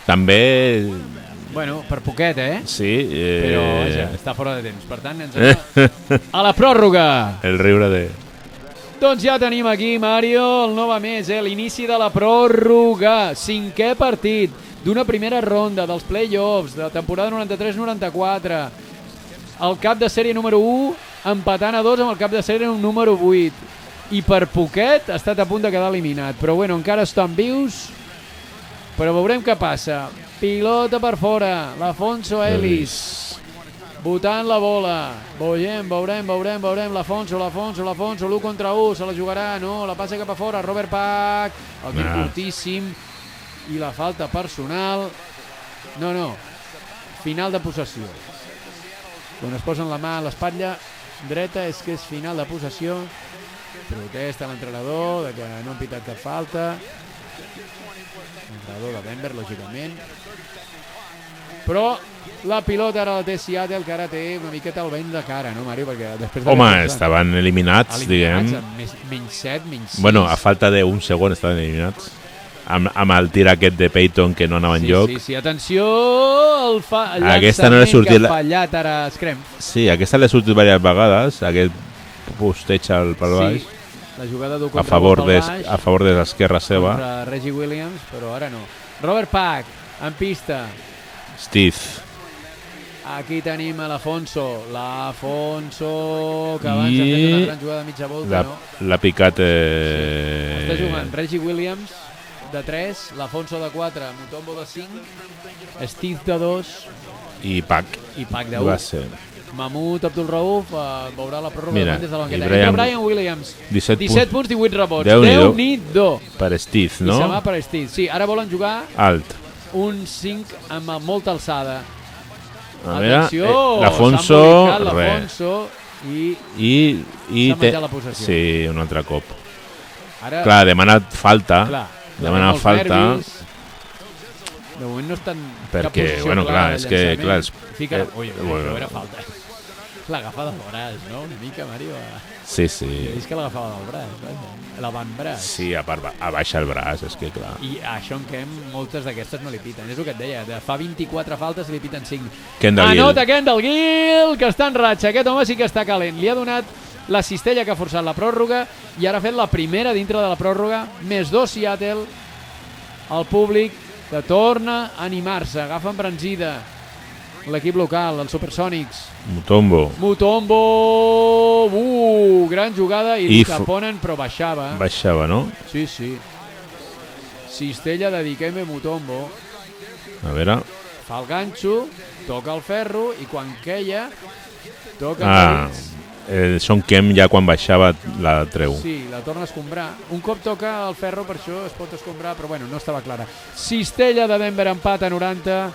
S2: també...
S1: Bueno, per poquet,
S2: Sí.
S1: Però, vaja, està fora de temps. Per tant, ens anem a la pròrroga.
S2: El riure de...
S1: Doncs ja tenim aquí, Mario, el Nova Més, l'inici de la pròrroga. 5è partit d'una primera ronda dels play-offs de la temporada 93-94. El cap de sèrie número 1 empatant a 2 amb el cap de sèrie número 8. I per poquet ha estat a punt de quedar eliminat. Però bueno, encara estan vius. Però veurem què passa. Pilota per fora. L'Afonso Ellis. Botant la bola. Veurem. L'Afonso, l'1 contra 1. Se la jugarà, no? La passa cap a fora. Robert Pack. El tir curtíssim. I la falta personal. No. Final de possessió. Quan es posen la mà a l'espatlla dreta és que és final de possessió. Protesta l'entrenador de que no han pitat cap falta. L'entrenador de Denver, lògicament. Però la pilota ara la té Seattle, que ara té una miqueta el vent de cara, no, Mario? Perquè després
S2: estaven eliminats, diguem.
S1: Menys 7, menys 6.
S2: Bueno, a falta d'un segon estaven eliminats. Amb el tir aquest de Payton que no anava enlloc.
S1: Sí, atenció, el
S2: llançament
S1: que ha fallat ara Scrempf.
S2: Sí, aquesta l'ha sortit diverses vegades, aquest posteig pel baix.
S1: La jugada d'un
S2: a favor de l'esquerra seva.
S1: Contra Reggie Williams, però ara no. Robert Pack, en pista.
S2: Steve.
S1: Aquí tenim a l'Afonso, que abans ha fet una gran jugada de mitja volta, no?
S2: L'ha picat...
S1: Està jugant Reggie Williams de 3, l'Afonso de 4, Mutombo de 5, Steve de 2
S2: i Pac
S1: de 1.
S2: Va ser.
S1: Mahmoud Abdul-Rauf veurà la pròrroga des de la banqueta. Brian Williams, 17 punts, 18 rebots. Déu-n'hi-do.
S2: Per Steve, no?
S1: I se va per Steve. Sí, ara volen jugar
S2: alt.
S1: Un 5 amb molta alçada.
S2: A veure,
S1: l'Afonso i s'ha menjat la possessió.
S2: Sí, un altre cop. Clar, demanat falta. Demanat falta.
S1: De moment no estan
S2: perquè, bueno, clar, és que... Clar,
S1: fica... Ui, era falta. L'agafa del braç, no? Una mica, Mario.
S2: Sí, sí.
S1: És que l'agafava del braç, vaja. L'avantbraç.
S2: Sí, a part, abaixa el braç, és que clar.
S1: I a Sean Kemp moltes d'aquestes no li piten. És el que et deia, de fa 24 faltes li piten 5.
S2: Kendall Gill.
S1: Anota Kendall Gill, que està en ratxa. Aquest home sí que està calent. Li ha donat la cistella que ha forçat la pròrroga i ara ha fet la primera dintre de la pròrroga. +2 Seattle. El públic que torna a animar-se. Agafa embranzida l'equip local, els Supersonics.
S2: Mutombo.
S1: Gran jugada i li caponen, però baixava.
S2: Baixava, no?
S1: Sí, sí. Cistella de Dikembe Mutombo.
S2: A veure.
S1: Fa el ganxo, toca el ferro i quan queia toca
S2: el Sean Kemp ja quan baixava la treu.
S1: Sí, la torna a escombrar. Un cop toca el ferro, per això es pot escombrar, però bueno, no estava clara. Cistella de Denver, empat a 90.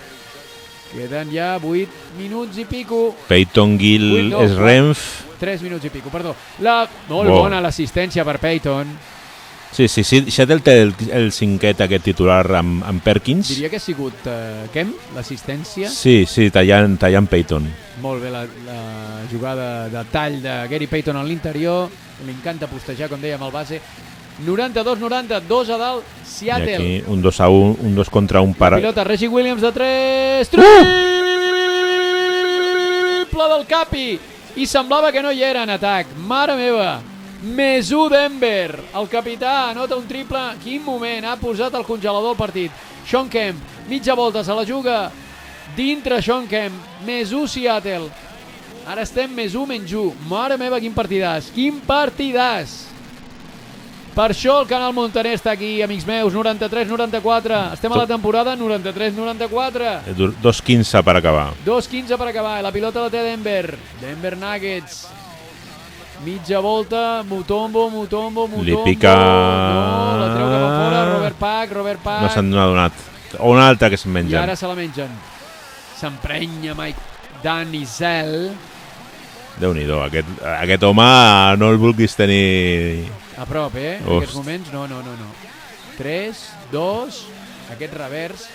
S1: Queden ja 8 minuts i pico.
S2: Peyton Gill és Renf.
S1: 3 minuts i pico, perdó. Molt bona l'assistència per Peyton.
S2: Sí, Seattle té el cinquet aquest titular amb Perkins.
S1: Diria que ha sigut Kemp, l'assistència.
S2: Sí, tallant Peyton.
S1: Molt bé la jugada de tall de Gary Payton a l'interior. Li encanta postejar, com dèiem, el base. 92-90, 2 a dalt, Seattle.
S2: I aquí un 2-1, un 2 contra un para.
S1: Pilota, Reggie Williams de 3. Triple del Capi. I semblava que no hi era en atac. Mare meva. +1 Denver. El capità anota un triple. Quin moment. Ha posat el congelador al partit. Sean Kemp, mitja volta, se la juga. Dintre Sean Kemp. +1 Seattle. Ara estem +1. Mare meva, quin partidàs. Quin partidàs. Per això el Canal Montaner està aquí, amics meus, 93-94. Estem a la temporada 93-94.
S2: 2-15 per acabar.
S1: 2-15 per acabar. La pilota la té Denver. Denver Nuggets. Mitja volta, Mutombo.
S2: Li pica...
S1: No, la treu cap a fora, Robert Pack.
S2: No s'han donat. O una altra que se'n mengen.
S1: I ara se la mengen. S'emprenya Mike Danizell.
S2: Déu-n'hi-do, aquest home no el vulguis tenir...
S1: A prop, en aquests moments, no. 3, 2, aquest revers.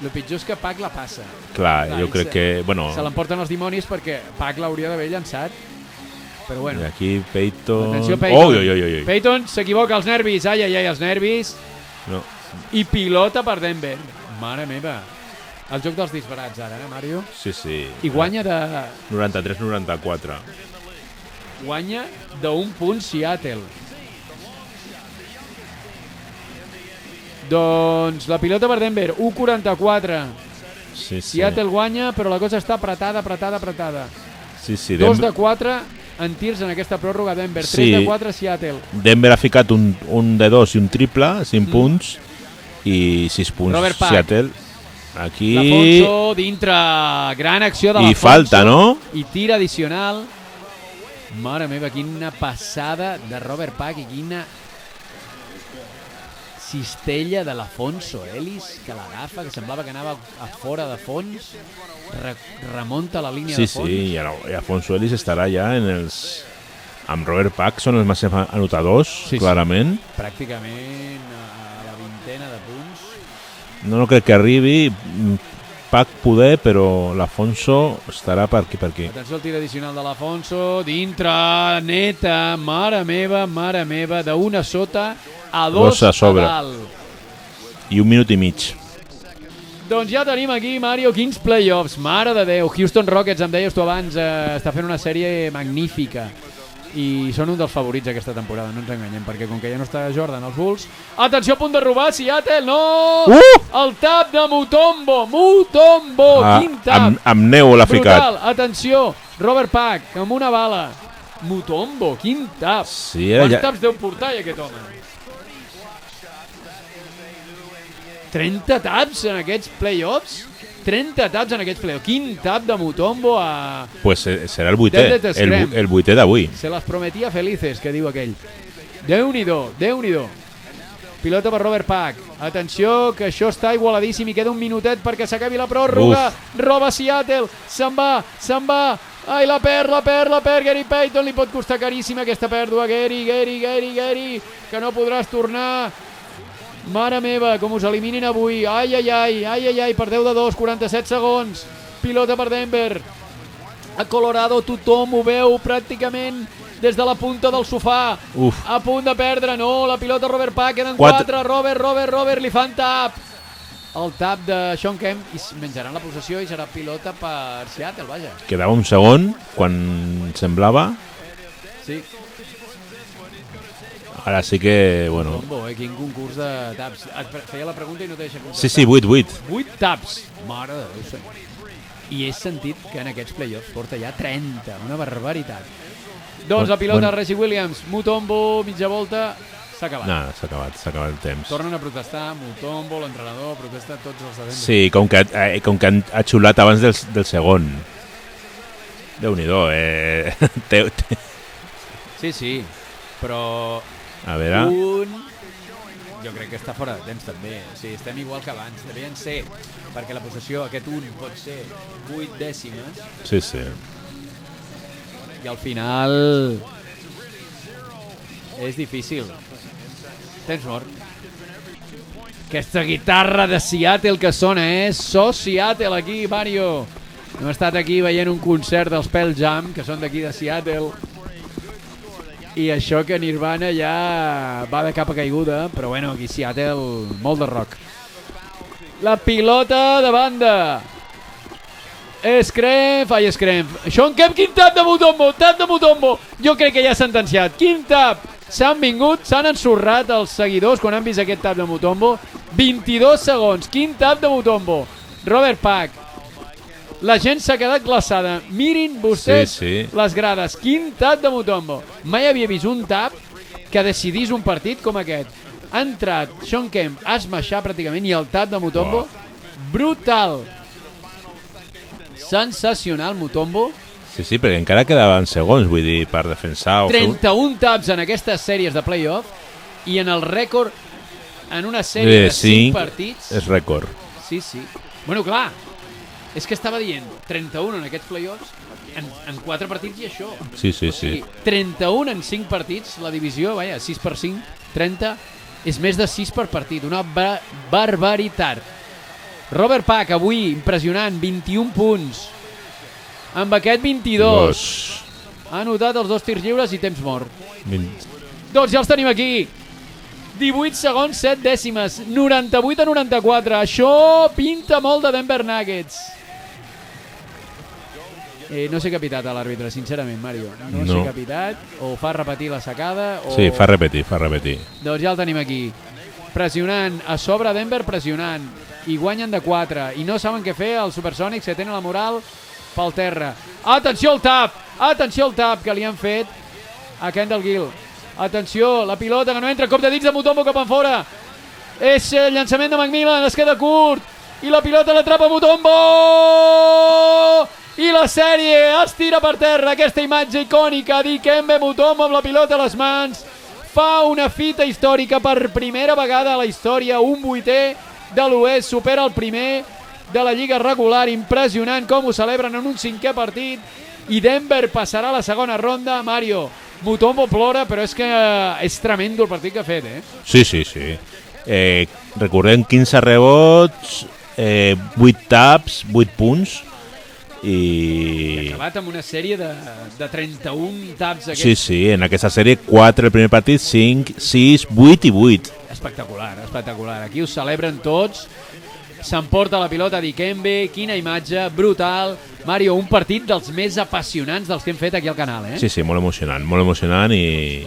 S1: El pitjor és que Pac la passa.
S2: Clar, jo crec que... Bueno,
S1: se l'emporten els dimonis perquè Pac l'hauria d'haver llançat. Però bueno.
S2: I aquí Peyton...
S1: Atenció, Peyton.
S2: Oi.
S1: Peyton s'equivoca, els nervis. Ai, els nervis.
S2: No.
S1: I pilota per Denver. Mare meva. El joc dels disbarats ara, Mario?
S2: Sí.
S1: I guanya de...
S2: 93-94.
S1: Guanya d'un punt Seattle. Doncs la pilota per Denver, 1-44.
S2: Sí.
S1: Seattle guanya, però la cosa està apretada.
S2: Sí.
S1: 2 de 4 en tirs en aquesta pròrroga Denver, 3 de 4 Seattle.
S2: Denver ha ficat un de 2 i un triple, 5 punts, i 6 punts
S1: Robert Pack.
S2: Seattle. Aquí...
S1: L'Afonso dintre, gran acció de l'Afonso.
S2: I falta, no?
S1: I tir addicional. Mare meva, quina passada de Robert Pack i quina cistella de l'Afonso Ellis, que l'agafa, que semblava que anava a fora de fons, remunta la línia de fons.
S2: Sí, i Afonso Ellis estarà ja en els... Amb Robert Pack són els màxims anotadors, clarament.
S1: Pràcticament a la vintena de punts.
S2: No crec que arribi Pac poder, però l'Afonso estarà per aquí.
S1: Atenció al tir addicional de l'Afonso, dintre, neta, mare meva, d'una sota a 2
S2: a sobre.
S1: a dalt.
S2: I 1 minut i mig.
S1: Doncs ja tenim aquí, Mario, quins playoffs, mare de Déu. Houston Rockets, em deies tu abans, està fent una sèrie magnífica. I són un dels favorits aquesta temporada, no ens enganyem, perquè com que ja no està Jordan als Bulls... Atenció, a punt de robar, Seattle, no! El tap de Mutombo, quin tap!
S2: Amb neu l'ha ficat.
S1: Brutal, atenció, Robert Pack, amb una bala. Mutombo, quin tap!
S2: Sí,
S1: quants taps deu portar aquest home? 30 taps en aquests playoffs? 30 taps en aquests playoffs. Quin tap de Mutombo a...
S2: Pues serà el vuitè, el vuitè d'avui.
S1: Se les prometía felices, que diu aquell. Déu-n'hi-do. Pilota per Robert Pack. Atenció, que això està igualadíssim i queda un minutet perquè s'acabi la pròrroga. Roba Seattle, se'n va. Ai, la perd. Gary Payton, li pot costar caríssima aquesta pèrdua. Gary, que no podràs tornar. Mare meva, com us eliminin avui. Ai, per 10 de 2, 47 segons. Pilota per Denver. a Colorado, tothom ho veu pràcticament des de la punta del sofà. A punt de perdre, no, la pilota Robert Pack, queden 4, Robert, li fan tap. El tap de Sean Kemp i menjaran la possessió i serà pilota per Seattle, vaja.
S2: Quedava un segon quan semblava.
S1: Sí.
S2: Ara sí que, bueno...
S1: Quin concurs de taps. Et feia la pregunta i no te deixa contestar.
S2: Sí, 8.
S1: 8 taps. Mare de Déu, senyor. I he sentit que en aquests play-offs porta ja 30. Una barbaritat. Doncs la pilota Reggie Williams. Mutombo, mitja volta. S'ha acabat.
S2: No, s'ha acabat el temps.
S1: Tornen a protestar. Mutombo, l'entrenador, protesta tots els de Denver.
S2: Sí, com que ha xulat abans del segon. Déu-n'hi-do,
S1: Sí, però...
S2: A veure...
S1: Jo crec que està fora de temps també. O sigui, estem igual que abans. Devien ser, perquè la possessió, aquest 1 pot ser 8 dècimes.
S2: Sí.
S1: I al final... és difícil. Temps mort. Aquesta guitarra de Seattle que sona, So Seattle aquí, Mario. Hem estat aquí veient un concert dels Pearl Jam, que són d'aquí de Seattle. I això que Nirvana ja va de capa caiguda, però bueno, aquí Seattle, molt de rock. La pilota de banda. Screm. Sean Kemp, quin tap de Mutombo. Jo crec que ja s'ha sentenciat. Quin tap. S'han ensorrat els seguidors quan han vist aquest tap de Mutombo. 22 segons. Quin tap de Mutombo. Robert Pack. La gent s'ha quedat glaçada. Mirin vostès les grades. Quin tap de Mutombo. Mai havia vist un tap que decidís un partit com aquest. Ha entrat Sean Kemp a esmaixar pràcticament i el tap de Mutombo. Brutal. Sensacional, Mutombo.
S2: Sí, perquè encara quedaven segons, vull dir, per defensar...
S1: 31 taps en aquestes sèries de play-off i en el rècord en una sèrie de 5 partits...
S2: És rècord.
S1: Sí. Bueno, clar, és que estava dient 31 en aquests play-offs en 4 partits i això.
S2: Sí.
S1: 31 en 5 partits, la divisió, 6 per 5, 30, és més de 6 per partit, una barbaritat. Robert Pack, avui, impressionant, 21 punts. Amb aquest 22. Ha anotat els 2 tirs lliures i temps mort. Doncs ja els tenim aquí. 18 segons, 7 dècimes. 98-94. Això pinta molt de Denver Nuggets. No sé què ha pitat a l'àrbitre, sincerament, Mario. No sé què ha pitat. O fa repetir la sacada.
S2: Sí, fa repetir.
S1: Doncs ja el tenim aquí. Pressionant. A sobre Denver pressionant. I guanyen de 4. I no saben què fer els Supersonics, que tenen la moral pel terra. Atenció al tap que li han fet a Kendall Gill. Atenció, la pilota que no entra, cop de dits de Mutombo cap en fora. És el llançament de McMillan, es queda curt i la pilota l'atrapa Mutombo i la sèrie es tira per terra. Aquesta imatge icònica d'Ikembe Mutombo amb la pilota a les mans fa una fita històrica per primera vegada a la història. Un 8è de l'Oest supera el primer de la Lliga regular. Impressionant com ho celebren en un 5è partit i Denver passarà a la segona ronda. Mario, Mutombo plora, però és que és tremendo el partit que ha fet,
S2: Sí. Recordem 15 rebots, 8 taps, 8 punts i...
S1: acabat amb una sèrie de 31 taps.
S2: Sí, en aquesta sèrie 4 el primer partit, 5, 6, 8 i 8.
S1: Espectacular. Aquí ho celebren tots. S'emporta la pilota d'Ikembe. Quina imatge, brutal. Mario, un partit dels més apassionants dels que hem fet aquí al canal,
S2: Sí, molt emocionant i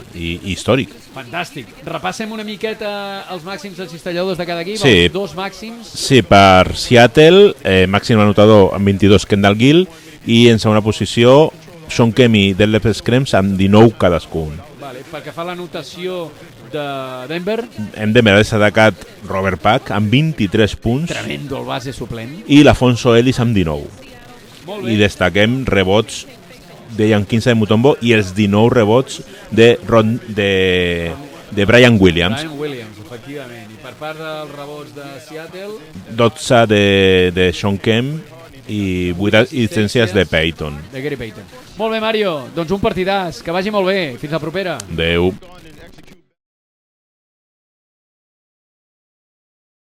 S2: històric.
S1: Fantàstic. Repassem una miqueta els màxims encistelladors de cada equip,
S2: sí.
S1: Els 2 màxims.
S2: Sí, per Seattle, màxim anotador amb 22 Kendall Gill i en segona posició Sean Kemp i Detlef Schrempf amb 19 cadascun.
S1: Vale, pel que fa a l'anotació de Denver,
S2: en Denver ha destacat Robert Pack amb 23 punts.
S1: Tremendo el base suplent.
S2: I l'Afonso Ellis amb 19.
S1: Molt bé.
S2: I destaquem rebots deien 15 de Mutombo i els 19 rebots de Brian Williams.
S1: Brian Williams, efectivament. I per part dels rebots de Seattle,
S2: 12 de Sean Kemp i 8 assistències de Payton.
S1: De Gary Payton. Molt bé, Mario. Doncs un partidàs. Que vagi molt bé. Fins la propera.
S2: Adéu.